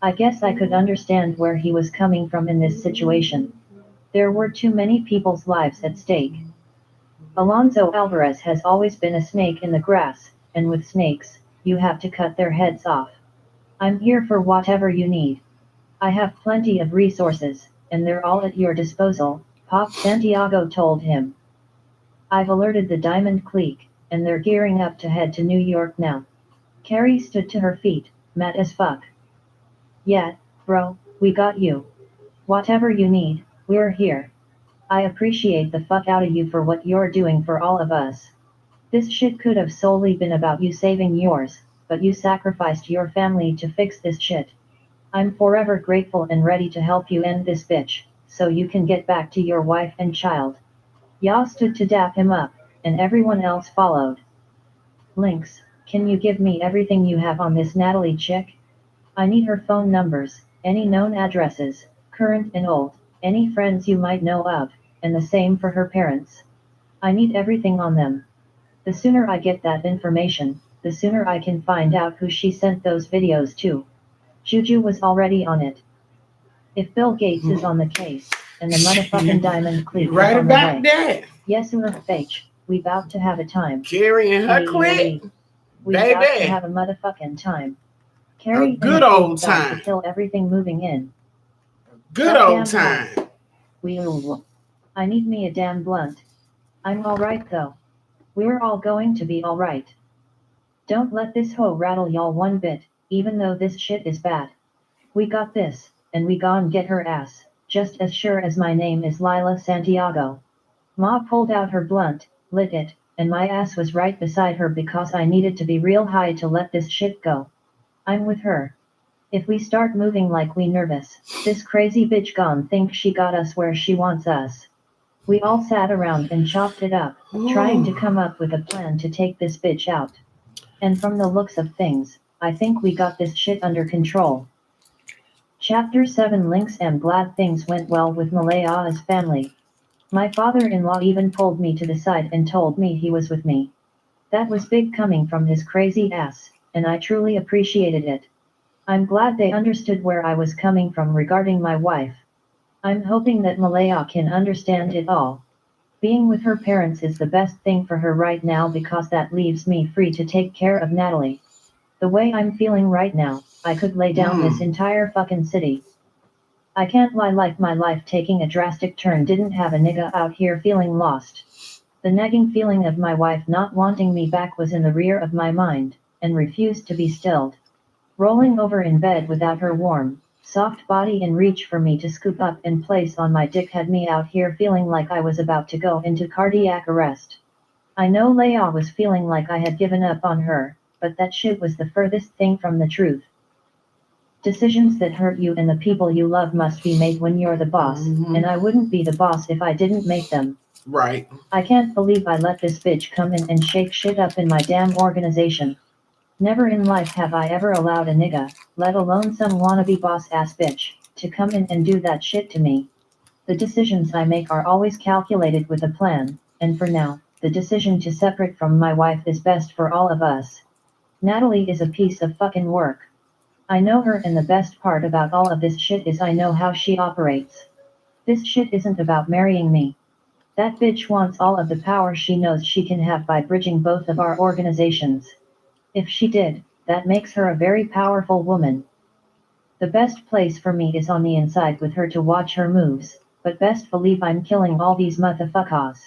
I guess I could understand where he was coming from in this situation. There were too many people's lives at stake. Alonso Alvarez has always been a snake in the grass, and with snakes, you have to cut their heads off. I'm here for whatever you need. I have plenty of resources, and they're all at your disposal, Pop Santiago told him. I've alerted the Diamond Clique, and they're gearing up to head to New York now. Carrie stood to her feet, mad as fuck. Yeah, bro, we got you. Whatever you need, we're here. I appreciate the fuck out of you for what you're doing for all of us. This shit could have solely been about you saving yours, but you sacrificed your family to fix this shit. I'm forever grateful and ready to help you end this bitch, so you can get back to your wife and child. Ya stood to dap him up, and everyone else followed. Lynx, can you give me everything you have on this Natalie chick? I need her phone numbers, any known addresses, current and old, any friends you might know of, and the same for her parents. I need everything on them. The sooner I get that information, the sooner I can find out who she sent those videos to. Juju was already on it. If Bill Gates is on the case, and the motherfucking Diamond Clique is Right on the about way. that. Yes, bitch, we bout to have a time. Carrie and her clique, We bout to baby. have a motherfucking time. A Carrie good and the old clique about time. to kill everything moving in. Good old time. I need me a damn blunt. I'm alright though. We're all going to be alright. Don't let this hoe rattle y'all one bit, even though this shit is bad. We got this, and we gon' get her ass, just as sure as my name is Lila Santiago. Ma pulled out her blunt, lit it, and my ass was right beside her because I needed to be real high to let this shit go. I'm with her. If we start moving like we nervous, this crazy bitch gon' think she got us where she wants us. We all sat around and chopped it up, trying to come up with a plan to take this bitch out. And from the looks of things, I think we got this shit under control. Chapter 7 Lynx. Am glad things went well with Malaya's family. My father-in-law even pulled me to the side and told me he was with me. That was big coming from his crazy ass, and I truly appreciated it. I'm glad they understood where I was coming from regarding my wife. I'm hoping that Malaya can understand it all. Being with her parents is the best thing for her right now because that leaves me free to take care of Natalie. The way I'm feeling right now, I could lay down this entire fucking city. I can't lie, like my life taking a drastic turn didn't have a nigga out here feeling lost. The nagging feeling of my wife not wanting me back was in the rear of my mind, and refused to be stilled. Rolling over in bed without her warm, soft body in reach for me to scoop up and place on my dick had me out here feeling like I was about to go into cardiac arrest. I know Leia was feeling like I had given up on her, but that shit was the furthest thing from the truth. Decisions that hurt you and the people you love must be made when you're the boss, and I wouldn't be the boss if I didn't make them. Right. I can't believe I let this bitch come in and shake shit up in my damn organization. Never in life have I ever allowed a nigga, let alone some wannabe boss-ass bitch, to come in and do that shit to me. The decisions I make are always calculated with a plan, and for now, the decision to separate from my wife is best for all of us. Natalie is a piece of fucking work. I know her, and the best part about all of this shit is I know how she operates. This shit isn't about marrying me. That bitch wants all of the power she knows she can have by bridging both of our organizations. If she did, that makes her a very powerful woman. The best place for me is on the inside with her to watch her moves, but best believe I'm killing all these motherfuckers.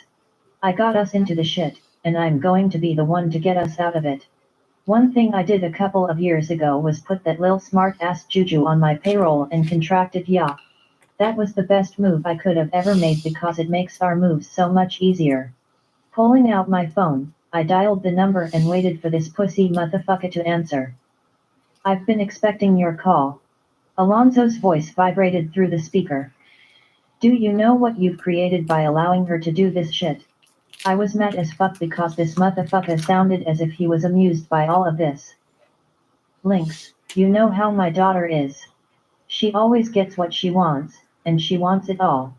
I got us into the shit, and I'm going to be the one to get us out of it. One thing I did a couple of years ago was put that lil smart ass Juju on my payroll and contracted ya. That was the best move I could have ever made because it makes our moves so much easier. Pulling out my phone, I dialed the number and waited for this pussy motherfucker to answer. I've been expecting your call. Alonzo's voice vibrated through the speaker. Do you know what you've created by allowing her to do this shit? I was mad as fuck because this motherfucker sounded as if he was amused by all of this. Lynx, you know how my daughter is. She always gets what she wants, and she wants it all.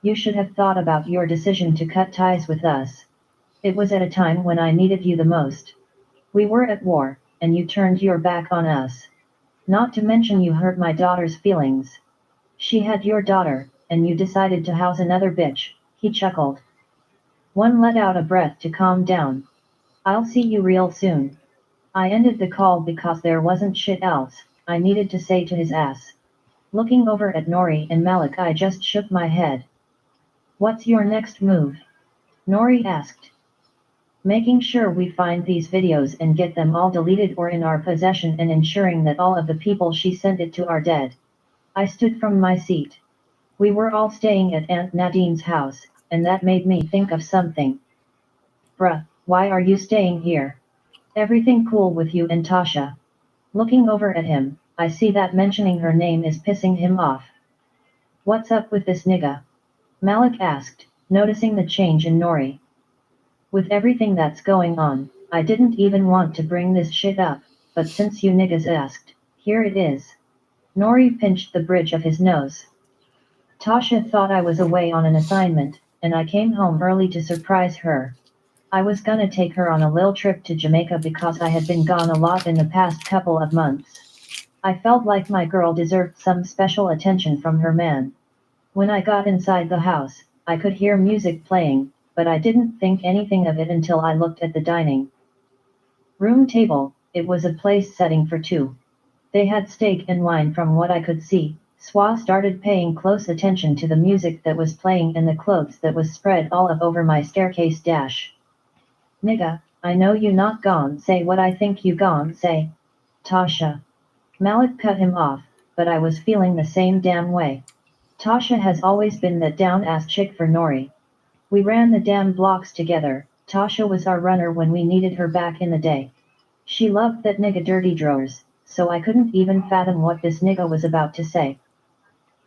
You should have thought about your decision to cut ties with us. It was at a time when I needed you the most. We were at war, and you turned your back on us. Not to mention you hurt my daughter's feelings. She had your daughter, and you decided to house another bitch, he chuckled. One let out a breath to calm down. I'll see you real soon. I ended the call because there wasn't shit else I needed to say to his ass. Looking over at Nori and Malik, I just shook my head. What's your next move? Nori asked. Making sure we find these videos and get them all deleted or in our possession and ensuring that all of the people she sent it to are dead. I stood from my seat. We were all staying at Aunt Nadine's house, and that made me think of something. Bruh, why are you staying here? Everything cool with you and Tasha? Looking over at him, I see that mentioning her name is pissing him off. What's up with this nigga? Malik asked, noticing the change in Nori. With everything that's going on, I didn't even want to bring this shit up, but since you niggas asked, here it is. Nori pinched the bridge of his nose. Tasha thought I was away on an assignment, and I came home early to surprise her. I was gonna take her on a lil trip to Jamaica because I had been gone a lot in the past couple of months. I felt like my girl deserved some special attention from her man. When I got inside the house, I could hear music playing, but I didn't think anything of it until I looked at the dining room table. It was a place setting for two. They had steak and wine from what I could see. Swa started paying close attention to the music that was playing and the clothes that was spread all up over my staircase dash. Nigga, I know you not gon' say what I think you gon' say. Tasha. Malik cut him off, but I was feeling the same damn way. Tasha has always been that down-ass chick for Nori. We ran the damn blocks together. Tasha was our runner when we needed her back in the day. She loved that nigga dirty drawers, so I couldn't even fathom what this nigga was about to say.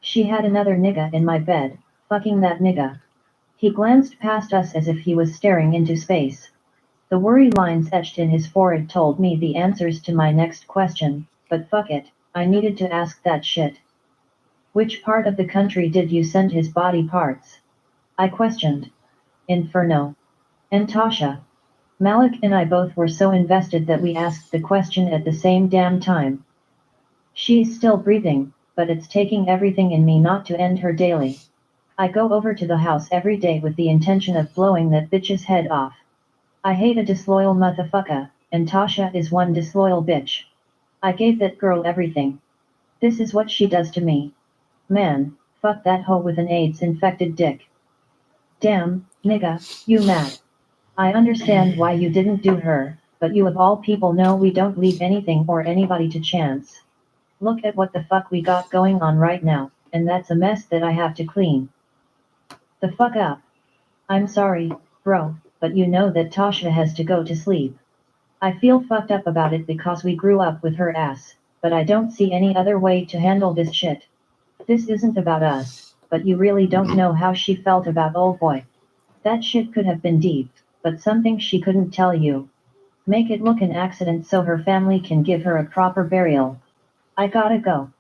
She had another nigga in my bed, fucking that nigga. He glanced past us as if he was staring into space. The worry lines etched in his forehead told me the answers to my next question, but fuck it, I needed to ask that shit. Which part of the country did you send his body parts? I questioned. Inferno. And Tasha. Malik and I both were so invested that we asked the question at the same damn time. She's still breathing, but it's taking everything in me not to end her daily. I go over to the house every day with the intention of blowing that bitch's head off. I hate a disloyal motherfucker, and Tasha is one disloyal bitch. I gave that girl everything. This is what she does to me. Man, fuck that hoe with an AIDS-infected dick. Damn, nigga, you mad. I understand why you didn't do her, but you of all people know we don't leave anything or anybody to chance. Look at what the fuck we got going on right now, and that's a mess that I have to clean. The fuck up. I'm sorry, bro, but you know that Tasha has to go to sleep. I feel fucked up about it because we grew up with her ass, but I don't see any other way to handle this shit. This isn't about us, but you really don't know how she felt about old boy. That shit could have been deep, but something she couldn't tell you. Make it look an accident so her family can give her a proper burial. I gotta go.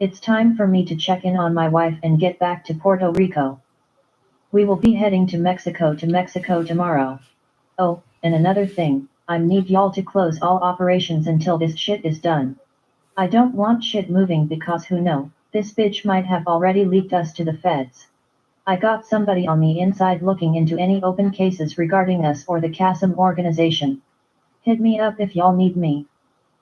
It's time for me to check in on my wife and get back to Puerto Rico. We will be heading to Mexico tomorrow. Oh, and another thing, I need y'all to close all operations until this shit is done. I don't want shit moving because who know, this bitch might have already leaked us to the feds. I got somebody on the inside looking into any open cases regarding us or the CASM organization. Hit me up if y'all need me.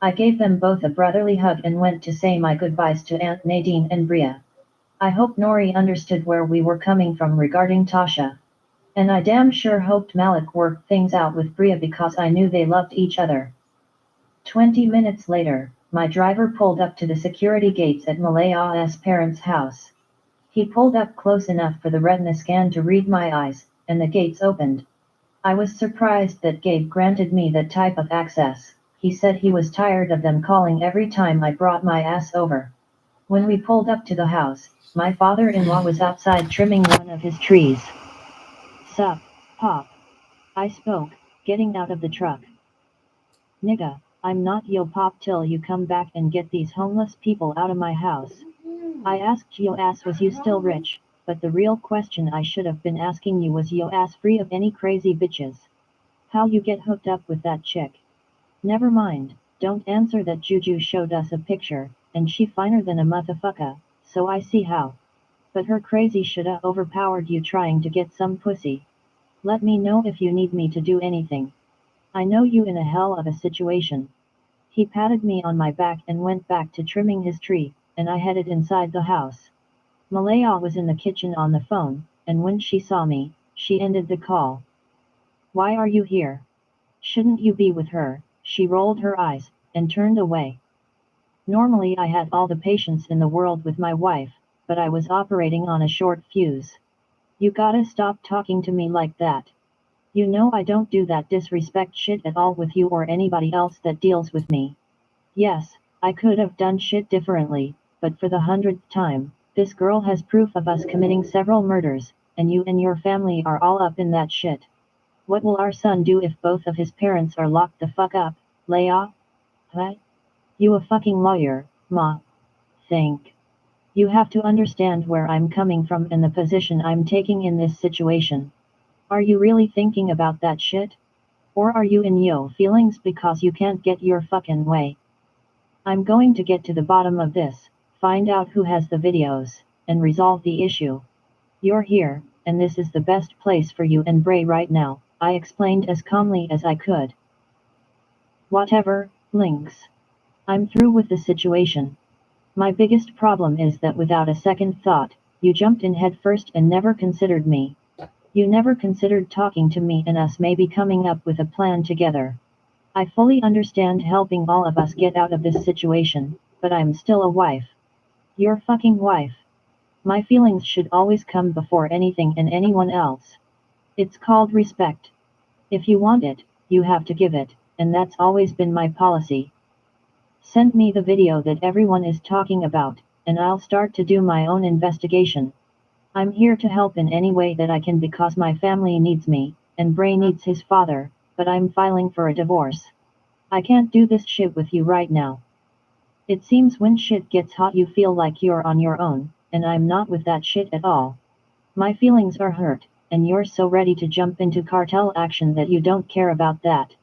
I gave them both a brotherly hug and went to say my goodbyes to Aunt Nadine and Bria. I hope Nori understood where we were coming from regarding Tasha. And I damn sure hoped Malik worked things out with Bria because I knew they loved each other. 20 minutes later, my driver pulled up to the security gates at Malaya's parents' house. He pulled up close enough for the retina scan to read my eyes, and the gates opened. I was surprised that Gabe granted me that type of access. He said he was tired of them calling every time I brought my ass over. When we pulled up to the house, my father-in-law was outside trimming one of his trees. "Sup, Pop?" I spoke, getting out of the truck. "Nigga, I'm not yo pop till you come back and get these homeless people out of my house." I asked yo ass was you still rich, but the real question I should have been asking you was yo ass free of any crazy bitches. How you get hooked up with that chick? Never mind, don't answer that. Juju showed us a picture, and she finer than a motherfucker, so I see how. But her crazy shoulda overpowered you trying to get some pussy. Let me know if you need me to do anything. I know you in a hell of a situation. He patted me on my back and went back to trimming his tree, and I headed inside the house. Malaya was in the kitchen on the phone, and when she saw me, she ended the call. "Why are you here? Shouldn't you be with her?" She rolled her eyes, and turned away. Normally I had all the patience in the world with my wife, but I was operating on a short fuse. "You gotta stop talking to me like that. You know I don't do that disrespect shit at all with you or anybody else that deals with me. Yes, I could have done shit differently, but for the 100th time, this girl has proof of us committing several murders, and you and your family are all up in that shit. What will our son do if both of his parents are locked the fuck up, Leia? Huh? You a fucking lawyer, ma. Think. You have to understand where I'm coming from and the position I'm taking in this situation. Are you really thinking about that shit? Or are you in yo feelings because you can't get your fucking way? I'm going to get to the bottom of this, find out who has the videos, and resolve the issue. You're here, and this is the best place for you and Bray right now," I explained as calmly as I could. "Whatever, Lynx. I'm through with the situation. My biggest problem is that without a second thought, you jumped in head first and never considered me. You never considered talking to me and us maybe coming up with a plan together. I fully understand helping all of us get out of this situation, but I'm still a wife. Your fucking wife. My feelings should always come before anything and anyone else. It's called respect. If you want it, you have to give it, and that's always been my policy. Send me the video that everyone is talking about, and I'll start to do my own investigation. I'm here to help in any way that I can because my family needs me, and Bray needs his father, but I'm filing for a divorce. I can't do this shit with you right now. It seems when shit gets hot you feel like you're on your own, and I'm not with that shit at all. My feelings are hurt, and you're so ready to jump into cartel action that you don't care about that.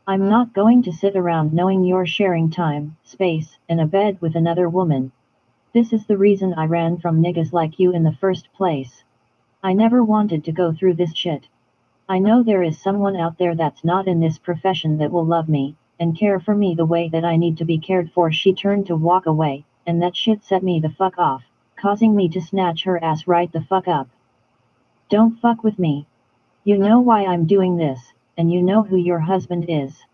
I'm not going to sit around knowing you're sharing time, space, and a bed with another woman. This is the reason I ran from niggas like you in the first place. I never wanted to go through this shit. I know there is someone out there that's not in this profession that will love me, and care for me the way that I need to be cared for." She turned to walk away, and that shit set me the fuck off, causing me to snatch her ass right the fuck up. "Don't fuck with me. You know why I'm doing this, and you know who your husband is.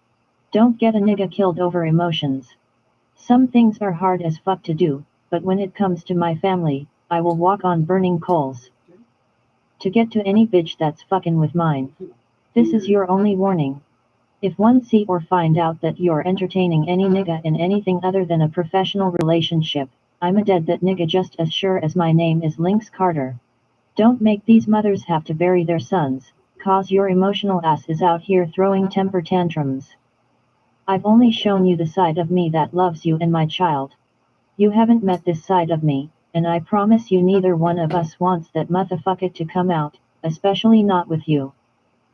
Don't get a nigga killed over emotions. Some things are hard as fuck to do, but when it comes to my family, I will walk on burning coals. To get to any bitch that's fucking with mine. This is your only warning. If one see or find out that you're entertaining any nigga in anything other than a professional relationship, I'm a dead that nigga just as sure as my name is Lynx Carter. Don't make these mothers have to bury their sons, cause your emotional ass is out here throwing temper tantrums. I've only shown you the side of me that loves you and my child. You haven't met this side of me, and I promise you neither one of us wants that motherfucker to come out, especially not with you.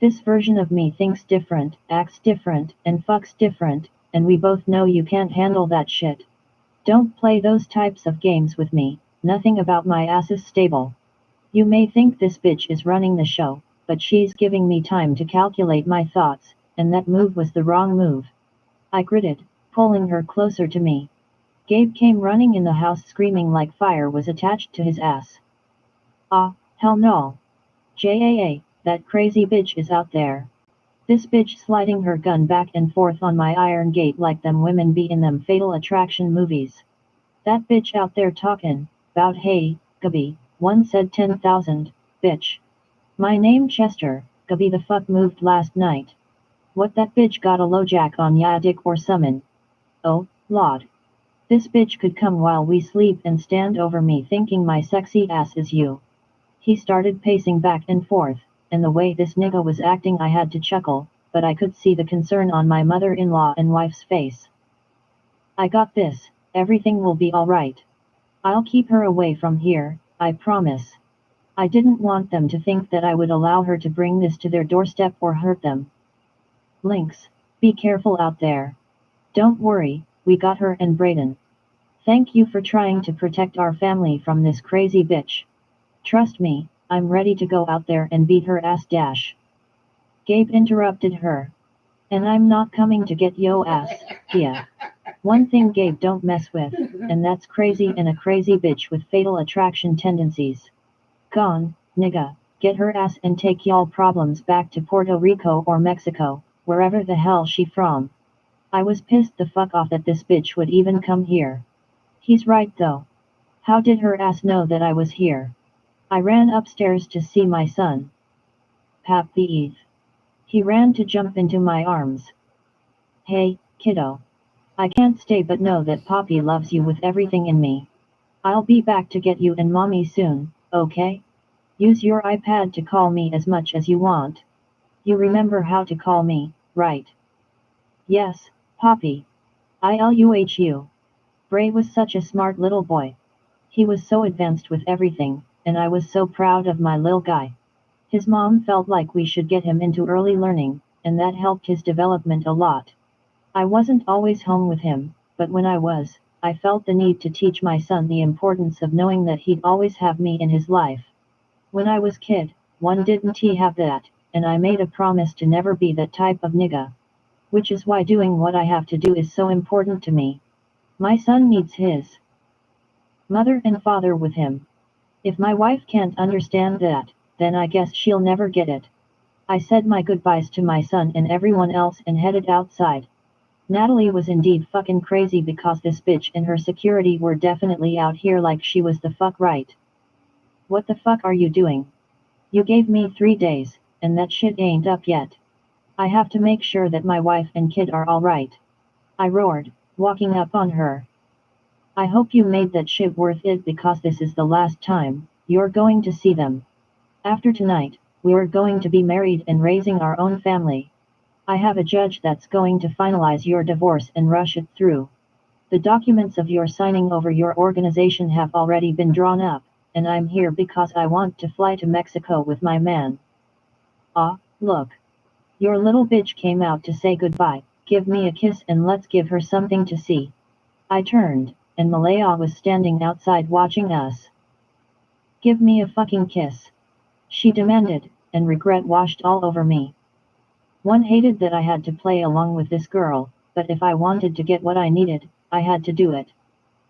This version of me thinks different, acts different, and fucks different, and we both know you can't handle that shit. Don't play those types of games with me, nothing about my ass is stable. You may think this bitch is running the show, but she's giving me time to calculate my thoughts, and that move was the wrong move. I gritted, pulling her closer to me. Gabe came running in the house screaming like fire was attached to his ass. Ah, hell no. JAA, that crazy bitch is out there. This bitch sliding her gun back and forth on my iron gate like them women be in them Fatal Attraction movies. That bitch out there talkin' 'bout hey, Gubby, one said 10,000, bitch. My name Chester, Gubby the fuck moved last night. What that bitch got a LoJack on ya dick or summin'? Oh, Lord. This bitch could come while we sleep and stand over me thinking my sexy ass is you. He started pacing back and forth, and the way this nigga was acting I had to chuckle, but I could see the concern on my mother-in-law and wife's face. I got this, everything will be alright. I'll keep her away from here, I promise. I didn't want them to think that I would allow her to bring this to their doorstep or hurt them. Lynx, be careful out there. Don't worry, we got her and Brayden. Thank you for trying to protect our family from this crazy bitch. Trust me, I'm ready to go out there and beat her ass dash. Gabe interrupted her. And I'm not coming to get yo ass, yeah. One thing Gabe don't mess with, and that's crazy and a crazy bitch with fatal attraction tendencies. Gone, nigga, get her ass and take y'all problems back to Puerto Rico or Mexico, wherever the hell she from. I was pissed the fuck off that this bitch would even come here. He's right though. How did her ass know that I was here? I ran upstairs to see my son. Pappy Eve. He ran to jump into my arms. Hey, kiddo. I can't stay but know that Poppy loves you with everything in me. I'll be back to get you and Mommy soon, okay? Use your iPad to call me as much as you want. You remember how to call me, right? Yes, Poppy. ILUHU. Bray was such a smart little boy. He was so advanced with everything, and I was so proud of my little guy. His mom felt like we should get him into early learning, and that helped his development a lot. I wasn't always home with him, but when I was, I felt the need to teach my son the importance of knowing that he'd always have me in his life. When I was kid, one didn't he have that, and I made a promise to never be that type of nigga. Which is why doing what I have to do is so important to me. My son needs his mother and father with him. If my wife can't understand that, then I guess she'll never get it. I said my goodbyes to my son and everyone else and headed outside. Natalie was indeed fucking crazy because this bitch and her security were definitely out here like she was the fuck right. What the fuck are you doing? You gave me 3 days, and that shit ain't up yet. I have to make sure that my wife and kid are alright. I roared, walking up on her. I hope you made that shit worth it because this is the last time you're going to see them. After tonight, we're going to be married and raising our own family. I have a judge that's going to finalize your divorce and rush it through. The documents of your signing over your organization have already been drawn up, and I'm here because I want to fly to Mexico with my man. Ah, look. Your little bitch came out to say goodbye, give me a kiss and let's give her something to see. I turned, and Malaya was standing outside watching us. Give me a fucking kiss. She demanded, and regret washed all over me. One hated that I had to play along with this girl, but if I wanted to get what I needed, I had to do it.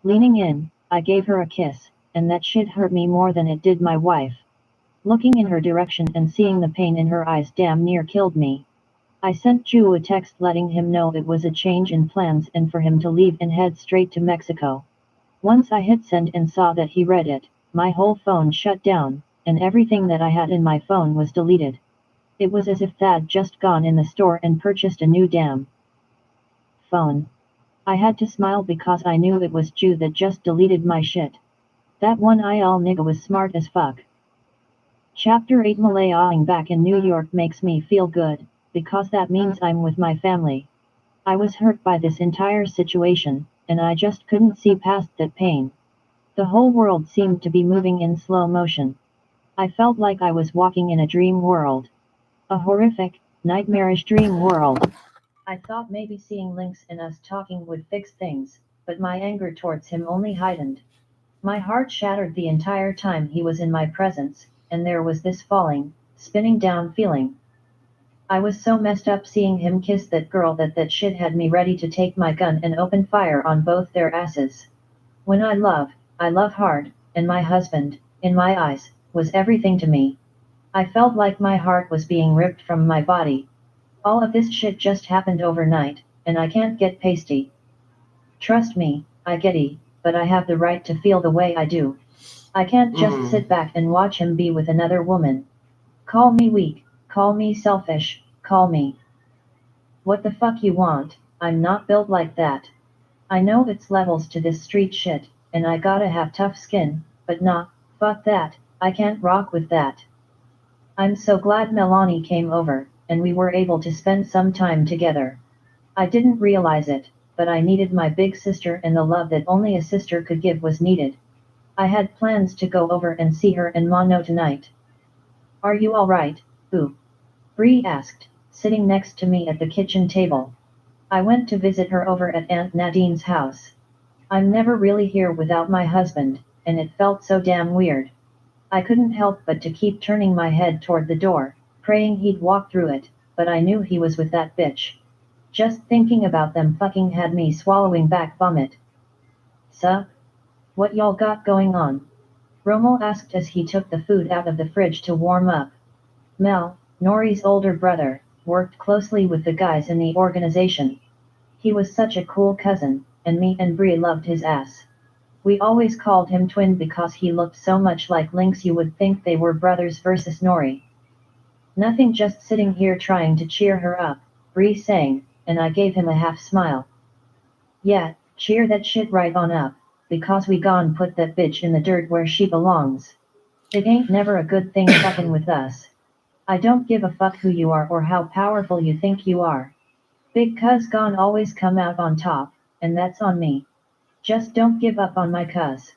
Leaning in, I gave her a kiss, and that shit hurt me more than it did my wife. Looking in her direction and seeing the pain in her eyes damn near killed me. I sent Ju a text letting him know it was a change in plans and for him to leave and head straight to Mexico. Once I hit send and saw that he read it, my whole phone shut down, and everything that I had in my phone was deleted. It was as if Thad just gone in the store and purchased a new damn phone. I had to smile because I knew it was Ju that just deleted my shit. That one IL nigga was smart as fuck. Chapter 8 Malayaing back in New York makes me feel good, because that means I'm with my family. I was hurt by this entire situation, and I just couldn't see past that pain. The whole world seemed to be moving in slow motion. I felt like I was walking in a dream world. A horrific, nightmarish dream world. I thought maybe seeing Lynx and us talking would fix things, but my anger towards him only heightened. My heart shattered the entire time he was in my presence, and there was this falling, spinning down feeling. I was so messed up seeing him kiss that girl that shit had me ready to take my gun and open fire on both their asses. When I love hard, and my husband, in my eyes, was everything to me. I felt like my heart was being ripped from my body. All of this shit just happened overnight, and I can't get pasty. Trust me, I get it, but I have the right to feel the way I do. I can't just sit back and watch him be with another woman. Call me weak, call me selfish, call me what the fuck you want. I'm not built like that. I know it's levels to this street shit, and I gotta have tough skin, but nah, fuck that, I can't rock with that. I'm so glad Melanie came over, and we were able to spend some time together. I didn't realize it, but I needed my big sister, and the love that only a sister could give was needed. I had plans to go over and see her and Mono tonight. Are you alright, Boo? Bree asked, sitting next to me at the kitchen table. I went to visit her over at Aunt Nadine's house. I'm never really here without my husband, and it felt so damn weird. I couldn't help but to keep turning my head toward the door, praying he'd walk through it, but I knew he was with that bitch. Just thinking about them fucking had me swallowing back vomit. Suh? What y'all got going on? Rommel asked as he took the food out of the fridge to warm up. Mel, Nori's older brother, worked closely with the guys in the organization. He was such a cool cousin, and me and Bree loved his ass. We always called him Twin because he looked so much like Lynx you would think they were brothers versus Nori. Nothing, just sitting here trying to cheer her up, Bree sang, and I gave him a half smile. Yeah, cheer that shit right on up, because we gon' put that bitch in the dirt where she belongs. It ain't never a good thing fucking with us. I don't give a fuck who you are or how powerful you think you are. Big cuz gon' always come out on top, and that's on me. Just don't give up on my cuz.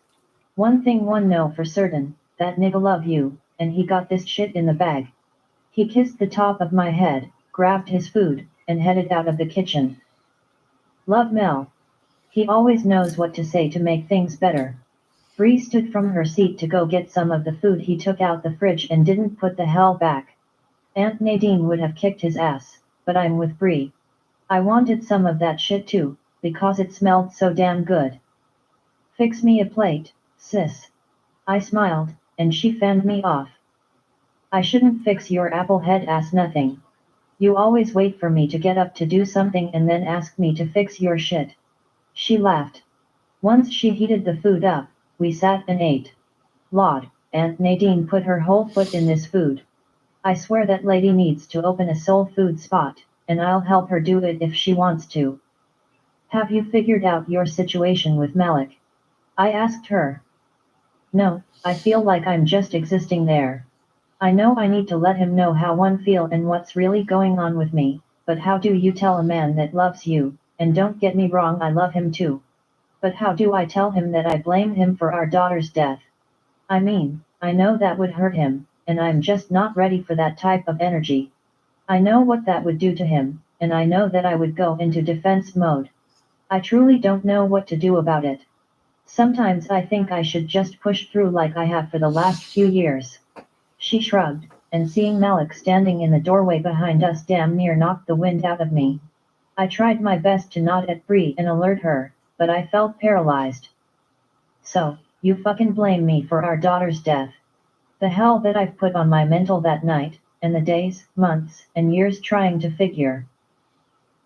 One thing one know for certain, that nigga love you, and he got this shit in the bag. He kissed the top of my head, grabbed his food, and headed out of the kitchen. Love Mel. He always knows what to say to make things better. Bree stood from her seat to go get some of the food he took out the fridge and didn't put the hell back. Aunt Nadine would have kicked his ass, but I'm with Bree. I wanted some of that shit too, because it smelled so damn good. Fix me a plate, sis. I smiled, and she fanned me off. I shouldn't fix your apple head ass nothing. You always wait for me to get up to do something and then ask me to fix your shit. She laughed. Once she heated the food up, we sat and ate. Lord, Aunt Nadine put her whole foot in this food. I swear that lady needs to open a soul food spot, and I'll help her do it if she wants to. Have you figured out your situation with Malik? I asked her. No, I feel like I'm just existing there. I know I need to let him know how one feel and what's really going on with me, but how do you tell a man that loves you, and don't get me wrong, I love him too. But how do I tell him that I blame him for our daughter's death? I mean, I know that would hurt him, and I'm just not ready for that type of energy. I know what that would do to him, and I know that I would go into defense mode. I truly don't know what to do about it. Sometimes I think I should just push through like I have for the last few years. She shrugged, and seeing Malik standing in the doorway behind us damn near knocked the wind out of me. I tried my best to nod at Bree and alert her, but I felt paralyzed. So, you fucking blame me for our daughter's death. The hell that I've put on my mental that night, and the days, months, and years trying to figure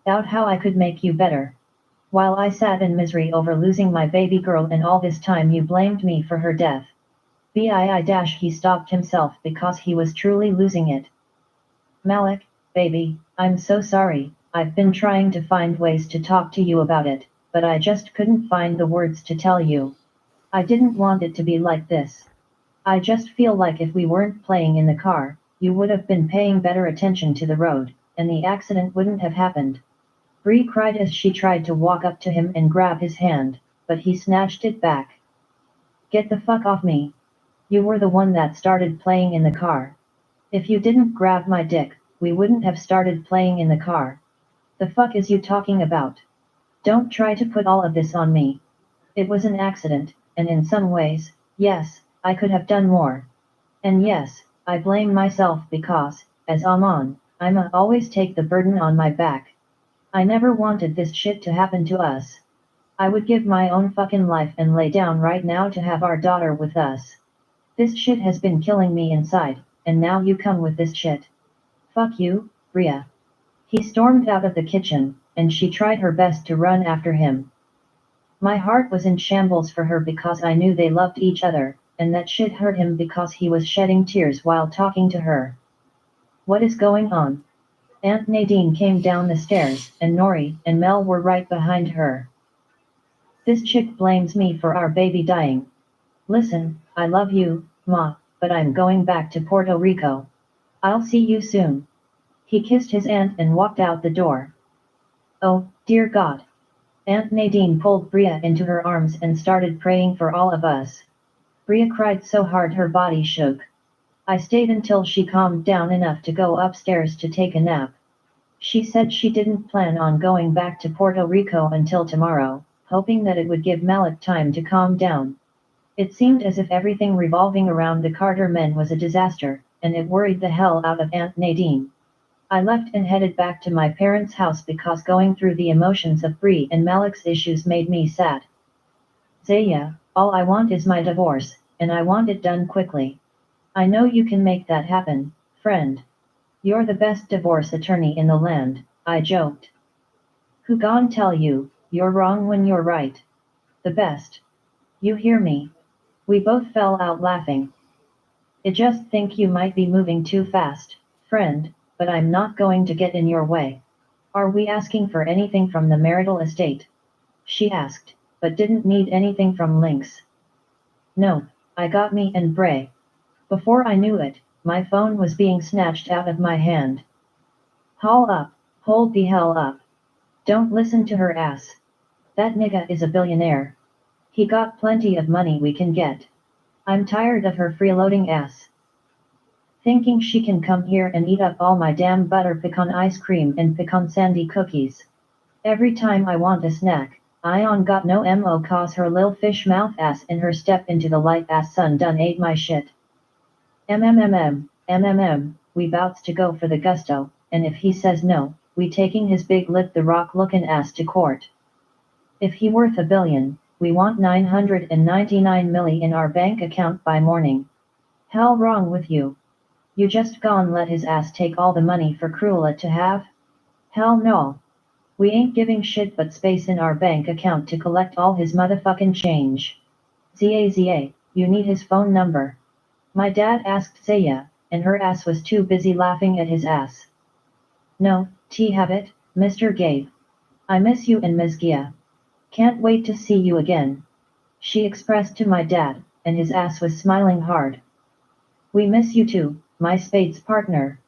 out how I could make you better. While I sat in misery over losing my baby girl, and all this time you blamed me for her death. He stopped himself because he was truly losing it. Malik, baby, I'm so sorry. I've been trying to find ways to talk to you about it, but I just couldn't find the words to tell you. I didn't want it to be like this. I just feel like if we weren't playing in the car, you would have been paying better attention to the road, and the accident wouldn't have happened. Bree cried as she tried to walk up to him and grab his hand, but he snatched it back. Get the fuck off me. You were the one that started playing in the car. If you didn't grab my dick, we wouldn't have started playing in the car. The fuck is you talking about? Don't try to put all of this on me. It was an accident, and in some ways, yes, I could have done more. And yes, I blame myself because, as Amon, I'ma always take the burden on my back. I never wanted this shit to happen to us. I would give my own fucking life and lay down right now to have our daughter with us. This shit has been killing me inside, and now you come with this shit. Fuck you, Bria. He stormed out of the kitchen, and she tried her best to run after him. My heart was in shambles for her because I knew they loved each other, and that shit hurt him because he was shedding tears while talking to her. What is going on? Aunt Nadine came down the stairs, and Nori and Mel were right behind her. This chick blames me for our baby dying. Listen, I love you, Ma, but I'm going back to Puerto Rico. I'll see you soon. He kissed his aunt and walked out the door. Oh, dear God. Aunt Nadine pulled Bria into her arms and started praying for all of us. Bria cried so hard her body shook. I stayed until she calmed down enough to go upstairs to take a nap. She said she didn't plan on going back to Puerto Rico until tomorrow, hoping that it would give Malik time to calm down. It seemed as if everything revolving around the Carter men was a disaster, and it worried the hell out of Aunt Nadine. I left and headed back to my parents' house because going through the emotions of Bree and Malik's issues made me sad. Zaya, all I want is my divorce, and I want it done quickly. I know you can make that happen, friend. You're the best divorce attorney in the land, I joked. Who gon' tell you, you're wrong when you're right? The best. You hear me? We both fell out laughing. I just think you might be moving too fast, friend, but I'm not going to get in your way. Are we asking for anything from the marital estate? She asked, but didn't need anything from Lynx. No, I got me and Bray. Before I knew it, my phone was being snatched out of my hand. Haul up, hold the hell up. Don't listen to her ass. That nigga is a billionaire. He got plenty of money we can get. I'm tired of her freeloading ass. Thinking she can come here and eat up all my damn butter pecan ice cream and pecan sandy cookies. Every time I want a snack, Ion got no mo cause her lil fish mouth ass and her step into the light ass sun done ate my shit. We bouts to go for the gusto, and if he says no, we taking his big lip the rock looking ass to court. If he worth $1 billion, we want 999 milli in our bank account by morning. Hell wrong with you? You just gone let his ass take all the money for Cruella to have? Hell no. We ain't giving shit but space in our bank account to collect all his motherfucking change. Zaa, you need his phone number. My dad asked Zaya, and her ass was too busy laughing at his ass. No, have it, Mr. Gabe. I miss you and Ms. Gia. Can't wait to see you again. She expressed to my dad, and his ass was smiling hard. We miss you too, my Spades partner.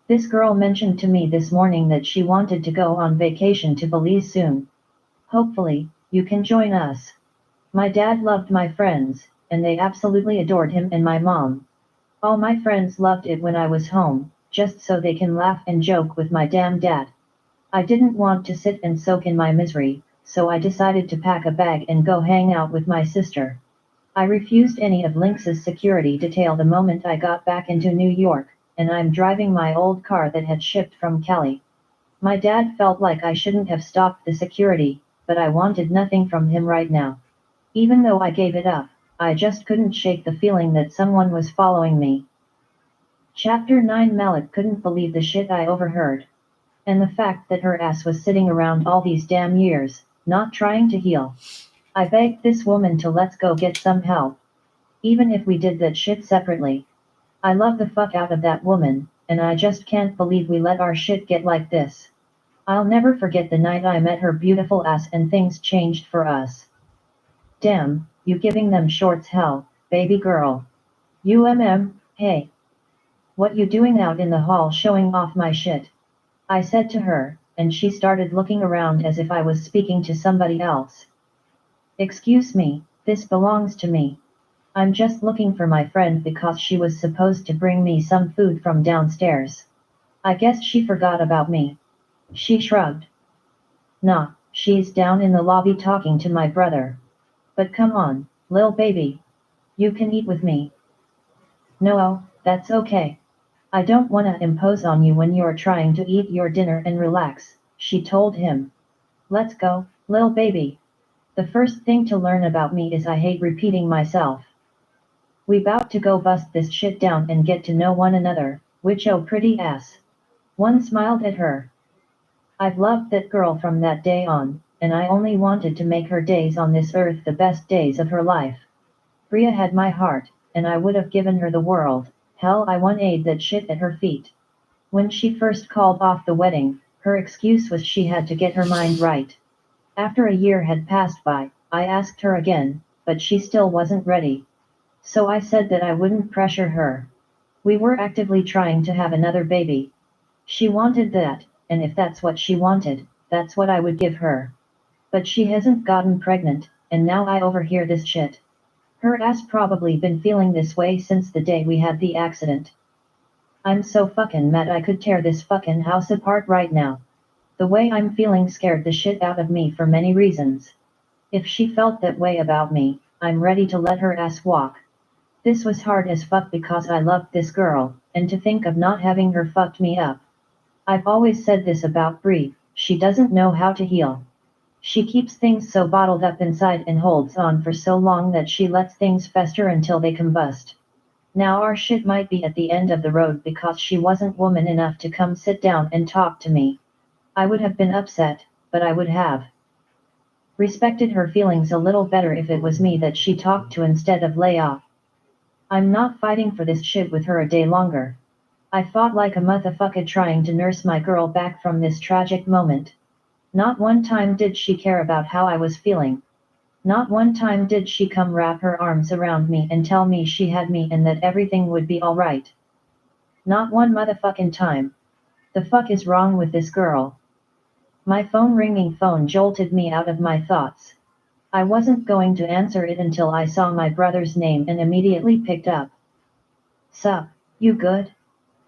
This girl mentioned to me this morning that she wanted to go on vacation to Belize soon. Hopefully, you can join us. My dad loved my friends, and they absolutely adored him and my mom. All my friends loved it when I was home, just so they can laugh and joke with my damn dad. I didn't want to sit and soak in my misery, so I decided to pack a bag and go hang out with my sister. I refused any of Lynx's security detail the moment I got back into New York, and I'm driving my old car that had shipped from Cali. My dad felt like I shouldn't have stopped the security, but I wanted nothing from him right now. Even though I gave it up, I just couldn't shake the feeling that someone was following me. Chapter 9 Malik couldn't believe the shit I overheard. And the fact that her ass was sitting around all these damn years, not trying to heal. I begged this woman to let's go get some help. Even if we did that shit separately. I love the fuck out of that woman, and I just can't believe we let our shit get like this. I'll never forget the night I met her beautiful ass and things changed for us. Damn, you giving them shorts hell, baby girl. Hey. What you doing out in the hall showing off my shit? I said to her, and she started looking around as if I was speaking to somebody else. Excuse me, this belongs to me. I'm just looking for my friend because she was supposed to bring me some food from downstairs. I guess she forgot about me. She shrugged. Nah, she's down in the lobby talking to my brother. But come on, lil baby. You can eat with me. No, that's okay. I don't wanna impose on you when you're trying to eat your dinner and relax, she told him. Let's go, lil baby. The first thing to learn about me is I hate repeating myself. We bout to go bust this shit down and get to know one another, which oh pretty ass. One smiled at her. I've loved that girl from that day on, and I only wanted to make her days on this earth the best days of her life. Bria had my heart, and I would have given her the world. Hell, I won aid that shit at her feet. When she first called off the wedding, her excuse was she had to get her mind right. After a year had passed by, I asked her again, but she still wasn't ready. So I said that I wouldn't pressure her. We were actively trying to have another baby. She wanted that, and if that's what she wanted, that's what I would give her. But she hasn't gotten pregnant, and now I overhear this shit. Her ass probably been feeling this way since the day we had the accident. I'm so fucking mad I could tear this fucking house apart right now. The way I'm feeling scared the shit out of me for many reasons. If she felt that way about me, I'm ready to let her ass walk. This was hard as fuck because I loved this girl, and to think of not having her fucked me up. I've always said this about Brie, she doesn't know how to heal. She keeps things so bottled up inside and holds on for so long that she lets things fester until they combust. Now our shit might be at the end of the road because she wasn't woman enough to come sit down and talk to me. I would have been upset, but I would have respected her feelings a little better if it was me that she talked to instead of lay off. I'm not fighting for this shit with her a day longer. I fought like a motherfucker trying to nurse my girl back from this tragic moment. Not one time did she care about how I was feeling. Not one time did she come wrap her arms around me and tell me she had me and that everything would be alright. Not one motherfucking time. The fuck is wrong with this girl? My ringing phone jolted me out of my thoughts. I wasn't going to answer it until I saw my brother's name and immediately picked up. Sup, you good?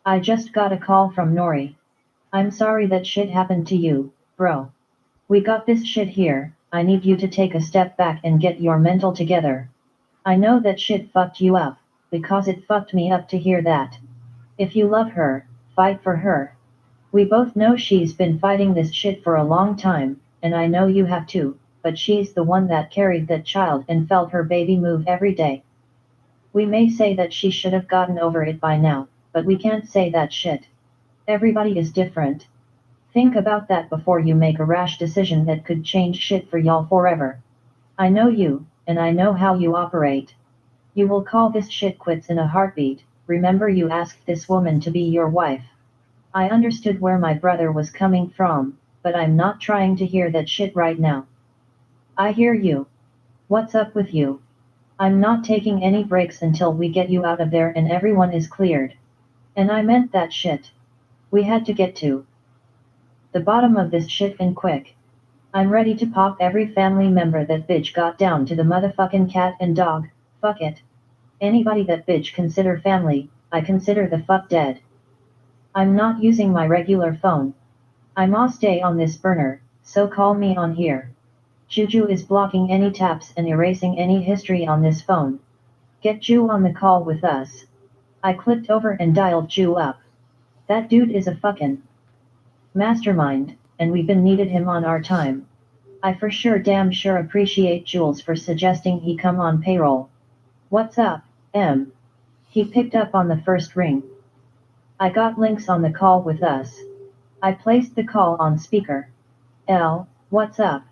I just got a call from Nori. I'm sorry that shit happened to you, bro. We got this shit here, I need you to take a step back and get your mental together. I know that shit fucked you up, because it fucked me up to hear that. If you love her, fight for her. We both know she's been fighting this shit for a long time, and I know you have too, but she's the one that carried that child and felt her baby move every day. We may say that she should have gotten over it by now, but we can't say that shit. Everybody is different. Think about that before you make a rash decision that could change shit for y'all forever. I know you, and I know how you operate. You will call this shit quits in a heartbeat. Remember you asked this woman to be your wife. I understood where my brother was coming from, but I'm not trying to hear that shit right now. I hear you. What's up with you? I'm not taking any breaks until we get you out of there and everyone is cleared. And I meant that shit. We had to get to the bottom of this shit and quick. I'm ready to pop every family member that bitch got down to the motherfucking cat and dog. Fuck it. Anybody that bitch consider family, I consider the fuck dead. I'm not using my regular phone. I'ma stay on this burner, so call me on here. Juju is blocking any taps and erasing any history on this phone. Get Ju on the call with us. I clicked over and dialed Ju up. That dude is a fucking mastermind, and we've been needed him on our time. I for sure damn sure appreciate Jules for suggesting he come on payroll. What's up, M? He picked up on the first ring. I got Lynx on the call with us. I placed the call on speaker. L, what's up?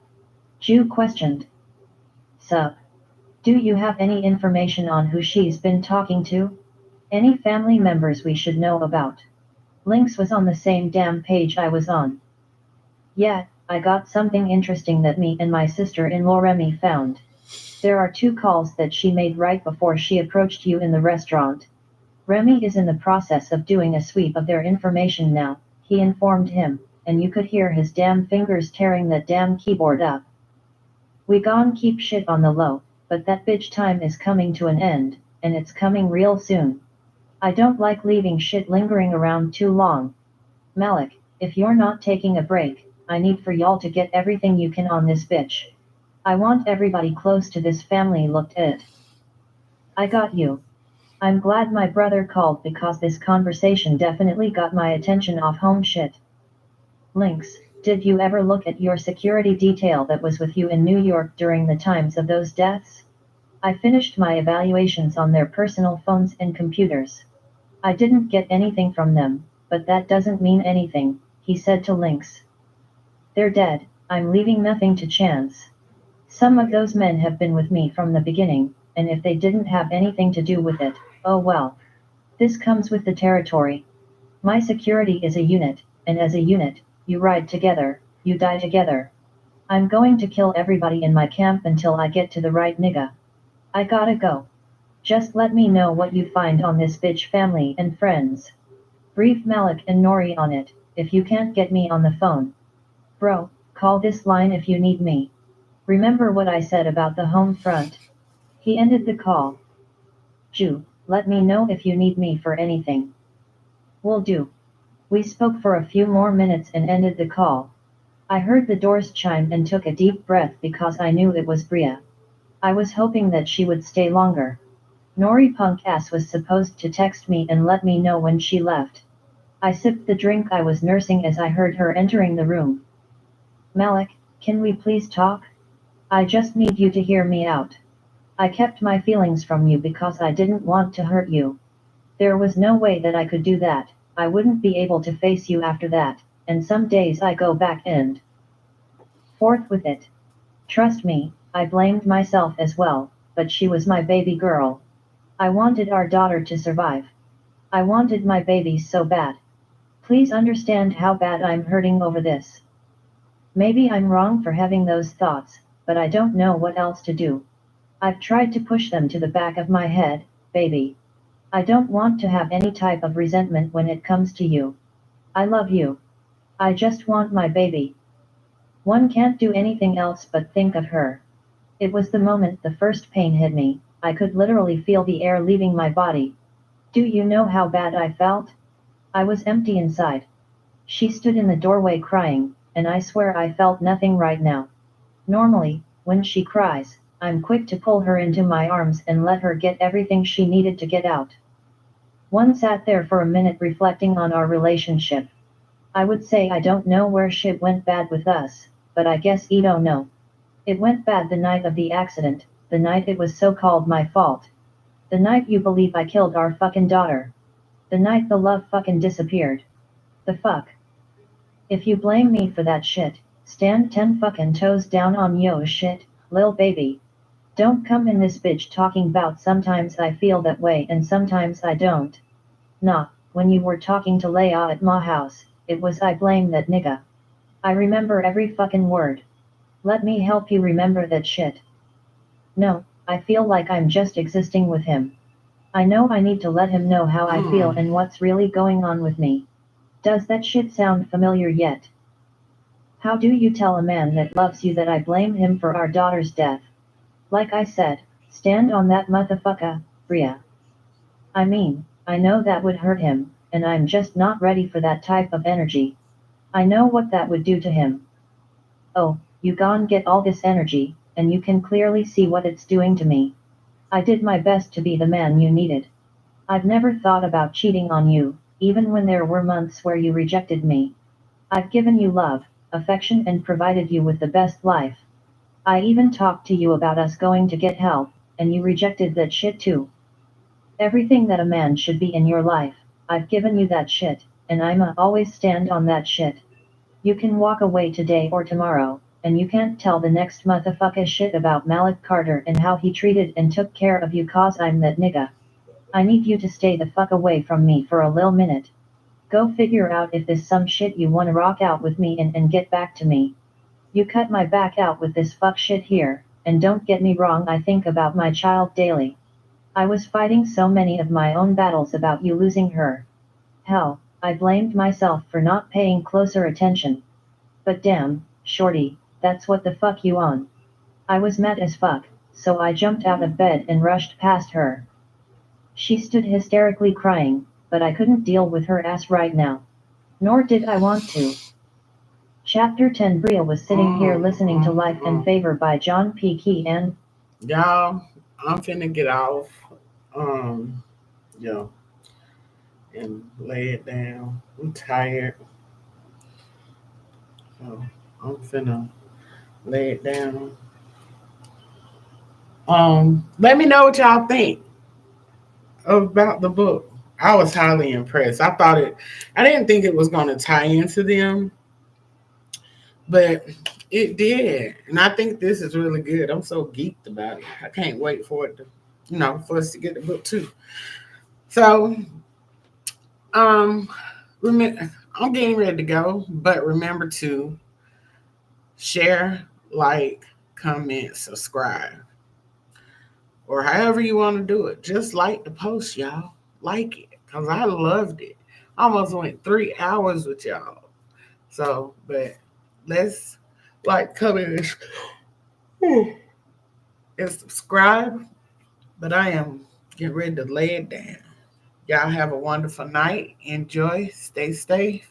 Ju questioned. Sup? Do you have any information on who she's been talking to? Any family members we should know about? Lynx was on the same damn page I was on. Yeah, I got something interesting that me and my sister-in-law Remy found. There are two calls that she made right before she approached you in the restaurant. Remy is in the process of doing a sweep of their information now, he informed him, and you could hear his damn fingers tearing that damn keyboard up. We gon' keep shit on the low, but that bitch time is coming to an end, and it's coming real soon. I don't like leaving shit lingering around too long. Malik, if you're not taking a break, I need for y'all to get everything you can on this bitch. I want everybody close to this family looked at it. I got you. I'm glad my brother called because this conversation definitely got my attention off home shit. Lynx, did you ever look at your security detail that was with you in New York during the times of those deaths? I finished my evaluations on their personal phones and computers. I didn't get anything from them, but that doesn't mean anything, he said to Lynx. They're dead, I'm leaving nothing to chance. Some of those men have been with me from the beginning, and if they didn't have anything to do with it, oh well. This comes with the territory. My security is a unit, and as a unit, you ride together, you die together. I'm going to kill everybody in my camp until I get to the right nigga. I gotta go. Just let me know what you find on this bitch family and friends. Brief Malik and Nori on it, if you can't get me on the phone. Bro, call this line if you need me. Remember what I said about the home front? He ended the call. Jew, let me know if you need me for anything. Will do. We spoke for a few more minutes and ended the call. I heard the doors chime and took a deep breath because I knew it was Bria. I was hoping that she would stay longer. Nori punk ass was supposed to text me and let me know when she left. I sipped the drink I was nursing as I heard her entering the room. Malik, can we please talk? I just need you to hear me out. I kept my feelings from you because I didn't want to hurt you. There was no way that I could do that, I wouldn't be able to face you after that, and some days I go back and forth with it. Trust me, I blamed myself as well, but she was my baby girl. I wanted our daughter to survive. I wanted my baby so bad. Please understand how bad I'm hurting over this. Maybe I'm wrong for having those thoughts, but I don't know what else to do. I've tried to push them to the back of my head, baby. I don't want to have any type of resentment when it comes to you. I love you. I just want my baby. One can't do anything else but think of her. It was the moment the first pain hit me, I could literally feel the air leaving my body. Do you know how bad I felt? I was empty inside. She stood in the doorway crying, and I swear I felt nothing right now. Normally, when she cries, I'm quick to pull her into my arms and let her get everything she needed to get out. One sat there for a minute reflecting on our relationship. I would say I don't know where shit went bad with us, but I guess you don't know. It went bad the night of the accident, the night it was so-called my fault. The night you believe I killed our fucking daughter. The night the love fucking disappeared. The fuck? If you blame me for that shit, stand 10 fucking toes down on yo shit, lil baby. Don't come in this bitch talking about sometimes I feel that way and sometimes I don't. Nah, when you were talking to Leia at my house, it was I blame that nigga. I remember every fucking word. Let me help you remember that shit. No, I feel like I'm just existing with him. I know I need to let him know how I feel Mm. and what's really going on with me. Does that shit sound familiar yet? How do you tell a man that loves you that I blame him for our daughter's death? Like I said, stand on that motherfucker, Bria. I mean, I know that would hurt him, and I'm just not ready for that type of energy. I know what that would do to him. Oh, you gone get all this energy, and you can clearly see what it's doing to me. I did my best to be the man you needed. I've never thought about cheating on you, even when there were months where you rejected me. I've given you love, affection and provided you with the best life. I even talked to you about us going to get help, and you rejected that shit too. Everything that a man should be in your life, I've given you that shit, and I'ma always stand on that shit. You can walk away today or tomorrow, and you can't tell the next motherfucker shit about Malik Carter and how he treated and took care of you cause I'm that nigga. I need you to stay the fuck away from me for a lil minute. Go figure out if there's some shit you wanna rock out with me and get back to me. You cut my back out with this fuck shit here, and don't get me wrong, I think about my child daily. I was fighting so many of my own battles about you losing her. Hell, I blamed myself for not paying closer attention. But damn, shorty, that's what the fuck you on. I was mad as fuck, so I jumped out of bed and rushed past her. She stood hysterically crying, but I couldn't deal with her ass right now. Nor did I want to. Chapter 10 Bria was sitting here Mm, listening to mm, Life and mm. Favor by John P. Key and Y'all, I'm finna get off. Um, you know, and lay it down. I'm tired, so I'm finna lay it down. Let me know what y'all think about the book. I was highly impressed. I didn't think it was gonna tie into them, but it did. And I think this is really good. I'm so geeked about it. I can't wait for it to, for us to get the book too. So, um, I'm getting ready to go, but remember to share, like, comment, subscribe, or however you want to do it. Just like the post, y'all. Like it, because I loved it. I almost went 3 hours with y'all. So, but let's like, comment, and subscribe. But I am getting ready to lay it down. Y'all have a wonderful night. Enjoy. Stay safe.